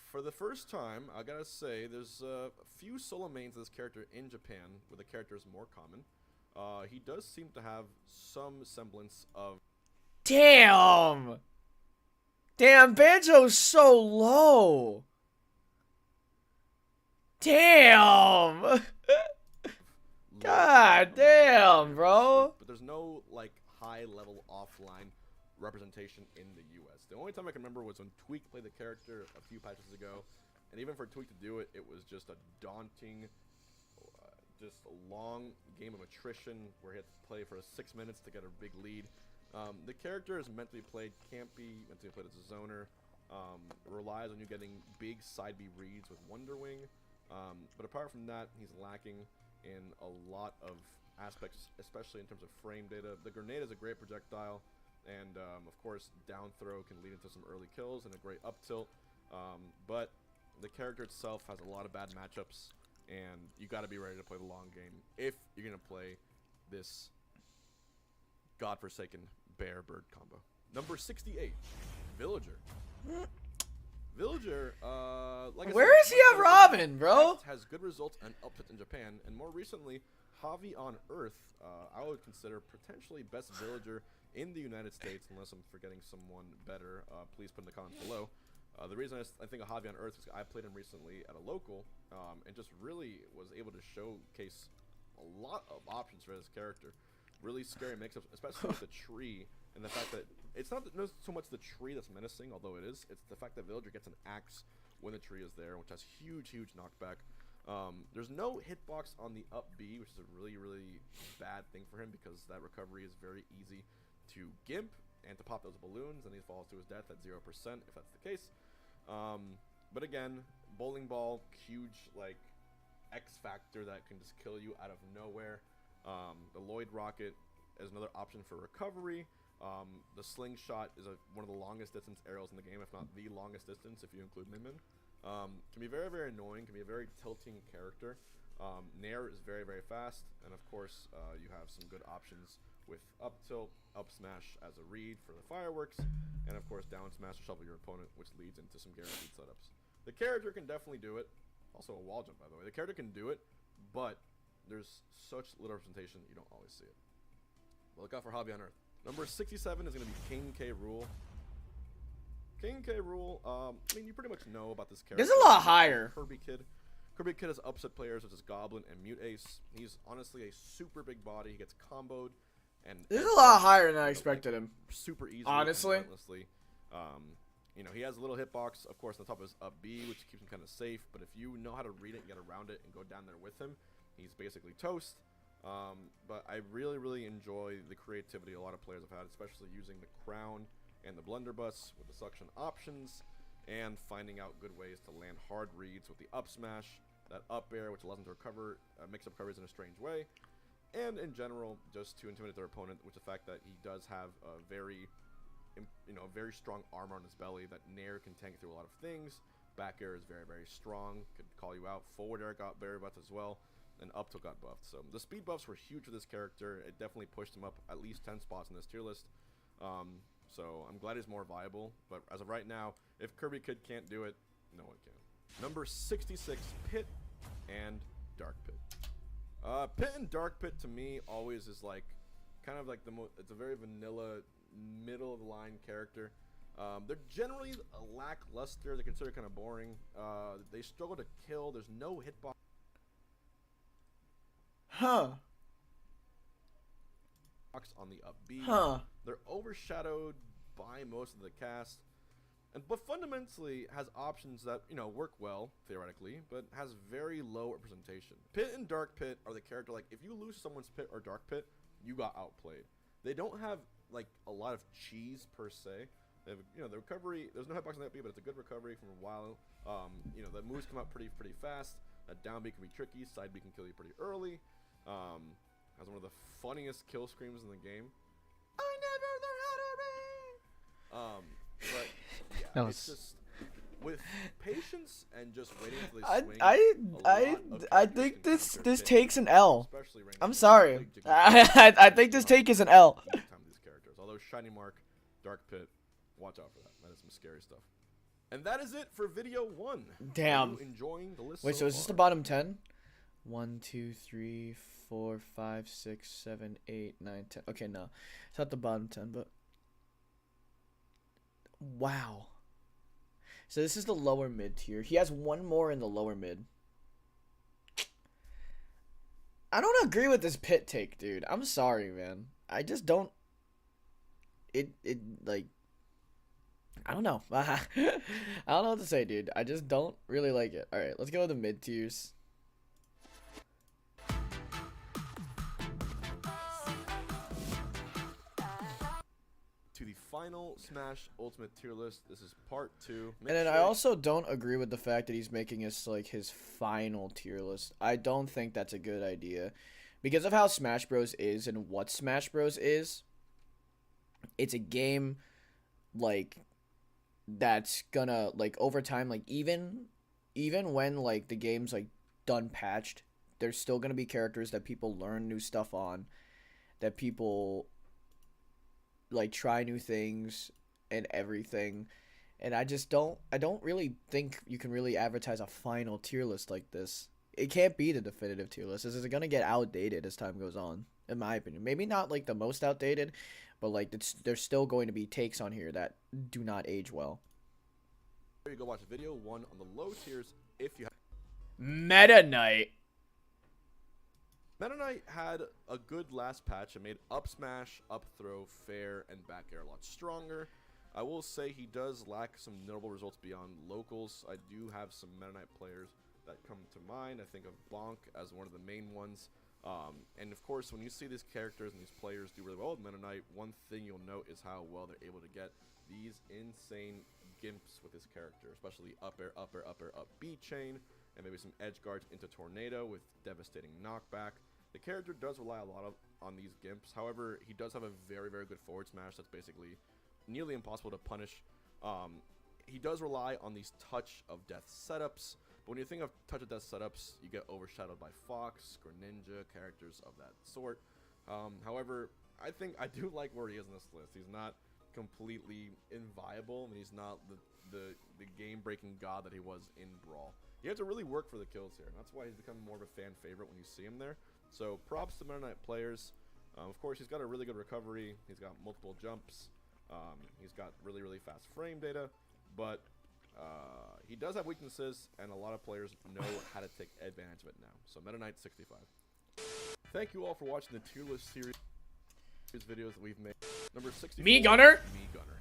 For the first time, I gotta say, there's a few solo mains of this character in Japan, where the character is more common. He does seem to have some semblance of... Damn! Damn, Banjo's so low! Damn! God damn, bro! But there's no, like, high-level offline representation in the US. The only time I can remember was when Tweak played the character a few patches ago, and even for Tweak to do it, it was just a daunting, just a long game of attrition where he had to play for 6 minutes to get a big lead. The character is meant to be played campy, meant to be played as a zoner, relies on you getting big side B reads with Wonder Wing, but apart from that, he's lacking in a lot of aspects, especially in terms of frame data. The grenade is a great projectile, and of course down throw can lead into some early kills and a great up tilt, but the character itself has a lot of bad matchups, and you got to be ready to play the long game if you're going to play this godforsaken bear bird combo. Number 68, Villager. Villager, where is he at Robin, bro? Has good results and upsets in Japan, and more recently, Javi on Earth, I would consider potentially best Villager in the United States, unless I'm forgetting someone better. Please put in the comments below. The reason I think of Javi on Earth is I played him recently at a local, and just really was able to showcase a lot of options for this character. Really scary mix-ups, especially with the tree, and the fact that it's not so much the tree that's menacing, although it is. It's the fact that Villager gets an axe when the tree is there, which has huge knockback. There's no hitbox on the up B, which is a really bad thing for him, because that recovery is very easy to gimp and to pop those balloons, and he falls to his death at 0% if that's the case. But again, bowling ball, huge like X factor that can just kill you out of nowhere. The Lloyd Rocket is another option for recovery. The Slingshot is one of the longest distance arrows in the game, if not the longest distance if you include Min Min. Can be very annoying, can be a very tilting character. Nair is very fast, and of course you have some good options with up tilt, up smash as a read for the fireworks, and of course down smash to shovel your opponent, which leads into some guaranteed setups. The character can definitely do it. Also a wall jump, by the way. The character can do it, but there's such little representation, you don't always see it. But look out for Hobby on Earth. Number 67 is going to be King K. Rool. King K. Rool, I mean, you pretty much know about this character. This is a lot higher. Kirby Kid. Kirby Kid has upset players such as Goblin and Mute Ace. He's honestly a super big body. He gets comboed. And This is a lot higher than I expected him. Super easily. Honestly. You know, he has a little hitbox, of course, on the top of his up B, which keeps him kind of safe. But if you know how to read it and get around it and go down there with him, he's basically toast. But I really, really enjoy the creativity a lot of players have had, especially using the crown and the blunderbuss with the suction options, and finding out good ways to land hard reads with the up smash, that up air, which allows them to recover, mix up recoveries in a strange way, and in general, just to intimidate their opponent, with the fact that he does have a very strong armor on his belly that Nair can tank through a lot of things. Back air is very, very strong, could call you out. Forward air got very buffed as well, and up tilt got buffed. So the speed buffs were huge for this character. It definitely pushed him up at least 10 spots in this tier list. So I'm glad he's more viable, but as of right now, if Kirby Kid can't do it, no one can. Number 66, Pit and Dark Pit. Pit and Dark Pit to me always is like, kind of like it's a very vanilla, middle of the line character. They're generally a lackluster. They're considered kind of boring. They struggle to kill. There's no hitbox. Huh. On the up B. Huh. They're overshadowed by most of the cast, but fundamentally has options that work well theoretically, but has very low representation. Pit and Dark Pit are the character, like, if you lose someone's Pit or Dark Pit, you got outplayed. They don't have like a lot of cheese per se. They have, the recovery. There's no hitbox on that B, but it's a good recovery from a while. The moves come out pretty fast. That down B can be tricky. Side B can kill you pretty early. Has one of the funniest kill screams in the game. I never learned how to read. But yeah, it's just with patience and just waiting until they swing. I think this takes an L. I'm sorry. I think this take is an L. These characters, although Shiny Mark, Dark Pit, watch out for that. That is some scary stuff. And that is it for video 1. Damn. Are you enjoying the list? Wait, so is this the bottom 10? 1, 2, 3, 4, 5, 6, 7, 8, 9, 10. Okay, no, it's not the bottom 10, but wow. So this is the lower mid tier. He has one more in the lower mid. I don't agree with this Pit take, dude. I'm sorry, man. I just don't. Like, I don't know. I don't know what to say, dude. I just don't really like it. All right, let's go with the mid tiers. To the final Smash Ultimate tier list. This is part 2. And then I also don't agree with the fact that he's making this like his final tier list. I don't think that's a good idea. Because of how Smash Bros is and what Smash Bros is, it's a game like that's gonna like over time, like even when like the game's like done patched, there's still gonna be characters that people learn new stuff on, that people like try new things and everything. And I don't really think you can really advertise a final tier list like this. It can't be the definitive tier list. This is gonna get outdated as time goes on, in my opinion. Maybe not like the most outdated, but like there's still going to be takes on here that do not age well. There you go, watch video 1 on the low tiers if you have. Meta Knight. Meta Knight had a good last patch. It made up smash, up throw, fair, and back air a lot stronger. I will say he does lack some notable results beyond locals. I do have some Meta Knight players that come to mind. I think of Bonk as one of the main ones. And of course, when you see these characters and these players do really well with Meta Knight, one thing you'll note is how well they're able to get these insane gimps with this character, especially up air, up air, up air, up B chain, and maybe some edge guards into tornado with devastating knockback. The character does rely a lot on these gimps. However, he does have a very, very good forward smash that's basically nearly impossible to punish. He does rely on these touch of death setups, but when you think of touch of death setups, you get overshadowed by Fox, Greninja, characters of that sort. However, I think I do like where he is in this list. He's not completely inviolable, and he's not the game-breaking god that he was in Brawl. You have to really work for the kills here, and that's why he's become more of a fan favorite when you see him there. So props to Meta Knight players. Of course, he's got a really good recovery. He's got multiple jumps. He's got really, really fast frame data, but he does have weaknesses, and a lot of players know how to take advantage of it now. So Meta Knight 65. Thank you all for watching the tier list series videos that we've made. Number 64. Me Gunner? Me Gunner.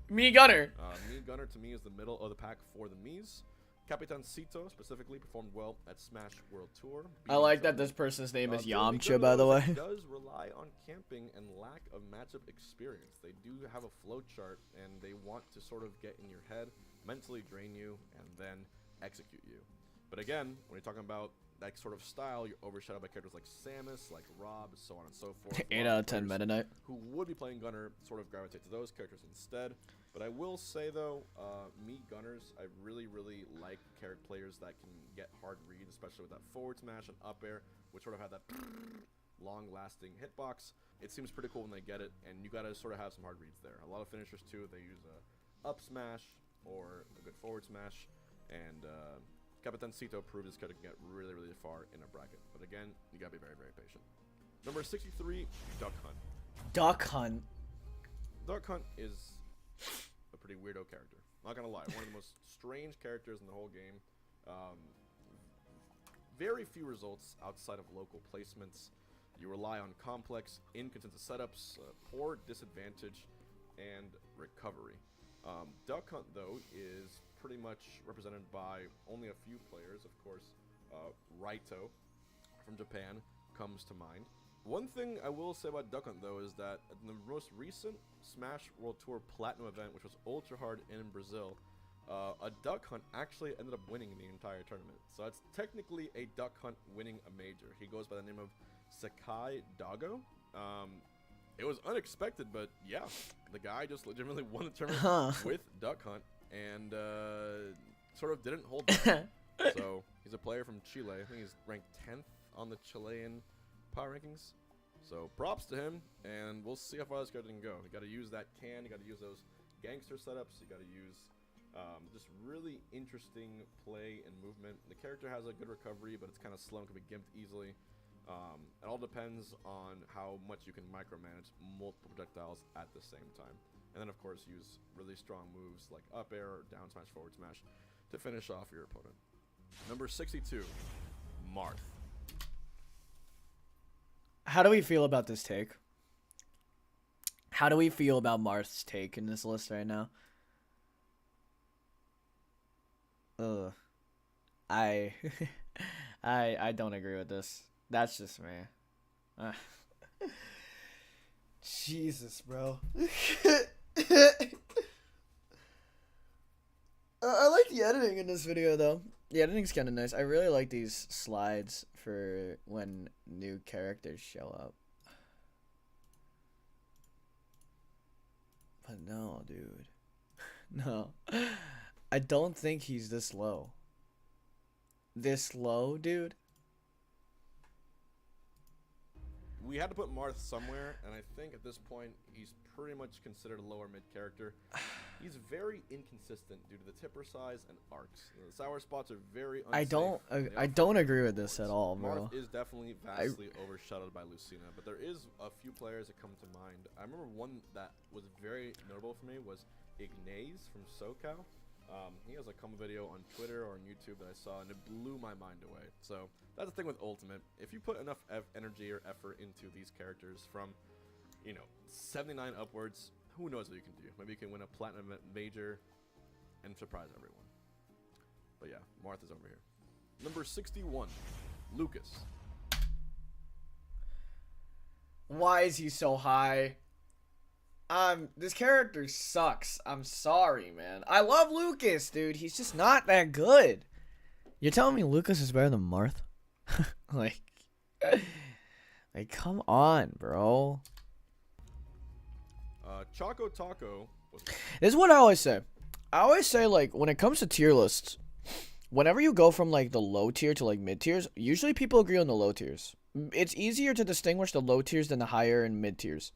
Me Gunner. Me Gunner to me is the middle of the pack for the Mies. Capitancito specifically performed well at Smash World Tour. I like that this person's name is The only Yamcha, good by the though is way. it does rely on camping and lack of matchup experience. They do have a flow chart, and they want to sort of get in your head, mentally drain you, and then execute you. But again, when you're talking about that sort of style, you're overshadowed by characters like Samus, like Rob, so on and so forth. 8 out of 10 Meta Knight. Who would be playing Gunner sort of gravitate to those characters instead. But I will say though, me Gunners, I really, really like character players that can get hard reads, especially with that forward smash and up air, which sort of have that long-lasting hitbox. It seems pretty cool when they get it, and you gotta sort of have some hard reads there. A lot of finishers too, they use a up smash or a good forward smash, and Capitancito proved his character can get really, really far in a bracket. But again, you gotta be very, very patient. Number 63, Duck Hunt. Duck Hunt. Duck Hunt is a pretty weirdo character. Not gonna lie, one of the most strange characters in the whole game. Very few results outside of local placements. You rely on complex, inconsistent setups, poor disadvantage, and recovery. Duck Hunt, though, is pretty much represented by only a few players. Of course, Raito from Japan comes to mind. One thing I will say about Duck Hunt, though, is that in the most recent Smash World Tour Platinum event, which was ultra hard in Brazil, a Duck Hunt actually ended up winning the entire tournament. So it's technically a Duck Hunt winning a major. He goes by the name of Sakai Dago. It was unexpected, but yeah, the guy just legitimately won the tournament with Duck Hunt and sort of didn't hold back. So he's a player from Chile. I think he's ranked 10th on the Chilean power rankings. So props to him, and we'll see how far this guy can go. You got to use that can. You got to use those gangster setups. You got to use just really interesting play and movement. The character has a good recovery, but it's kind of slow and can be gimped easily. It all depends on how much you can micromanage multiple projectiles at the same time. And then, of course, use really strong moves like up air or down smash, forward smash to finish off your opponent. Number 62, Marth. How do we feel about this take? How do we feel about Marth's take in this list right now? Ugh. I don't agree with this. That's just me. Jesus, bro. I like the editing in this video, though. The editing's kind of nice. I really like these slides for when new characters show up. But no, dude. No. I don't think he's this low. This low, dude? We had to put Marth somewhere, and I think at this point he's pretty much considered a lower mid character. He's very inconsistent due to the tipper size and arcs. The sour spots are very unsafe. I don't agree with this at all, bro. Marth is definitely vastly overshadowed by Lucina, but there is a few players that come to mind. I remember one that was very notable for me was Ignace from SoCal. He has a combo video on Twitter or on YouTube that I saw, and it blew my mind away. So that's the thing with Ultimate. If you put enough energy or effort into these characters from, 79 upwards, who knows what you can do. Maybe you can win a Platinum Major and surprise everyone. But yeah, Marth is over here. Number 61, Lucas. Why is he so high? This character sucks. I'm sorry, man. I love Lucas, dude. He's just not that good. You're telling me Lucas is better than Marth? like, come on, bro. Choco Taco. This is what I always say. I always say, like, when it comes to tier lists, whenever you go from, like, the low tier to, like, mid tiers, usually people agree on the low tiers. It's easier to distinguish the low tiers than the higher and mid tiers.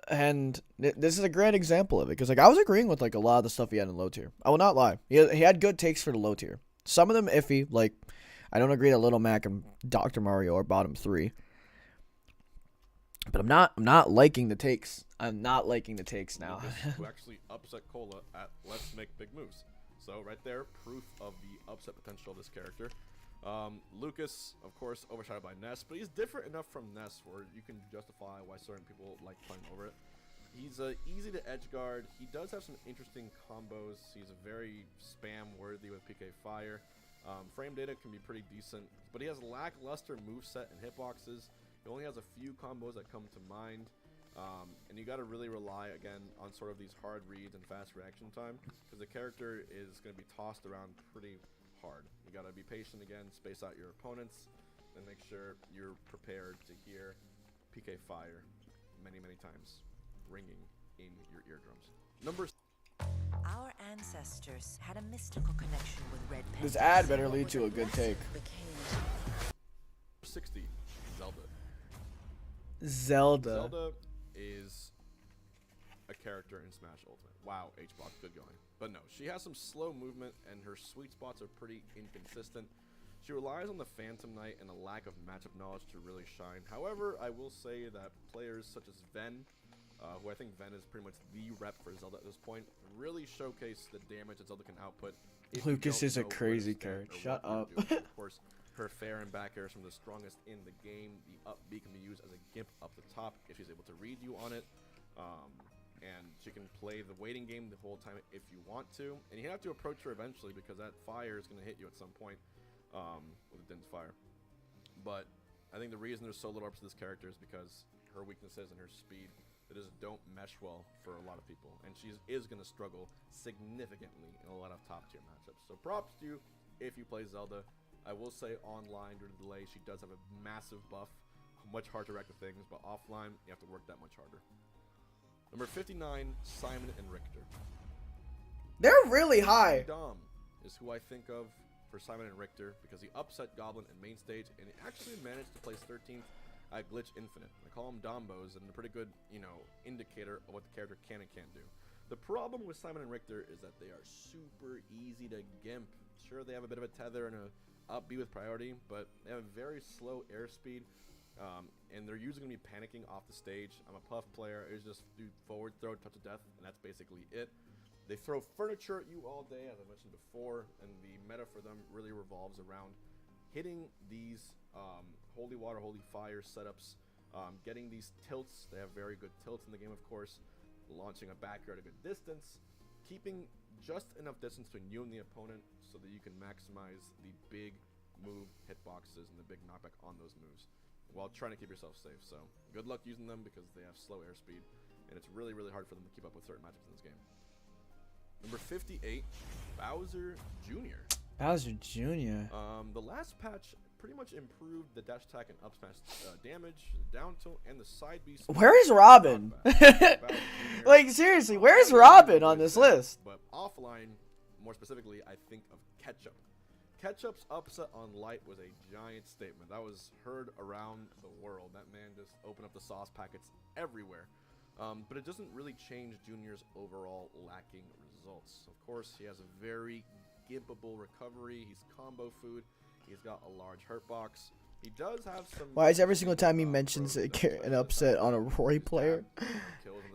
And this is a great example of it, because like I was agreeing with like a lot of the stuff he had in low tier. I will not lie. He had good takes for the low tier. Some of them iffy, like I don't agree that Little Mac and Dr. Mario are bottom 3. But I'm not liking the takes. I'm not liking the takes now. Who actually upset Cola at Let's Make Big Moves. So right there, proof of the upset potential of this character. Lucas, of course, overshadowed by Ness, but he's different enough from Ness where you can justify why certain people like playing over it. He's easy to edge guard. He does have some interesting combos. He's very spam worthy with PK Fire. Frame data can be pretty decent, but he has lackluster moveset and hitboxes. He only has a few combos that come to mind. And you got to really rely, again, on sort of these hard reads and fast reaction time, because the character is going to be tossed around pretty hard. You got to be patient again, space out your opponents, and make sure you're prepared to hear PK Fire many, many times ringing in your eardrums. Our ancestors had a mystical connection with red pandas. This ad better lead to a good take. 60, Zelda. Zelda. Zelda is a character in Smash Ultimate. Wow, H-Box, good going. But no, she has some slow movement, and her sweet spots are pretty inconsistent. She relies on the Phantom Knight and a lack of matchup knowledge to really shine. However, I will say that players such as Ven, who I think Ven is pretty much the rep for Zelda at this point, really showcase the damage that Zelda can output. Lucas is a crazy character. Shut up. Of course, her fair and back air is some of the strongest in the game. The up B can be used as a gimp up the top if she's able to read you on it. And she can play the waiting game the whole time if you want to. And you have to approach her eventually, because that fire is going to hit you at some point with a Din's fire. But I think the reason there's so little ups to this character is because her weaknesses and her speed that just don't mesh well for a lot of people. And she is going to struggle significantly in a lot of top tier matchups. So props to you if you play Zelda. I will say online due to delay, she does have a massive buff, much harder to react to things, but offline, you have to work that much harder. Number 59, Simon and Richter. They're really high. Dom is who I think of for Simon and Richter, because he upset Goblin in main stage, and he actually managed to place 13th at Glitch Infinite. I call them Dombos, and a pretty good, indicator of what the character can and can't do. The problem with Simon and Richter is that they are super easy to gimp. Sure, they have a bit of a tether and a up B with priority, but they have a very slow airspeed, and they're usually going to be panicking off the stage. I'm a Puff player. It's just do forward throw, touch of death, and that's basically it. They throw furniture at you all day, as I mentioned before, and the meta for them really revolves around hitting these Holy Water, Holy Fire setups, getting these tilts. They have very good tilts in the game, of course, launching a back air at a good distance, keeping just enough distance between you and the opponent so that you can maximize the big move hitboxes and the big knockback on those moves while trying to keep yourself safe. So good luck using them, because they have slow airspeed, and it's really, really hard for them to keep up with certain matchups in this game. Number 58, Bowser Jr. Bowser Jr. The last patch pretty much improved the dash attack and up smash damage, the down tilt, and the side B. Where is Robin? Like, seriously, where is Robin on this list? But offline, more specifically, I think of Ketchup. Ketchup's upset on Light was a giant statement. That was heard around the world. That man just opened up the sauce packets everywhere. But it doesn't really change Junior's overall lacking results. Of course, he has a very gimpable recovery. He's combo food. He's got a large hurt box. He does have some... Why is every single time he mentions an upset on a Roy player?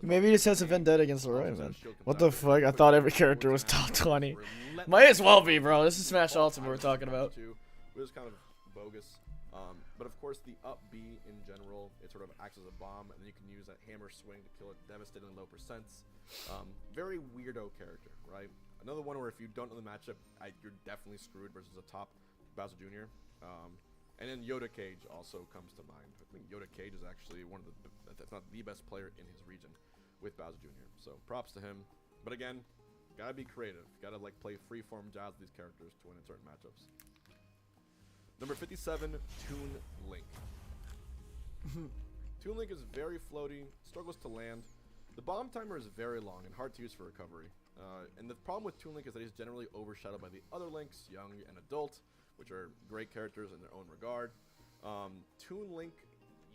Maybe he just has a vendetta against the Roy, man. What the fuck? I thought every character was top 20. Might as well be, bro. This is Smash Ultimate we're talking about. It was kind of bogus. But of course, the up B in general, it sort of acts as a bomb, and then you can use that hammer swing to kill it devastatingly low percents. Very weirdo character, right? Another one where if you don't know the matchup, you're definitely screwed versus a top Bowser Jr. And then Yoda Cage also comes to mind. I think Yoda Cage is actually one of the, if not the best player in his region with Bowser Jr. So props to him. But again, gotta be creative. Gotta play freeform jazz with these characters to win in certain matchups. Number 57, Toon Link. Toon Link is very floaty, struggles to land. The bomb timer is very long and hard to use for recovery. And the problem with Toon Link is that he's generally overshadowed by the other Links, young and adult, which are great characters in their own regard. Toon Link,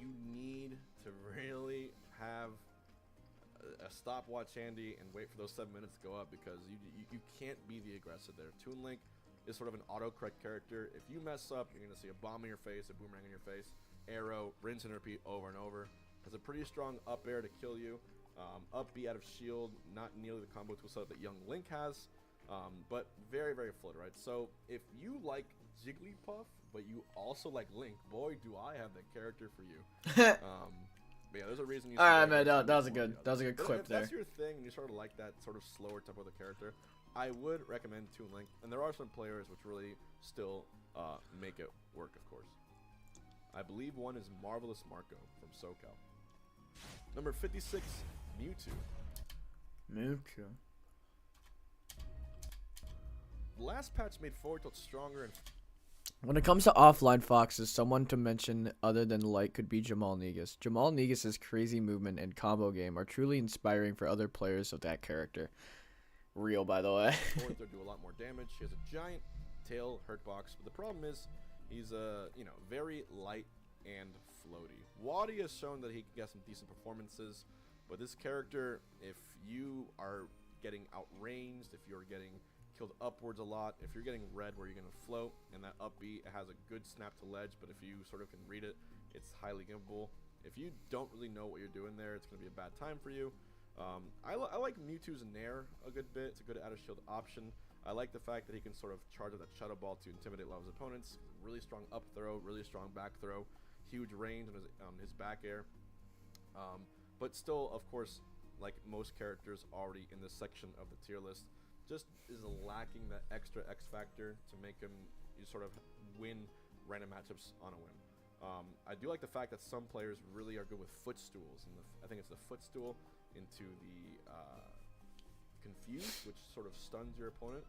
you need to really have a stopwatch handy and wait for those 7 minutes to go up, because you can't be the aggressor there. Toon Link is sort of an autocorrect character. If you mess up, you're gonna see a bomb in your face, a boomerang in your face, arrow, rinse and repeat over and over. Has a pretty strong up air to kill you. Up B out of shield, not nearly the combo tool set that young Link has, but very, very fluid, right? So if you like Jigglypuff, but you also like Link, boy, do I have the character for you. But yeah, there's a reason you. Alright, man, that was a good clip if there. that's your thing and you sort of like that sort of slower tempo of the character, I would recommend Toon Link. And there are some players which really still make it work, of course. I believe one is Marvelous Marco from SoCal. Number 56, Mewtwo. Mewtwo. The last patch made Forward Tilt stronger and. When it comes to offline foxes, someone to mention other than Light could be Jamal Negus. Jamal Negus' crazy movement and combo game are truly inspiring for other players of that character. Real, by the way. Forward Tilt do a lot more damage. He has a giant tail hurt box, but the problem is he's very light and floaty. Waddy has shown that he can get some decent performances, but this character, if you are getting outranged, if you're getting killed upwards a lot, if you're getting red where you're going to float, and that up B, it has a good snap to ledge, but if you sort of can read it, it's highly gimbable. If you don't really know what you're doing there, it's going to be a bad time for you. I like Mewtwo's Nair a good bit. It's a good out of shield option. I like the fact that he can sort of charge up that Shadow Ball to intimidate a lot of his opponents. Really strong up throw, really strong back throw, huge range on his back air. But still, of course, like most characters already in this section of the tier list, just is lacking that extra X factor to make him sort of win random matchups on a whim. I do like the fact that some players really are good with footstools, and I think it's the footstool into the Confuse, which sort of stuns your opponent.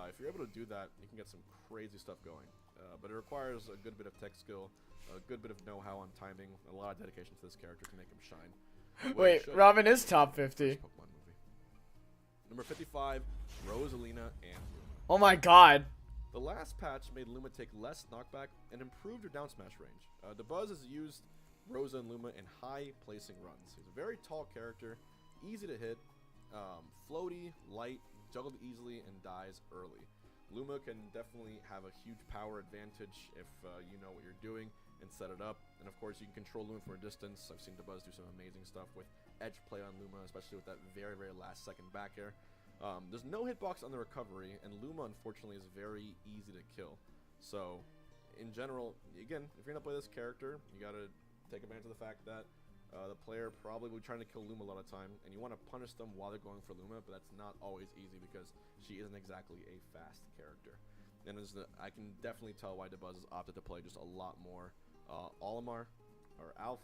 If you're able to do that, you can get some crazy stuff going. But it requires a good bit of tech skill, a good bit of know-how on timing, a lot of dedication to this character to make him shine. Wait, Robin is top 50. Number 55, Rosalina and Luma. Oh my god. The last patch made Luma take less knockback and improved her down smash range. DeBuzz has used Rosa and Luma in high placing runs. He's a very tall character, easy to hit, floaty, light, juggled easily, and dies early. Luma can definitely have a huge power advantage if you know what you're doing and set it up. And of course, you can control Luma from a distance. I've seen DeBuzz do some amazing stuff with edge play on Luma, especially with that very, very last second back air. There's no hitbox on the recovery, and Luma, unfortunately, is very easy to kill. So, in general, again, if you're going to play this character, you got to take advantage of the fact that the player probably will be trying to kill Luma a lot of time, and you want to punish them while they're going for Luma, but that's not always easy because she isn't exactly a fast character. And I can definitely tell why DeBuzz has opted to play just a lot more Olimar or Alf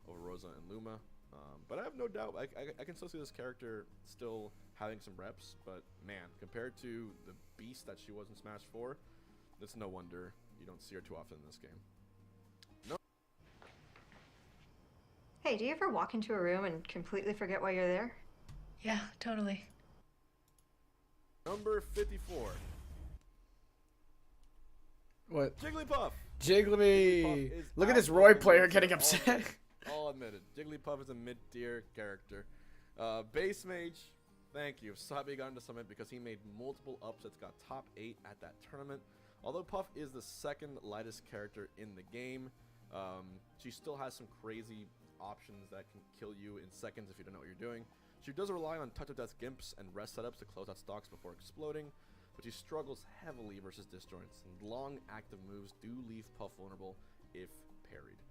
over Rosa and Luma. But I have no doubt, I can still see this character still having some reps, but man, compared to the beast that she was in Smash 4, it's no wonder you don't see her too often in this game. Hey, do you ever walk into a room and completely forget why you're there? Yeah, totally. Number 54. What? Jigglypuff! Jiggly! Look at this Roy player getting upset. All admitted. Jigglypuff is a mid-tier character. Base Mage, thank you. Sabi got into Summit because he made multiple upsets, got top 8 at that tournament. Although Puff is the second lightest character in the game, she still has some crazy options that can kill you in seconds if you don't know what you're doing. She does rely on Touch of Death Gimps and rest setups to close out stocks before exploding, but she struggles heavily versus disjoints, and long active moves do leave Puff vulnerable if parried.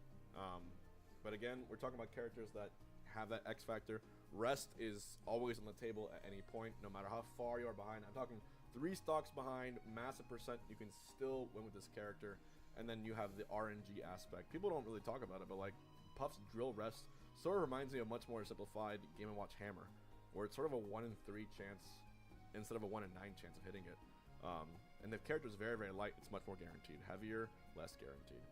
But again, we're talking about characters that have that X factor. Rest is always on the table at any point, no matter how far you are behind. I'm talking 3 stocks behind, massive percent, you can still win with this character. And then you have the RNG aspect. People don't really talk about it, but like Puff's drill rest sort of reminds me of a much more simplified Game & Watch Hammer, where it's sort of a 1 in 3 chance instead of a 1 in 9 chance of hitting it. And the character is very, very light. It's much more guaranteed. Heavier, less guaranteed.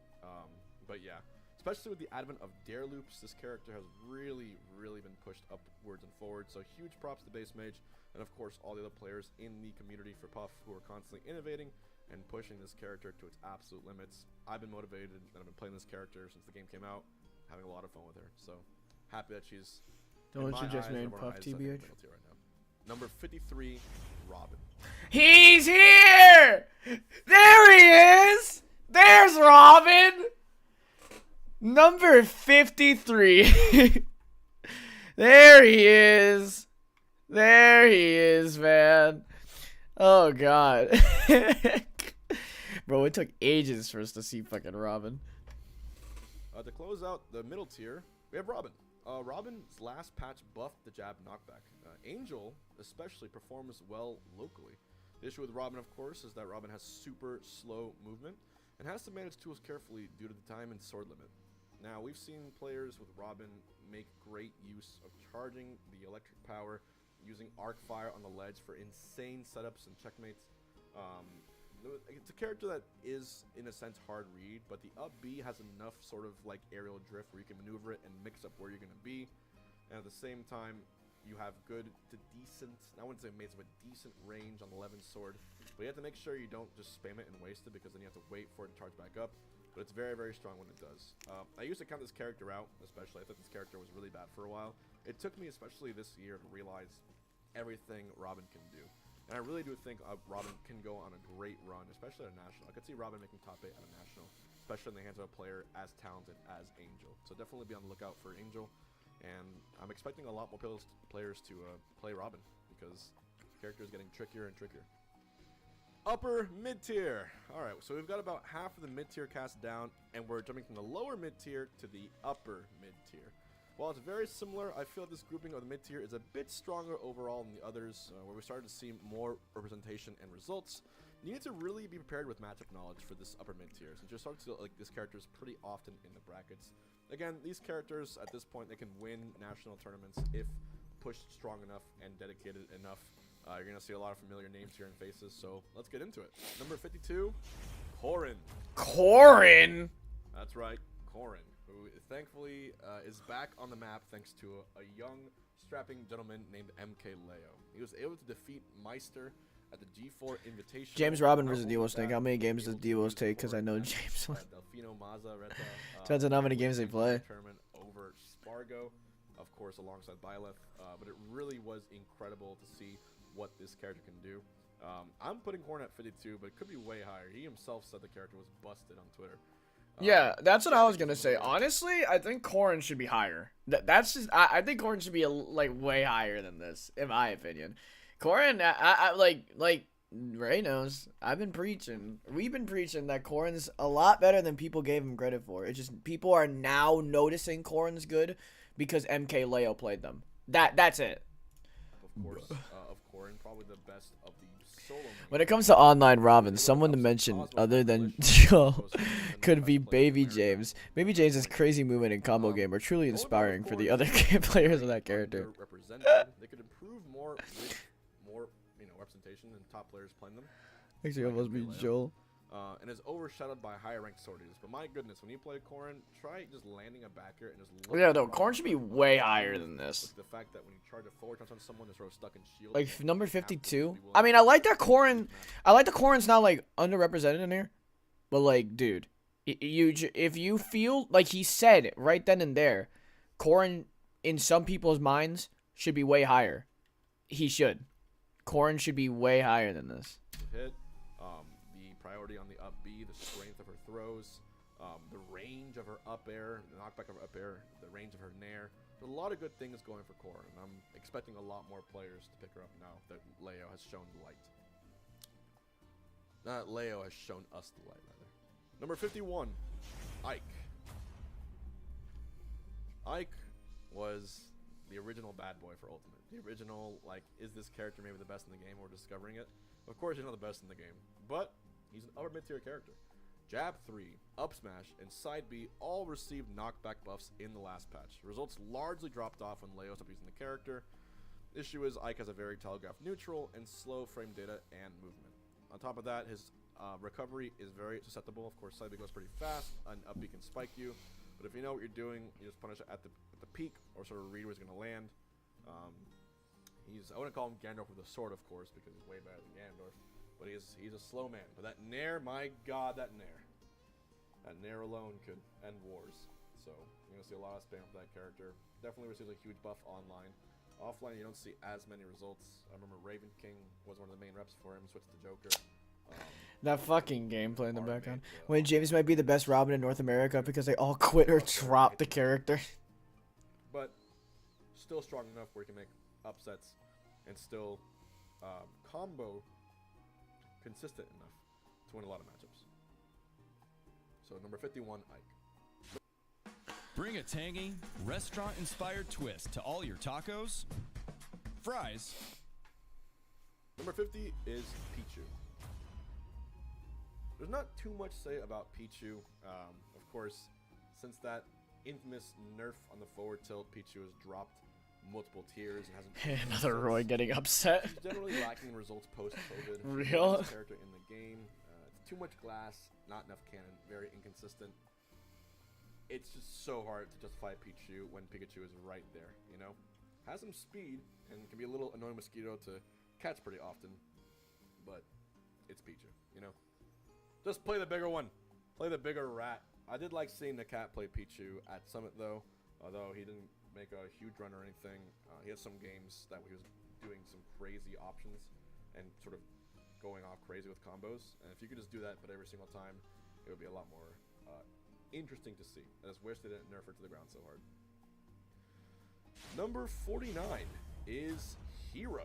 But yeah, especially with the advent of Dare Loops, this character has really, really been pushed upwards and forwards. So huge props to Base Mage, and of course all the other players in the community for Puff who are constantly innovating and pushing this character to its absolute limits. I've been motivated, and I've been playing this character since the game came out, having a lot of fun with her. So happy that she's Don't in you my just eyes, made everyone Puff eyes, I think, TBH? middle tier right now. Number 53, Robin. He's here! There he is! There's Robin! Number 53. There he is. There he is, man. Oh, God. Bro, it took ages for us to see fucking Robin. To close out the middle tier, we have Robin. Robin's last patch buffed the jab knockback. Angel especially performs well locally. The issue with Robin, of course, is that Robin has super slow movement and has to manage tools carefully due to the time and sword limit. Now, we've seen players with Robin make great use of charging the electric power, using arc fire on the ledge for insane setups and checkmates. It's a character that is, in a sense, hard read, but the up B has enough sort of like aerial drift where you can maneuver it and mix up where you're going to be. And at the same time, you have good to decent, I wouldn't say amazing, but decent range on the 11 sword. But you have to make sure you don't just spam it and waste it, because then you have to wait for it to charge back up. But it's very, very strong when it does. I used to count this character out, especially. I thought this character was really bad for a while. It took me, especially this year, to realize everything Robin can do. And I really do think Robin can go on a great run, especially at a national. I could see Robin making top 8 at a national, especially in the hands of a player as talented as Angel. So definitely be on the lookout for Angel. And I'm expecting a lot more players to play Robin, because the character is getting trickier and trickier. Upper mid-tier. Alright, so we've got about half of the mid-tier cast down, and we're jumping from the lower mid-tier to the upper mid-tier. While it's very similar, I feel this grouping of the mid-tier is a bit stronger overall than the others, where we started to see more representation and results. You need to really be prepared with matchup knowledge for this upper mid-tier, since you're starting to see like this characters pretty often in the brackets. Again, these characters, at this point, they can win national tournaments if pushed strong enough and dedicated enough. You're going to see a lot of familiar names here and faces, so let's get into it. Number 52, Corrin. Corrin? That's right, Corrin, who thankfully is back on the map thanks to a young, strapping gentleman named MK Leo. He was able to defeat Meister at the G4 Invitation. James Robin versus Delos Snake. How many games does Delos take? Because I know James. Delfino Mazza Reta. Depends on how many games they play. Tournament over Spargo, of course, alongside Byleth. But it really was incredible to see what this character can do. I'm putting Corrin at 52, but it could be way higher. He himself said the character was busted on Twitter. Yeah, that's what I was gonna say. Honestly, I think Corrin should be higher. That's just I think Corrin should be like way higher than this, in my opinion. Corrin, I like Ray knows. I've been preaching. We've been preaching that Corrin's a lot better than people gave him credit for. It's just people are now noticing Corrin's good because MK Leo played them. That's it. Of course, of Corrin, probably the best of the solo. When it comes to online Robin, someone to mention other than Joe could be Baby James. Baby James' crazy movement and combo game are truly inspiring for the other players of that character. They could improve more with more, representation and top players playing them. Actually, almost be Joel. And is overshadowed by higher ranked sorties. But my goodness, when you play Corrin, try just landing a backer and just. Yeah, no, Corrin should be way higher than this. The fact that when you charge a forward touch on someone, they're sort of stuck in shield. Like number 52. I mean, I like that Corrin. I like the Corrin's not like underrepresented in here, but like, dude, if you feel like he said right then and there, Corrin in some people's minds should be way higher. He should. Corrin should be way higher than this. Hit. The priority on the up B, the strength of her throws, the range of her up air, the knockback of her up air, the range of her nair. There's a lot of good things going for Corrin, and I'm expecting a lot more players to pick her up now that Leo has shown the light. Not Leo has shown us the light, rather. Number 51, Ike. Ike was the original bad boy for Ultimate. The original, like, is this character maybe the best in the game? We're discovering it. Of course, he's not the best in the game, but he's an upper mid-tier character. Jab 3, up smash, and side B all received knockback buffs in the last patch. Results largely dropped off when Leo stopped using the character. Issue is Ike has a very telegraphed neutral and slow frame data and movement. On top of that, his recovery is very susceptible. Of course, side B goes pretty fast, and up B can spike you. But if you know what you're doing, you just punish it at the peak, or sort of read where he's going to land. I wouldn't call him Gandalf with a sword, of course, because he's way better than Gandalf. But he's a slow man. But that nair, my god, that nair. That nair alone could end wars. so you're gonna see a lot of spam for that character. Definitely receives a huge buff online. Offline, you don't see as many results. I remember Raven King was one of the main reps for him, switched to Joker. That fucking gameplay in the background. When James might be the best Robin in North America because they all quit or drop the character. But still strong enough where he can make upsets and still combo consistent enough to win a lot of matchups. So number 51, Ike. Bring a tangy, restaurant-inspired twist to all your tacos, fries. Number 50 is Pichu. There's not too much to say about Pichu. Of course, since that infamous nerf on the forward tilt, Pichu has dropped multiple tiers and hasn't. Another Roy getting upset. He's generally lacking in results post-COVID. Real? He's a character in the game. It's too much glass, not enough cannon, very inconsistent. It's just so hard to justify Pichu when Pikachu is right there, you know? Has some speed and can be a little annoying mosquito to catch pretty often, but it's Pichu, you know? Just play the bigger one. Play the bigger rat. I did like seeing the cat play Pichu at Summit though, although he didn't make a huge run or anything. He had some games that he was doing some crazy options and sort of going off crazy with combos, and if you could just do that but every single time, it would be a lot more interesting to see. I just wish they didn't nerf it to the ground so hard. Number 49 is Hero.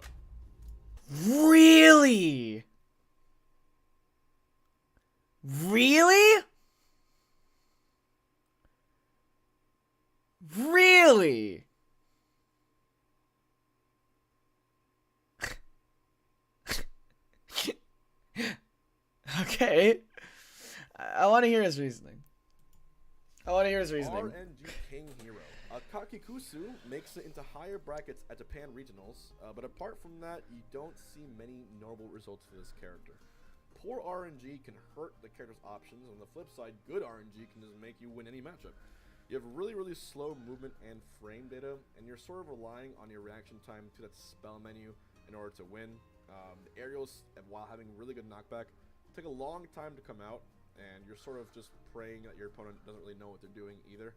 Really? Really? Really? Okay. I want to hear his reasoning. RNG King Hero. Kakikusu makes it into higher brackets at Japan Regionals, but apart from that, you don't see many notable results for this character. Poor RNG can hurt the character's options, and on the flip side, good RNG can just make you win any matchup. You have really, really slow movement and frame data, and you're sort of relying on your reaction time to that spell menu in order to win. The aerials, while having really good knockback, take a long time to come out, and you're sort of just praying that your opponent doesn't really know what they're doing either.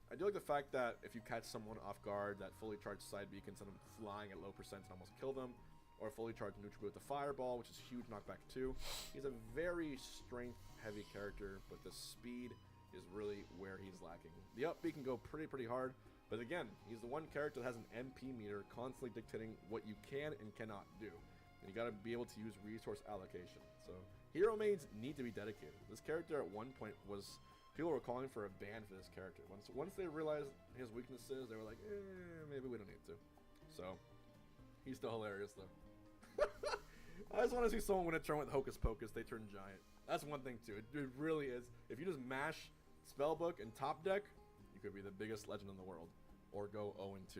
I do like the fact that if you catch someone off guard, that fully charged side B can send them flying at low percent and almost kill them, or fully charged neutral with the fireball, which is huge knockback too. He's a very strength-heavy character, but the speed is really where he's lacking. The up B can go pretty hard, but again, he's the one character that has an MP meter constantly dictating what you can and cannot do. And you gotta be able to use resource allocation. So hero mains need to be dedicated. This character at one point was, people were calling for a ban for this character. Once they realized his weaknesses, they were like, maybe we don't need to. So he's still hilarious though. I just want to see someone win a turn with Hocus Pocus, they turn giant. That's one thing too. It really is. If you just mash Spellbook and top deck, you could be the biggest legend in the world, or go 0-2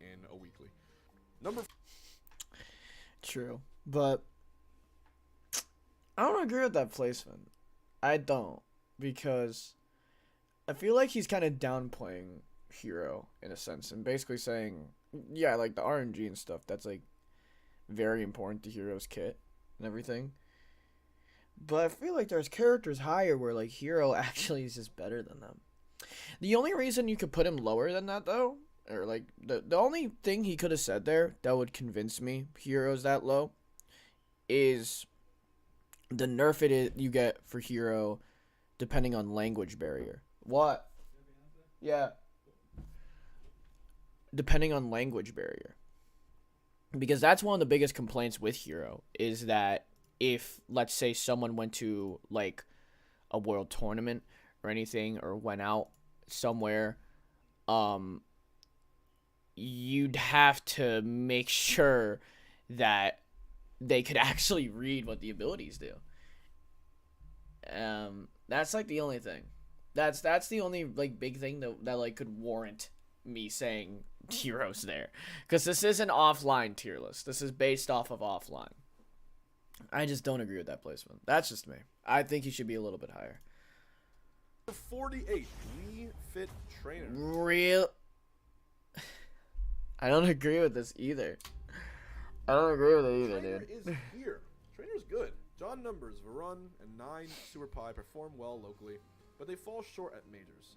in a weekly. True, but I don't agree with that placement. I don't, because I feel like he's kind of downplaying Hero in a sense, and basically saying, yeah, like the RNG and stuff, that's like very important to Hero's kit and everything. But I feel like there's characters higher where like Hero actually is just better than them. The only reason you could put him lower than that though, or like the only thing he could have said there that would convince me Hero's that low, is the nerf you get for Hero depending on language barrier. What? Yeah. Depending on language barrier. Because that's one of the biggest complaints with Hero, is that if, let's say, someone went to, like, a world tournament or anything, or went out somewhere, you'd have to make sure that they could actually read what the abilities do. That's, like, the only thing. That's the only, like, big thing that like, could warrant me saying Heroes there. Because this is an offline tier list. This is based off of offline. I just don't agree with that placement. That's just me. I think he should be a little bit higher. 48, Wii Fit Trainer. Real. I don't agree with this either. I don't agree with it either, Trainer dude. is here. Trainer's good. John numbers, Varun, and 9 Super Pi perform well locally, but they fall short at majors.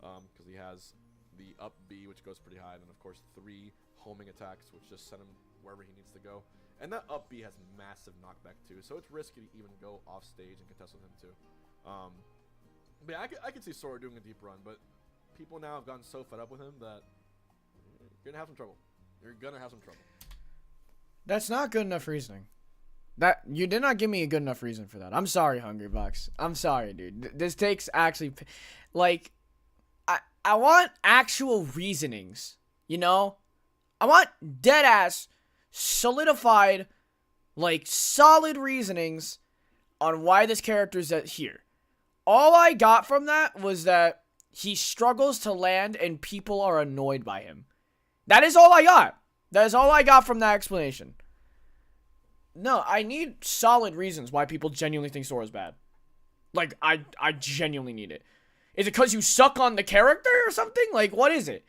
because he has the up B, which goes pretty high, and then of course 3 homing attacks, which just send him wherever he needs to go. And that up B has massive knockback too, so it's risky to even go off stage and contest with him too. But yeah, I could see Sora doing a deep run, but people now have gotten so fed up with him that you're gonna have some trouble. You're gonna have some trouble. That's not good enough reasoning. That you did not give me a good enough reason for that. I'm sorry, Hungry Box. I'm sorry, dude. This takes actually, like, I want actual reasonings. You know, I want dead ass, solidified, like solid reasonings on why this character's here. All I got from that was that he struggles to land and people are annoyed by him. That is all I got. That is all I got from that explanation. No, I need solid reasons why people genuinely think Sora's bad. Like, I genuinely need it. Is it because you suck on the character or something? Like, what is it?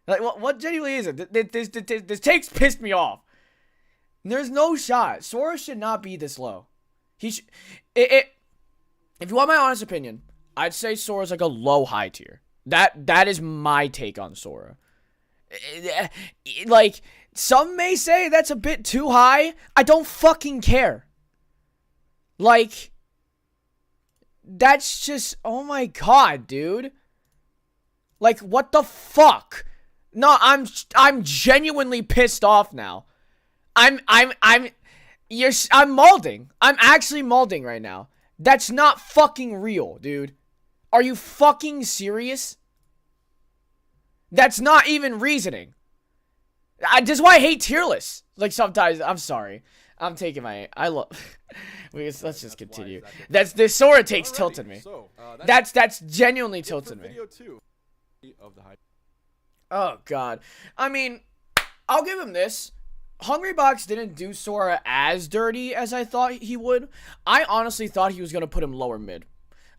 Like, what genuinely is it? This takes pissed me off. There's no shot. Sora should not be this low. If you want my honest opinion, I'd say Sora's like a low-high tier. That is my take on Sora. Like, some may say that's a bit too high. I don't fucking care. Like, that's just, oh my god, dude. Like, what the fuck? No, I'm genuinely pissed off now. I'm molding. I'm actually molding right now. That's not fucking real, dude. Are you fucking serious? That's not even reasoning. This is why I hate tier lists. Like, sometimes, I'm sorry. I'm taking my, I love, let's just continue. This Sora takes tilted me. So, that's genuinely tilted me. Video 2 of the hype. Oh, God. I mean, I'll give him this. Hungrybox didn't do Sora as dirty as I thought he would. I honestly thought he was going to put him lower mid.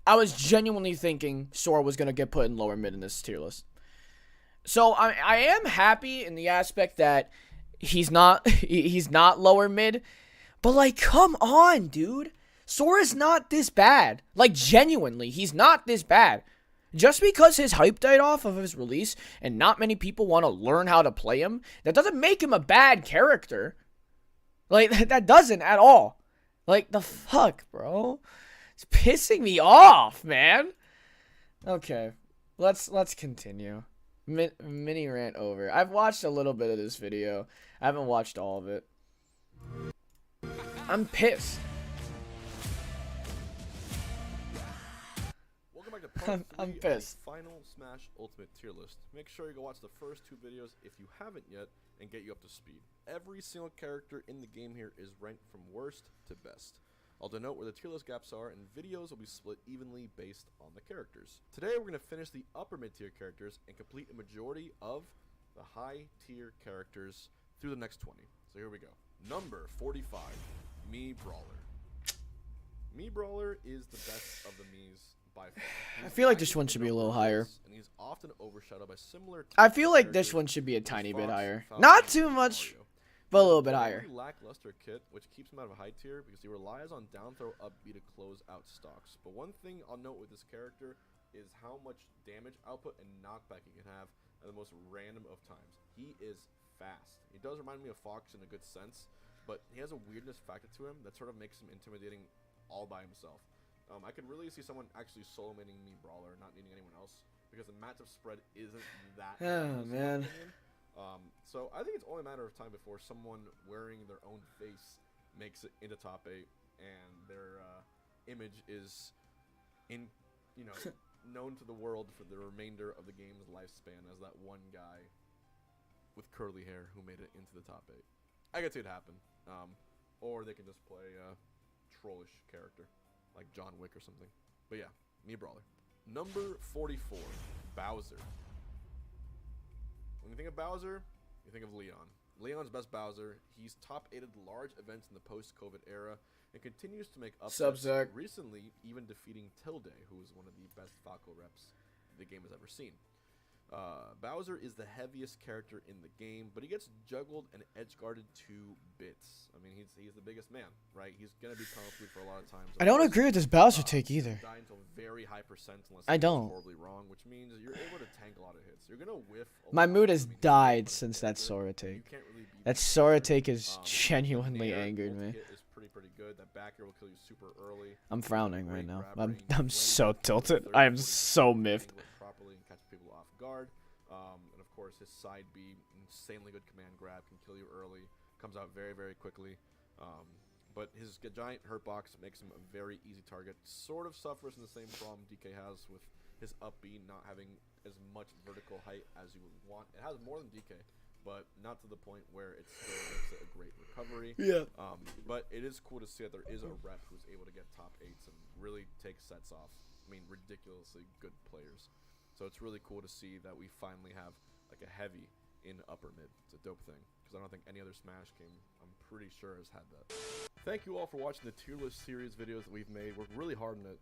I was genuinely thinking Sora was going to get put in lower mid in this tier list. So I am happy in the aspect that he's not lower mid. But, like, come on, dude. Sora's not this bad. Like, genuinely, he's not this bad. Just because his hype died off of his release and not many people want to learn how to play him, that doesn't make him a bad character. Like, that doesn't at all. Like, the fuck, bro? It's pissing me off, man. Okay, let's continue. Mini rant over. I've watched a little bit of this video. I haven't watched all of it. I'm pissed. I'm pissed. Final Smash Ultimate tier list. Make sure you go watch the first 2 videos if you haven't yet and get you up to speed. Every single character in the game here is ranked from worst to best. I'll denote where the tier list gaps are, and videos will be split evenly based on the characters. Today we're going to finish the upper mid-tier characters and complete a majority of the high-tier characters through the next 20. So here we go. Number 45, Mii Brawler. Mii Brawler is the best of the Miis by far. I feel like this one should be a little higher. And he's often overshadowed by similar I feel like this one should be a tiny bit higher. Not too much, but a little bit higher. Lackluster kit, which keeps him out of a high tier because he relies on down throw up B to close out stocks. But one thing I'll note with this character is how much damage output and knockback he can have at the most random of times. He is fast. He does remind me of Fox in a good sense, but he has a weirdness factor to him that sort of makes him intimidating all by himself. I could really see someone actually solo maining Mii Brawler, not needing anyone else, because the matchup spread isn't that. Oh man. So I think it's only a matter of time before someone wearing their own face makes it into top 8, and their image is known to the world for the remainder of the game's lifespan as that one guy with curly hair who made it into the top 8. I could see it happen. Or they can just play a trollish character like John Wick or something. But yeah, Mii Brawler. Number 44, Bowser. When you think of Bowser, you think of Leon. Leon's best Bowser. He's top 8 at large events in the post-COVID era and continues to make upsets, recently even defeating Tilde, who is one of the best Falco reps the game has ever seen. Bowser is the heaviest character in the game, but he gets juggled and edge-guarded to bits. I mean, he's the biggest man, right? He's going to be kung fu for a lot of times. I don't agree with this Bowser take either. Die into a very high percent unless I don't. horribly wrong, which means you're able to tank a lot of hits. You're going to whiff a My lot. mood has I mean, died since that Sora take. You can't really beat That that Sora Bowser. take has genuinely Nair angered me. ult hit is pretty good. That back air will kill you super early. I'm frowning right Great now. grab range, I'm flame so control, tilted. 30, I am 40 so seconds, miffed. angle it properly and catch people off guard. And of course, his side B, insanely good command grab, can kill you early. Comes out very, very quickly. But his giant hurt box makes him a very easy target. Sort of suffers in the same problem DK has with his up B not having as much vertical height as you would want. It has more than DK, but not to the point where it still makes it a great recovery. Yeah. But it is cool to see that there is a rep who's able to get top 8s and really take sets off. I mean, ridiculously good players. So it's really cool to see that we finally have like a heavy in upper mid. It's a dope thing because I don't think any other Smash game, I'm pretty sure, has had that. Thank you all for watching the tier list series videos that we've made. Worked really hard on it.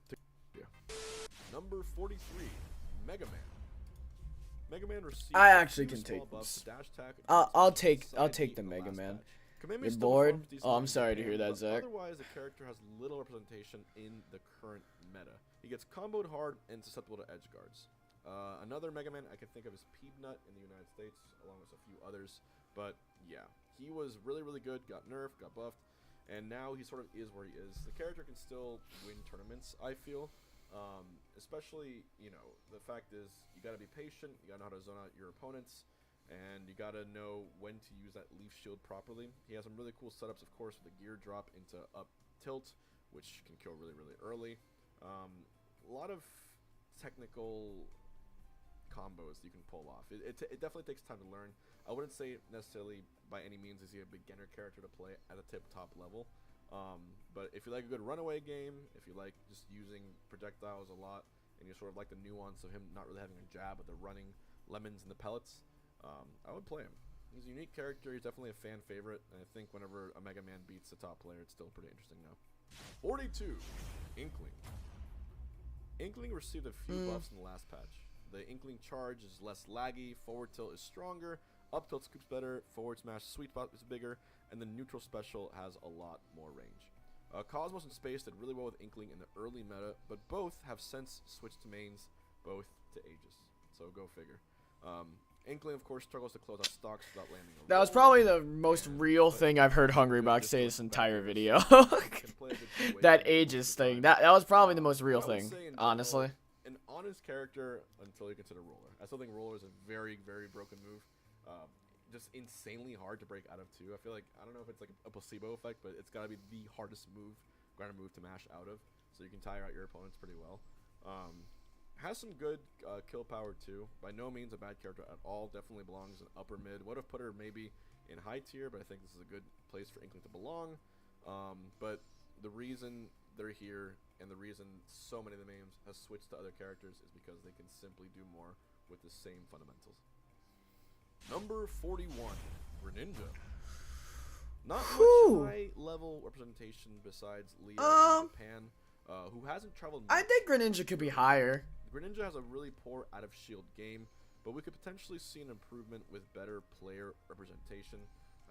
Number 43, Mega Man. Mega Man received I actually a few can small take buffs this. to dash attack, I'll advantage, take and side the beat in Mega last Man. patch. Kameme You're still bored? performs decent Oh, I'm in sorry to Japan, hear that, but Zach. Otherwise, the character has little representation in the current meta. He gets comboed hard and susceptible to edge guards. Another Mega Man I can think of is Peanut in the United States, along with a few others. But yeah, he was really, really good, got nerfed, got buffed, and now he sort of is where he is. The character can still win tournaments, I feel. Especially, you know, the fact is you gotta be patient, you gotta know how to zone out your opponents, and you gotta know when to use that leaf shield properly. He has some really cool setups, of course, with the gear drop into up tilt, which can kill really, really early. A lot of technical combos you can pull off. It definitely takes time to learn. I wouldn't say necessarily by any means is he a beginner character to play at the tip-top level. But if you like a good runaway game, if you like just using projectiles a lot, and you sort of like the nuance of him not really having a jab but the running lemons and the pellets, I would play him. He's a unique character. He's definitely a fan favorite, and I think whenever a Mega Man beats a top player, it's still pretty interesting now. 42, Inkling. Inkling received a few buffs in the last patch. The Inkling charge is less laggy, forward tilt is stronger, up tilt scoops better, forward smash sweet spot is bigger, and the neutral special has a lot more range. Cosmos and Space did really well with Inkling in the early meta, but both have since switched to mains, both to Aegis. So go figure. Inkling, of course, struggles to close out stocks without landing a That was roll. probably the most real thing I've heard Hungrybox say this entire video. That Aegis thing. That was probably the most real thing, honestly. An honest character until you consider Roller. I still think Roller is a very, very broken move. Just insanely hard to break out of too. I feel like, I don't know if it's like a placebo effect, but it's got to be the hardest grinder move to mash out of, so you can tire out your opponents pretty well. Has some good kill power too. By no means a bad character at all. Definitely belongs in upper mid. Would have put her maybe in high tier, but I think this is a good place for Inkling to belong. But the reason they're here and the reason so many of the names have switched to other characters is because they can simply do more with the same fundamentals. Number 41, Greninja. Not much high-level representation besides Leah in Japan, who hasn't traveled much. I think Greninja could be higher. Greninja has a really poor out-of-shield game, but we could potentially see an improvement with better player representation.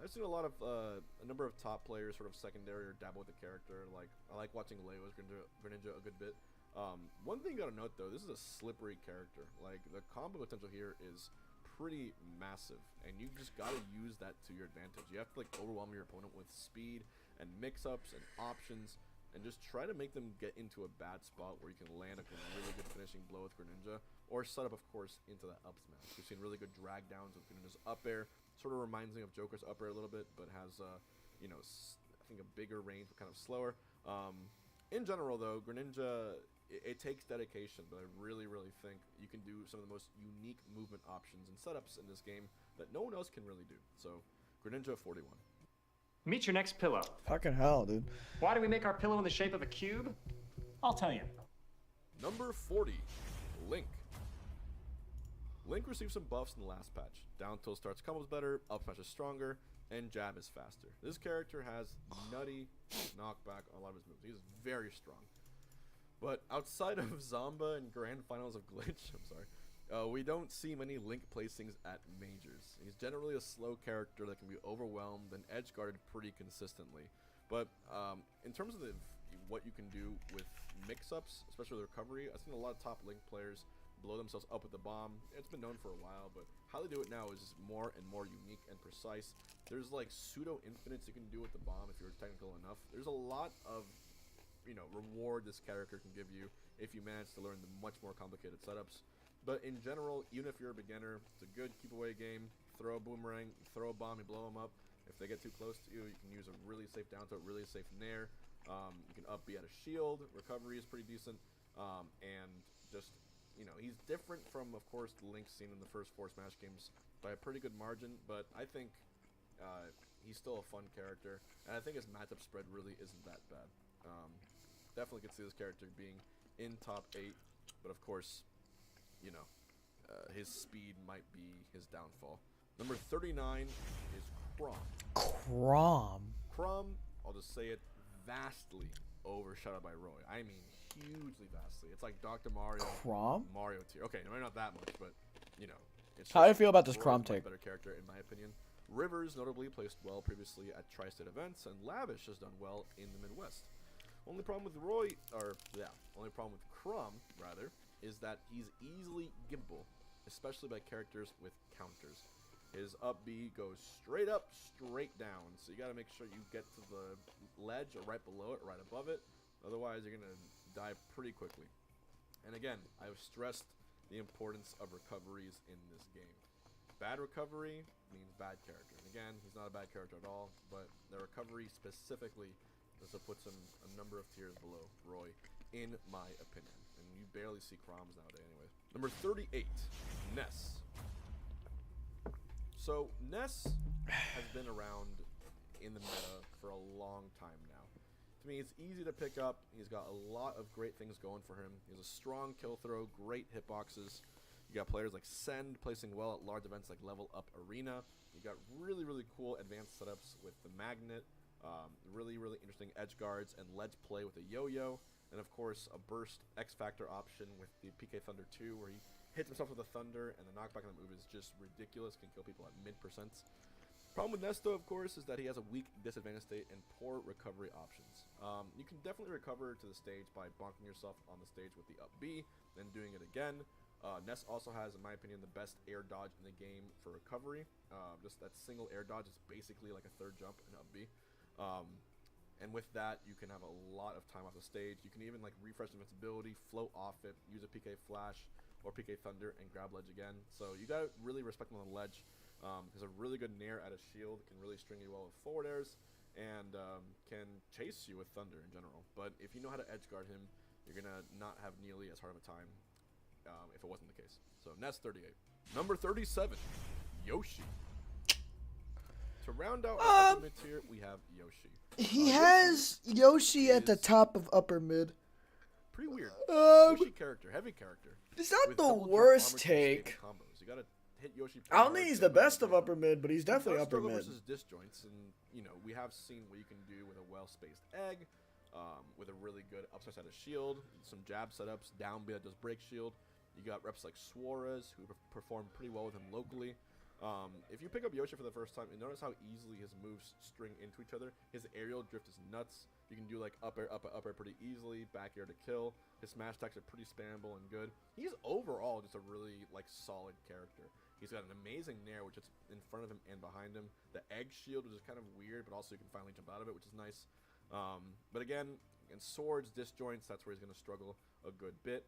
I've seen a number of top players sort of secondary or dabble with the character. Like, I like watching Leo's Greninja a good bit. One thing you gotta note though, this is a slippery character. Like, the combo potential here is pretty massive, and you just gotta use that to your advantage. You have to like overwhelm your opponent with speed and mix-ups and options, and just try to make them get into a bad spot where you can land a really good finishing blow with Greninja, or set up, of course, into that up smash. We've seen really good drag downs with Greninja's up air. Sort of reminds me of Joker's up air a little bit, but has you know, I think a bigger range, but kind of slower. In general, though, Greninja, it takes dedication, but I really, really think you can do some of the most unique movement options and setups in this game that no one else can really do. So, Greninja 41. Meet your next pillow. Fucking hell, dude. Why do we make our pillow in the shape of a cube? I'll tell you. Number 40, Link. Link received some buffs in the last patch. Down tilt starts combos better, up smash is stronger, and jab is faster. This character has nutty knockback on a lot of his moves. He's very strong. But outside of Zamba and Grand Finals of Glitch, I'm sorry, We don't see many Link placings at majors. He's generally a slow character that can be overwhelmed and edge-guarded pretty consistently. But in terms of what you can do with mix-ups, especially with recovery, I've seen a lot of top Link players blow themselves up with the bomb. It's been known for a while, but how they do it now is just more and more unique and precise. There's like pseudo-infinites you can do with the bomb if you're technical enough. There's a lot of, reward this character can give you if you manage to learn the much more complicated setups. But in general, even if you're a beginner, it's a good keep-away game. Throw a boomerang, throw a bomb, you blow them up. If they get too close to you, you can use a really safe down tilt, really safe nair. You can up B at a shield. Recovery is pretty decent. And just, he's different from, of course, the Link seen in the first 4 Smash games by a pretty good margin. But I think he's still a fun character. And I think his matchup spread really isn't that bad. Definitely could see this character being in top 8. But of course, his speed might be his downfall. Number 39 is Chrom. Chrom, I'll just say it, vastly overshadowed by Roy. I mean, hugely vastly. It's like Dr. Mario. Mario tier. Okay, maybe not that much, but, it's How do you feel about this Roy's Chrom much take? better character, in my opinion. Rivers notably placed well previously at Tri-State events, and Lavish has done well in the Midwest. Only problem with Chrom, rather, is that he's easily gimbal, especially by characters with counters. His up B goes straight up, straight down, so you gotta make sure you get to the ledge or right below it, or right above it. Otherwise, you're gonna die pretty quickly. And again, I've stressed the importance of recoveries in this game. Bad recovery means bad character. And again, he's not a bad character at all, but the recovery specifically just puts him a number of tiers below Roy, in my opinion. And you barely see Chroms nowadays anyway. Number 38, Ness. So, Ness has been around in the meta for a long time now. To me, it's easy to pick up. He's got a lot of great things going for him. He has a strong kill throw, great hitboxes. You got players like Send placing well at large events like Level Up Arena. You got really, really cool advanced setups with the Magnet. Really, really interesting edge guards and ledge play with a yo-yo. And of course, a burst X-Factor option with the PK Thunder 2, where he hits himself with a Thunder, and the knockback on the move is just ridiculous. Can kill people at mid-percents. Problem with Nesto, of course, is that he has a weak disadvantage state and poor recovery options. You can definitely recover to the stage by bonking yourself on the stage with the up B, then doing it again. Ness also has, in my opinion, the best air dodge in the game for recovery. Just that single air dodge is basically like a third jump in up B. And with that, you can have a lot of time off the stage. You can even like refresh invincibility, float off it, use a PK Flash or PK Thunder, and grab ledge again. So you gotta really respect him on the ledge. Has a really good nair at a shield, can really string you well with forward airs, and can chase you with Thunder in general. But if you know how to edge guard him, you're gonna not have nearly as hard of a time if it wasn't the case. So Ness 38. Number 37, Yoshi. To round out our upper mid tier, we have Yoshi. He has Yoshi at the top of upper mid. Pretty weird. Yoshi character, heavy character. It's not the worst take. Combos. You gotta hit Yoshi. I don't think he's the best of upper mid, but he's definitely upper mid. Versus disjoints, and we have seen what you can do with a well-spaced egg, with a really good upside side of shield, some jab setups, down B that does break shield. You got reps like Suarez, who perform pretty well with him locally. If you pick up Yoshi for the first time, you notice how easily his moves string into each other. His aerial drift is nuts. You can do like up air pretty easily, back air to kill. His smash attacks are pretty spammable and good. He's overall just a really like solid character. He's got an amazing nair, which is in front of him and behind him. The egg shield, which is kind of weird, but also you can finally jump out of it, which is nice. But again, in swords, disjoints, that's where he's going to struggle a good bit.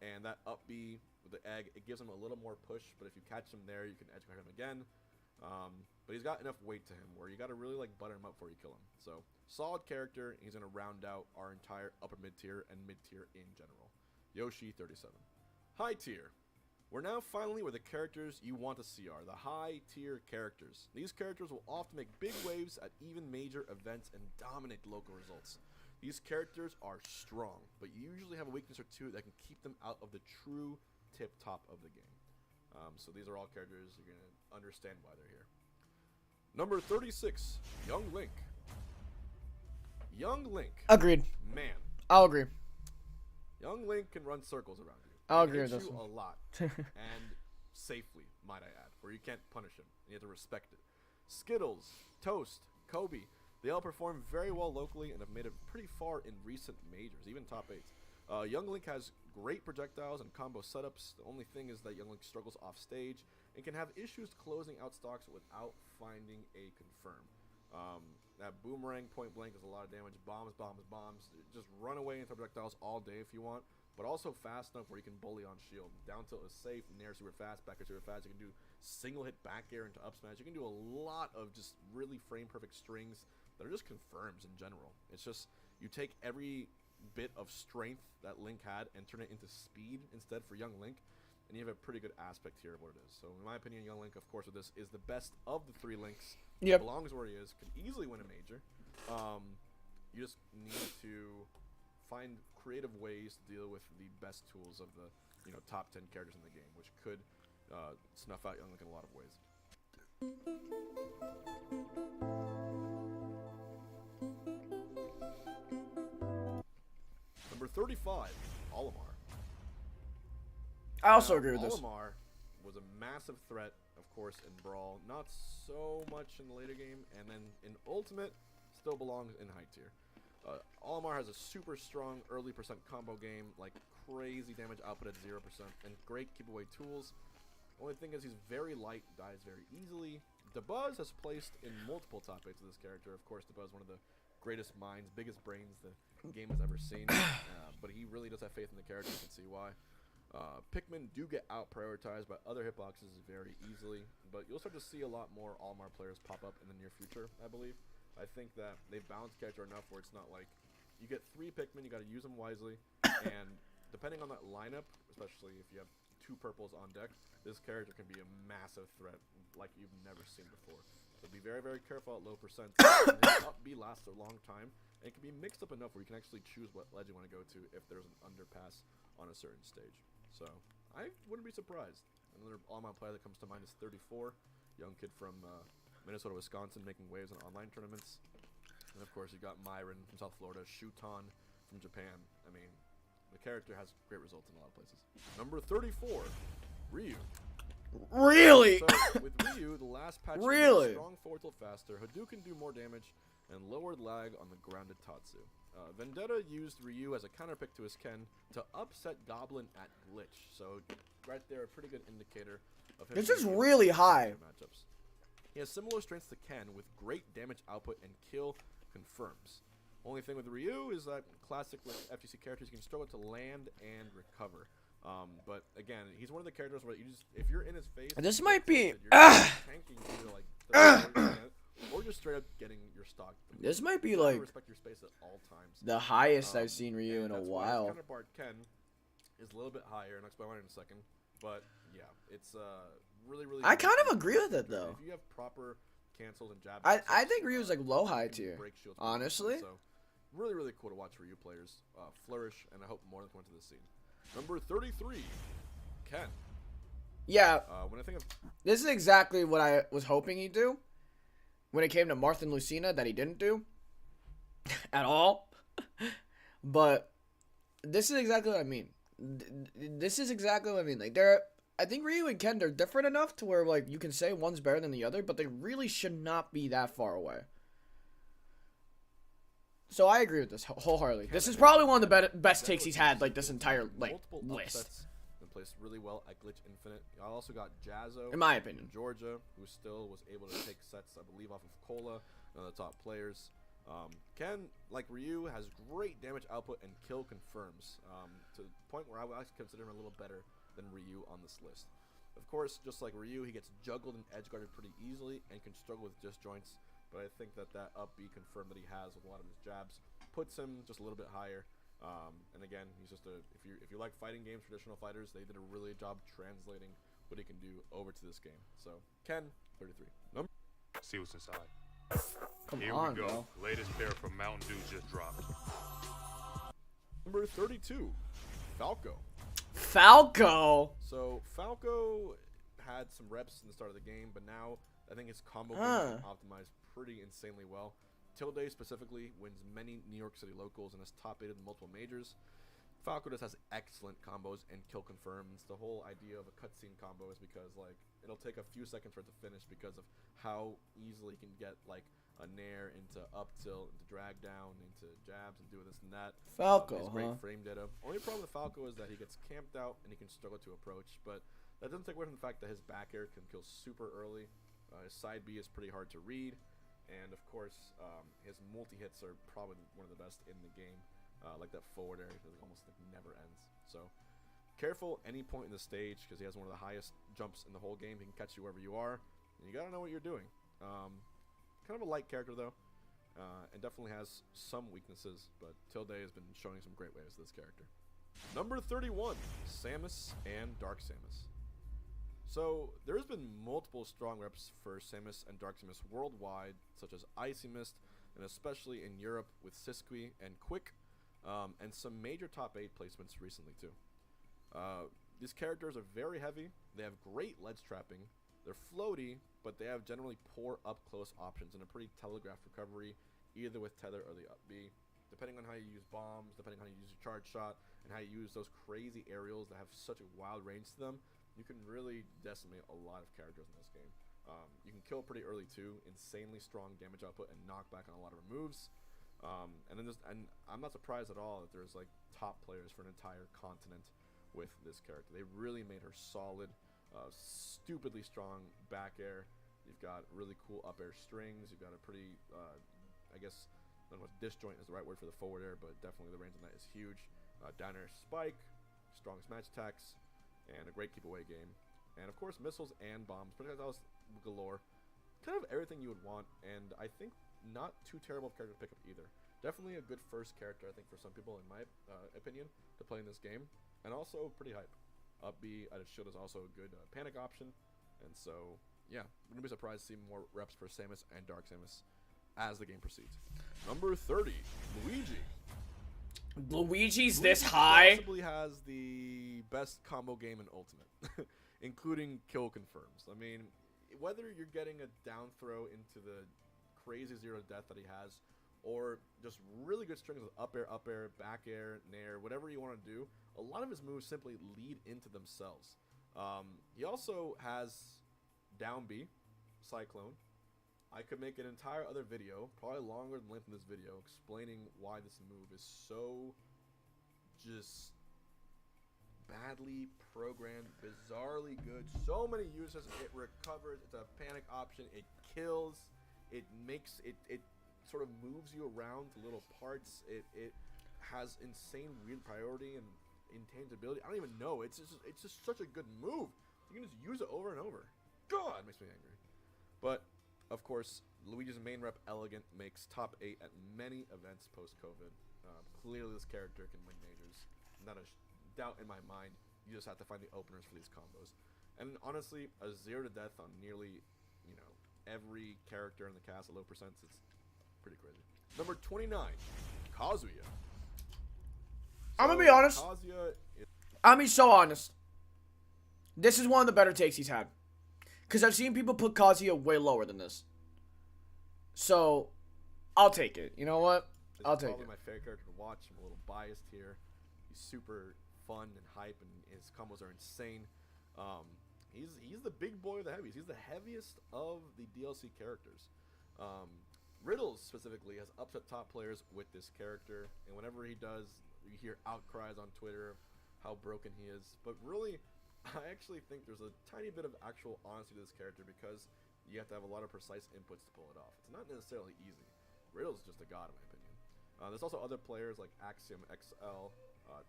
And that up B with the egg, it gives him a little more push, but if you catch him there, you can edge guard him again. But he's got enough weight to him where you got to really like butter him up before you kill him. So solid character. He's going to round out our entire upper mid tier and mid tier in general. Yoshi 37. High tier. We're now finally where the characters you want to see are, the high tier characters. These characters will often make big waves at even major events and dominate local results. These characters are strong, but you usually have a weakness or two that can keep them out of the true tip top of the game. So these are all characters you're going to understand why they're here. Number 36, Young Link. Young Link. Agreed. Man. I'll agree. Young Link can run circles around you. I'll and agree with hits this you one. a lot, and safely, might I add, where you can't punish him. You have to respect it. Skittles, Toast, Kobe, they all perform very well locally and have made it pretty far in recent majors, even top 8s. Young Link has great projectiles and combo setups. The only thing is that Young Link struggles off stage and can have issues closing out stocks without finding a confirm. That boomerang point blank does a lot of damage. Bombs. Just run away and throw projectiles all day if you want, but also fast enough where you can bully on shield. Down tilt is safe, nair super fast, back air super fast. You can do single hit back air into up smash. You can do a lot of just really frame perfect strings that are just confirms in general. It's just, you take every bit of strength that Link had and turn it into speed instead for Young Link, and you have a pretty good aspect here of what it is. So in my opinion, Young Link, of course, with this is the best of the 3 Links. Yep. Belongs where he is, could easily win a major. You just need to find creative ways to deal with the best tools of the top 10 characters in the game, which could snuff out Young Link in a lot of ways. Number 35, Olimar. I also agree with this. Olimar was a massive threat, of course, in Brawl. Not so much in the later game, and then in Ultimate, still belongs in high tier. Olimar has a super strong early percent combo game, like crazy damage output at 0%, and great keep away tools. Only thing is he's very light, dies very easily. Dabuz has placed in multiple top 8s of this character. Of course, Dabuz, one of the greatest minds, biggest brains the game has ever seen. But he really does have faith in the character. You can see why. Pikmin do get out prioritized by other hitboxes very easily, but you'll start to see a lot more Olimar players pop up in the near future, I believe. I think that they've balanced character enough where it's not like you get 3 Pikmin, you got to use them wisely, and depending on that lineup, especially if you have 2 purples on deck, this character can be a massive threat like you've never seen before. So be very, very careful at low percent. Up B lasts a long time, and it can be mixed up enough where you can actually choose what ledge you want to go to if there's an underpass on a certain stage. So I wouldn't be surprised. Another Olimar player that comes to mind is 34, young kid from Minnesota, Wisconsin, making waves in online tournaments. And of course, you got Myron from South Florida, Shuton from Japan. I mean, the character has great results in a lot of places. Number 34, Ryu. Really? So with Ryu, the last patch Really? strong forward tilt faster, Hadouken do more damage, and lowered lag on the grounded Tatsu. Vendetta used Ryu as a counterpick to his Ken to upset Goblin at Glitch. So right there, a pretty good indicator of him. This is being really able to high. matchups. He has similar strengths to Ken with great damage output and kill confirms. Only thing with Ryu is that classic with FGC characters, you can struggle to land and recover. But again, he's one of the characters where you just, if you're in his face, This might be tanking either like 30%, or just straight up getting your stock. This might be You gotta like respect your space at all times. the highest I've seen Ryu in a That's why his while. counterpart Ken is a little bit higher, and I'll explain why in a second. But yeah, it's really. I kind of agree with it though. If you have proper cancels and jabs, I think Ryu's like low high tier. Honestly. So really cool to watch Ryu players flourish, and I hope more than come into the scene. Number 33, Ken. Yeah. When I think of This is exactly what I was hoping he'd do. When it came to Marth and Lucina, that he didn't do at all. But this is exactly what I mean. This is exactly what I mean. Like I think Ryu and Ken, they're different enough to where like you can say one's better than the other, but they really should not be that far away. So I agree with this wholeheartedly. This is probably one of the best takes he's had like this entire like list. And placed really well at Glitch Infinite. I also got Jazzo, In my opinion. from Georgia, who still was able to take sets, I believe, off of Cola, one of the top players. Ken, like Ryu, has great damage output and kill confirms, to the point where I would actually consider him a little better than Ryu on this list. Of course, just like Ryu, he gets juggled and edge guarded pretty easily and can struggle with disjoints. But I think that up B confirm that he has with a lot of his jabs puts him just a little bit higher. And again, he's just if you like fighting games, traditional fighters, they did a really good job translating what he can do over to this game. So Ken, 33. Number. See what's inside. Come Here on, we go. bro. Latest pair from Mountain Dew just dropped. Number 32, Falco. Falco. So Falco had some reps in the start of the game, but now I think his combo game is optimized pretty insanely well. Tilde specifically wins many New York City locals and has top 8 in multiple majors. Falco just has excellent combos and kill confirms. The whole idea of a cutscene combo is because like it'll take a few seconds for it to finish because of how easily he can get like a nair into up tilt, into drag down, into jabs, and do this and that. Falco, His great frame data. Only problem with Falco is that he gets camped out and he can struggle to approach, but that doesn't take away from the fact that his back air can kill super early. His side B is pretty hard to read, and of course, his multi-hits are probably one of the best in the game. Like that forward air, because it almost like never ends. So, careful any point in the stage, because he has one of the highest jumps in the whole game. He can catch you wherever you are, and you gotta know what you're doing. Kind of a light character though, and definitely has some weaknesses, but Tilde has been showing some great ways to this character. Number 31, Samus and Dark Samus. So there has been multiple strong reps for Samus and Dark Samus worldwide, such as Icy Mist, and especially in Europe with Siskui and Quick, and some major top 8 placements recently too. These characters are very heavy, they have great ledge trapping, they're floaty, but they have generally poor up-close options and a pretty telegraphed recovery, either with tether or the up B. Depending on how you use bombs, depending on how you use your charge shot, and how you use those crazy aerials that have such a wild range to them, you can really decimate a lot of characters in this game. You can kill pretty early too, insanely strong damage output and knockback on a lot of her moves. And I'm not surprised at all that there's like top players for an entire continent with this character. They really made her solid, stupidly strong back air. You've got really cool up air strings. You've got a pretty, I guess, I don't know if disjoint is the right word for the forward air, but definitely the range on that is huge. Down air spike, strong smash attacks, and a great keep away game. And of course, missiles and bombs, projectiles galore. Kind of everything you would want, and I think not too terrible of a character to pick up either. Definitely a good first character, I think, for some people, in my opinion, to play in this game. And also pretty hype. Up B at its shield is also a good panic option. And so, yeah, wouldn't be surprised to see more reps for Samus and Dark Samus as the game proceeds. Number 30, Luigi. Luigi's this high? Possibly has the best combo game in Ultimate, including kill confirms. I mean, whether you're getting a down throw into the crazy zero to death that he has, or just really good strings with up air, back air, nair, whatever you want to do, a lot of his moves simply lead into themselves. He also has down B, Cyclone. I could make an entire other video, probably longer than the length of this video, explaining why this move is so just badly programmed, bizarrely good. So many uses, it recovers, it's a panic option, it kills, it makes it sort of moves you around to little parts. It has insane weird priority and intangibility. I don't even know. It's just such a good move. You can just use it over and over. God, it makes me angry. But of course, Luigi's main rep, Elegant, makes top 8 at many events post-COVID. Clearly, this character can win majors. Not a doubt in my mind. You just have to find the openers for these combos. And honestly, a 0 to death on nearly, every character in the cast at low percents, it's pretty crazy. Number 29, Kazuya. I'm gonna be honest. I'm be so honest. This is one of the better takes he's had. Because I've seen people put Kazuya way lower than this. So, I'll take it. You know what? I'll take it. Probably my favorite character to watch. I'm a little biased here. He's super fun and hype, and his combos are insane. He's the big boy of the heavies. He's the heaviest of the DLC characters. Riddles specifically has upset top players with this character, and whenever he does, you hear outcries on Twitter how broken he is. But really, I actually think there's a tiny bit of actual honesty to this character because you have to have a lot of precise inputs to pull it off. It's not necessarily easy. Riddle's just a god in my opinion. There's also other players like Axiom XL,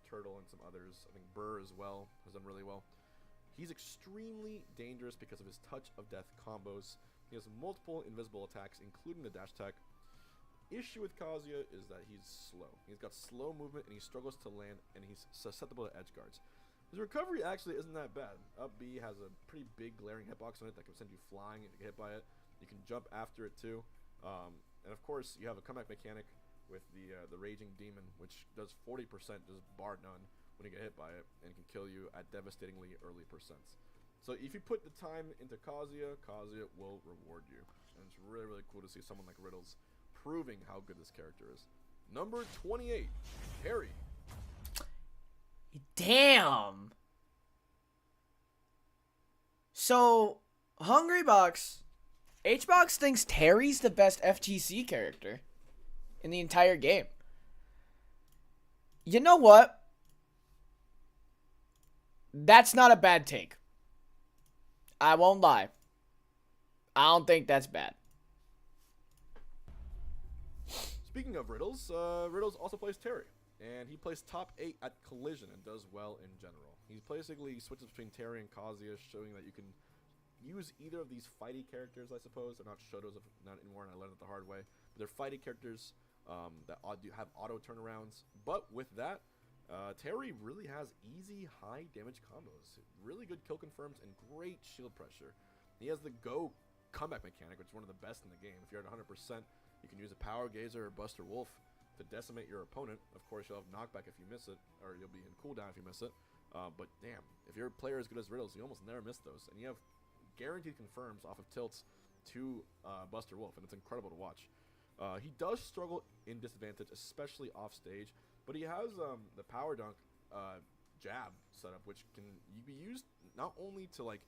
Turtle, and some others. I think Burr as well has done really well. He's extremely dangerous because of his touch of death combos. He has multiple invisible attacks, including the dash attack. Issue with Kazuya is that he's slow. He's got slow movement and he struggles to land, and he's susceptible to edge guards. His recovery actually isn't that bad. Up B has a pretty big glaring hitbox on it that can send you flying if you get hit by it. You can jump after it too. And of course, you have a comeback mechanic with the Raging Demon, which does 40% just bar none when you get hit by it, and can kill you at devastatingly early percents. So if you put the time into Kazuya, Kazuya will reward you. And it's really, really cool to see someone like Riddles proving how good this character is. Number 28, Harry. Damn. So, Hungrybox, HBox thinks Terry's the best FGC character in the entire game. You know what? That's not a bad take. I won't lie. I don't think that's bad. Speaking of Riddles, Riddles also plays Terry, and he plays top 8 at Collision and does well in general. He basically switches between Terry and Kazuya, showing that you can use either of these fighty characters, I suppose. They're not Shotos not anymore, and I learned it the hard way. But they're fighty characters that have auto turnarounds. But with that, Terry really has easy, high damage combos, really good kill confirms, and great shield pressure. He has the go comeback mechanic, which is one of the best in the game. If you're at 100%, you can use a Power Gazer or Buster Wolf to decimate your opponent. Of course, you'll have knockback if you miss it, or you'll be in cooldown if you miss it. But damn, if your player is good as Riddles, you almost never miss those. And you have guaranteed confirms off of tilts to Buster Wolf, and it's incredible to watch. He does struggle in disadvantage, especially off stage, but he has the Power Dunk jab setup, which can be used not only to like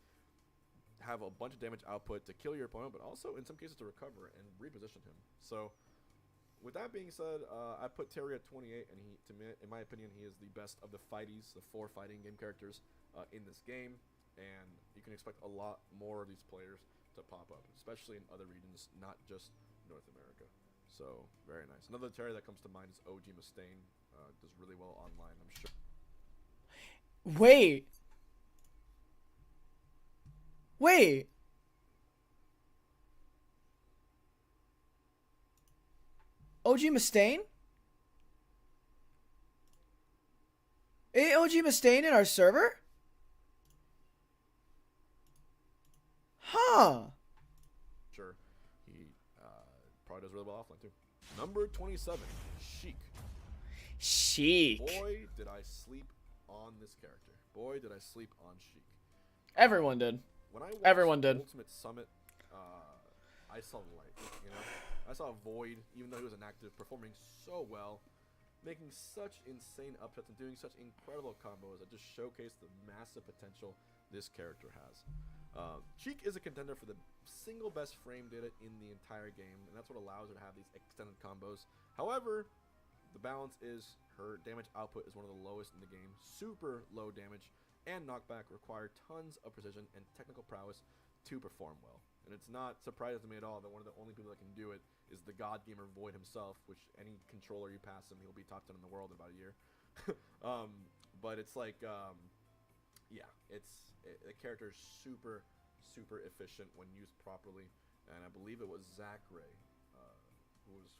have a bunch of damage output to kill your opponent, but also in some cases to recover and reposition him. So with that being said, I put Terry at 28, and to me, in my opinion, he is the best of the fighties, the 4 fighting game characters in this game, and you can expect a lot more of these players to pop up, especially in other regions, not just North America. So very nice. Another Terry that comes to mind is OG Mustaine. Does really well online, I'm sure. Wait. OG Mustaine? Ain't OG Mustaine in our server? Huh. Sure. He probably does really well offline too. Number 27, Sheik. Boy, did I sleep on this character. Boy, did I sleep on Sheik. Everyone did. When I Everyone did. Ultimate Summit, I saw the light. You know, I saw Void, even though he was inactive, performing so well, making such insane upsets and doing such incredible combos that just showcase the massive potential this character has. Sheik is a contender for the single best frame data in the entire game, and that's what allows her to have these extended combos. However, the balance is her damage output is one of the lowest in the game, super low damage, and knockback require tons of precision and technical prowess to perform well. And it's not surprising to me at all that one of the only people that can do it is the God Gamer Void himself, which any controller you pass him, he'll be top 10 in the world in about a year. But it's like, yeah, the character is super, super efficient when used properly. And I believe it was Zach Ray, who was,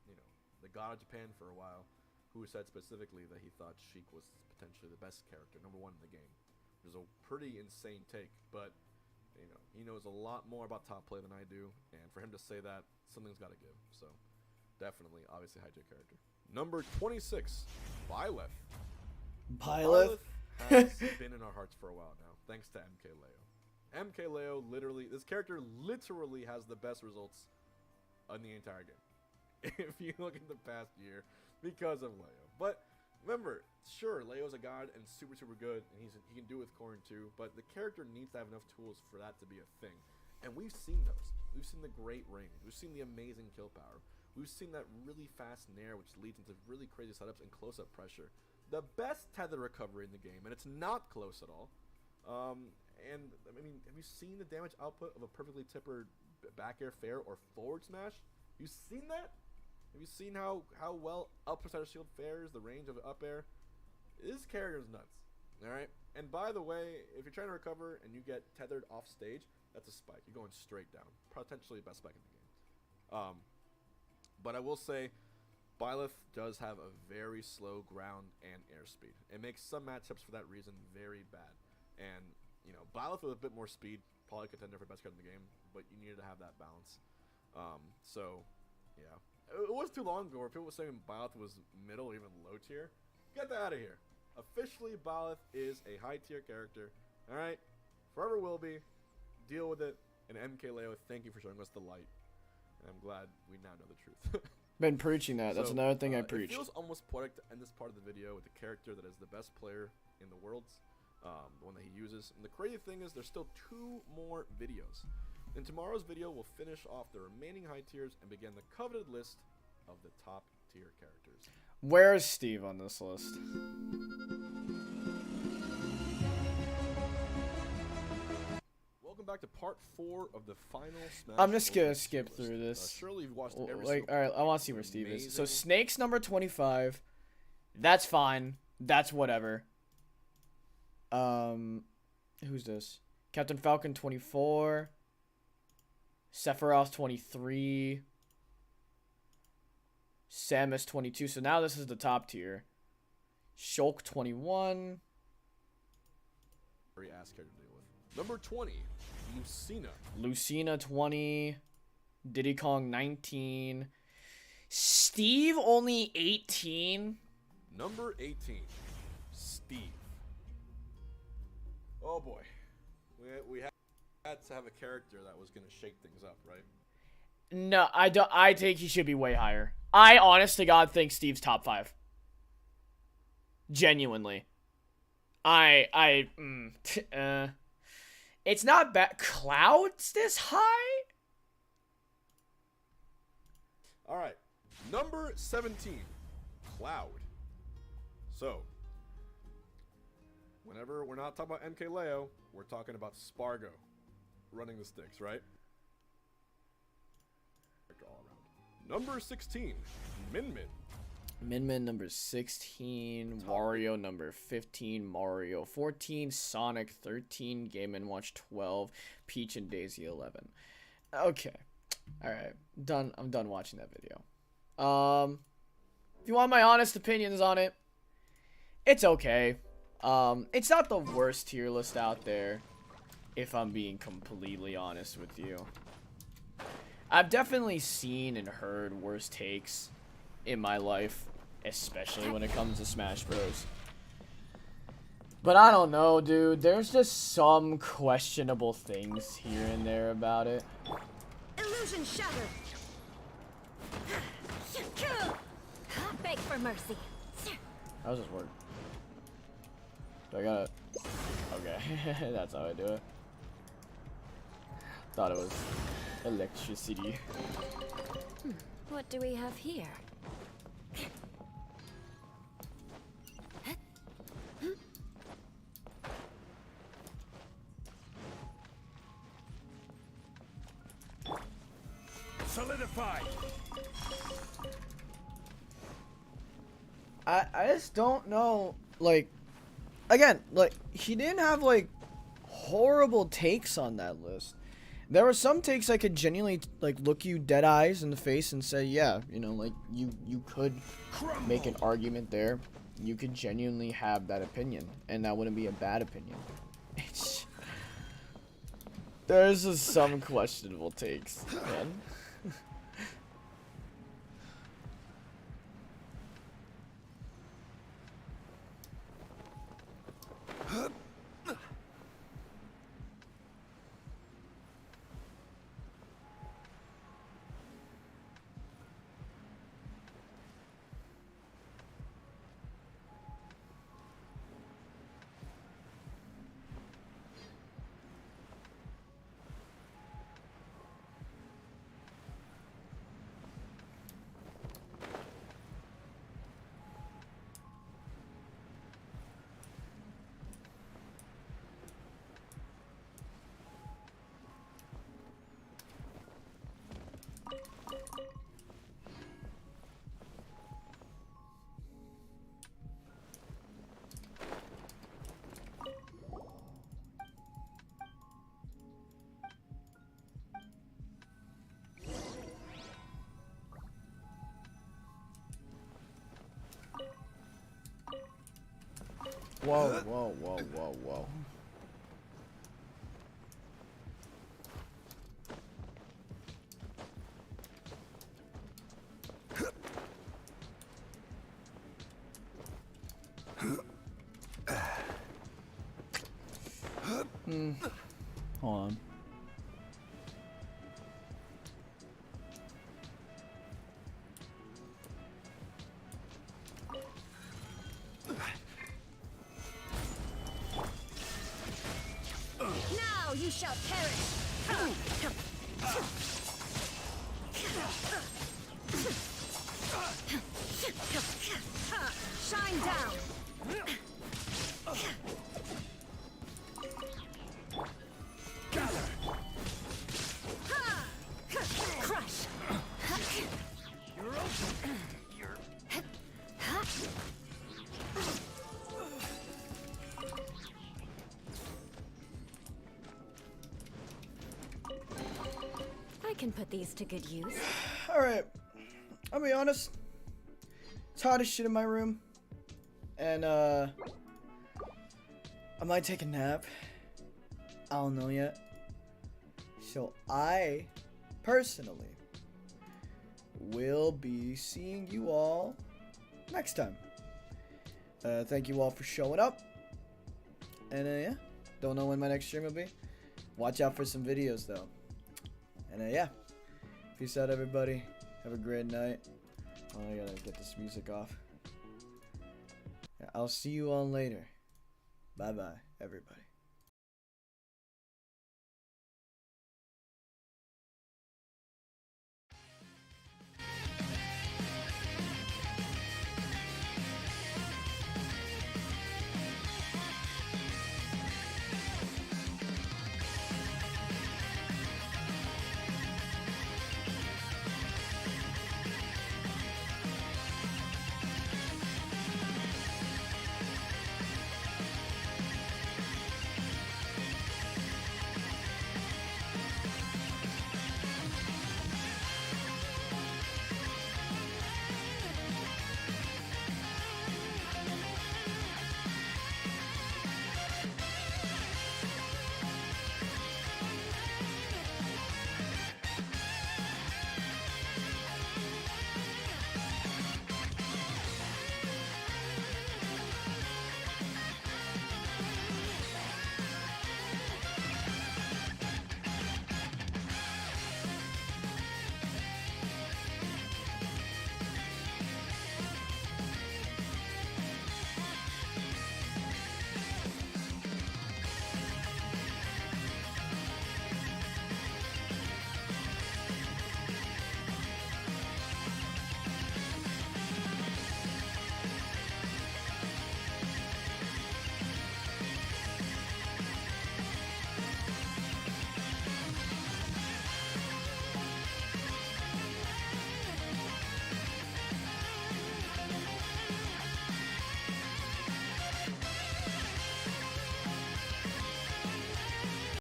you know, the god of Japan for a while, who said specifically that he thought Sheik was potentially the best character, #1 in the game. Which is a pretty insane take, but you know, he knows a lot more about top play than I do, and for him to say that, something's got to give. So, definitely, obviously, high tier character. Number 26, Byleth. Byleth has been in our hearts for a while now, thanks to MK Leo. MK Leo this character literally has the best results in the entire game. If you look at the past year, because of Leo. But remember, sure, Leo's a god and super, super good, and he can do it with Corrin too, but the character needs to have enough tools for that to be a thing. And we've seen those. We've seen the great range. We've seen the amazing kill power. We've seen that really fast nair, which leads into really crazy setups and close-up pressure. The best tether recovery in the game, and it's not close at all. And, I mean, have you seen the damage output of a perfectly tippered back air fair or forward smash? You seen that? Have you seen how well up side of shield fares, the range of up air? This character is nuts, alright? And by the way, if you're trying to recover and you get tethered off stage, that's a spike. You're going straight down. Potentially the best spike in the game. But I will say, Byleth does have a very slow ground and airspeed. It makes some matchups for that reason very bad. And, you know, Byleth with a bit more speed, probably contender for best card in the game, but you needed to have that balance. So, yeah. It was too long ago where people were saying Byleth was middle or even low tier. Get that out of here. Officially, Byleth is a high tier character. Alright? Forever will be. Deal with it. And MK Leo, thank you for showing us the light. And I'm glad we now know the truth. Been preaching that. That's another thing I preach. It feels almost poetic to end this part of the video with the character that is the best player in the world, the one that he uses. And the crazy thing is, there's still 2 more videos. In tomorrow's video, we'll finish off the remaining high tiers and begin the coveted list of the top tier characters. Where's Steve on this list? Welcome back to part 4 of the final Smash. I'm just gonna Ultimate skip list. through this. Surely you've watched every Like, single all right, I want to see where Steve is. So Snake's number 25. That's fine. That's whatever. Who's this? Captain Falcon 24. Sephiroth 23. Samus 22. So now this is the top tier. Shulk 21. Very ass character to deal with. Number 20, Lucina. Lucina 20. Diddy Kong 19. Steve only 18. Number 18, Steve. Oh boy, we had to have a character that was gonna shake things up, right? No, I don't. I think he should be way higher. I, honest to God, think Steve's top 5. Genuinely. It's not bad. Cloud's this high? All right, number 17, Cloud. So, whenever we're not talking about MKLeo, we're talking about Spargo running the sticks, right? All around. Number 16, Min Min. Min Min number 16, Wario number 15, Mario 14, Sonic 13, Game & Watch 12, Peach and Daisy 11. Okay. Alright. Done. I'm done watching that video. If you want my honest opinions on it, it's okay. It's not the worst tier list out there, if I'm being completely honest with you. I've definitely seen and heard worse takes in my life, especially when it comes to Smash Bros. But I don't know, dude. There's just some questionable things here and there about it. Illusion shattered. Beg for mercy. How does this work? Do I gotta... Okay, that's how I do it. Thought it was electricity. What do we have here? Solidified. I just don't know, like, again, like, he didn't have, like, horrible takes on that list. There were some takes I could genuinely, like, look you dead eyes in the face and say, yeah, you know, like, you could make an argument there. You could genuinely have that opinion, and that wouldn't be a bad opinion. There's just some questionable takes, man. Whoa, whoa, whoa, whoa, whoa. Hold on. shall perish! Shine down! Crush! You're open. You're... I can put these to good use. Alright. I'll be honest. It's hot as shit in my room. And, I might take a nap. I don't know yet. So I, personally, will be seeing you all next time. Thank you all for showing up. And, yeah. Don't know when my next stream will be. Watch out for some videos, though. And, yeah. Peace out, everybody. Have a great night. Oh, I gotta get this music off. Yeah, I'll see you all later. Bye-bye, everybody.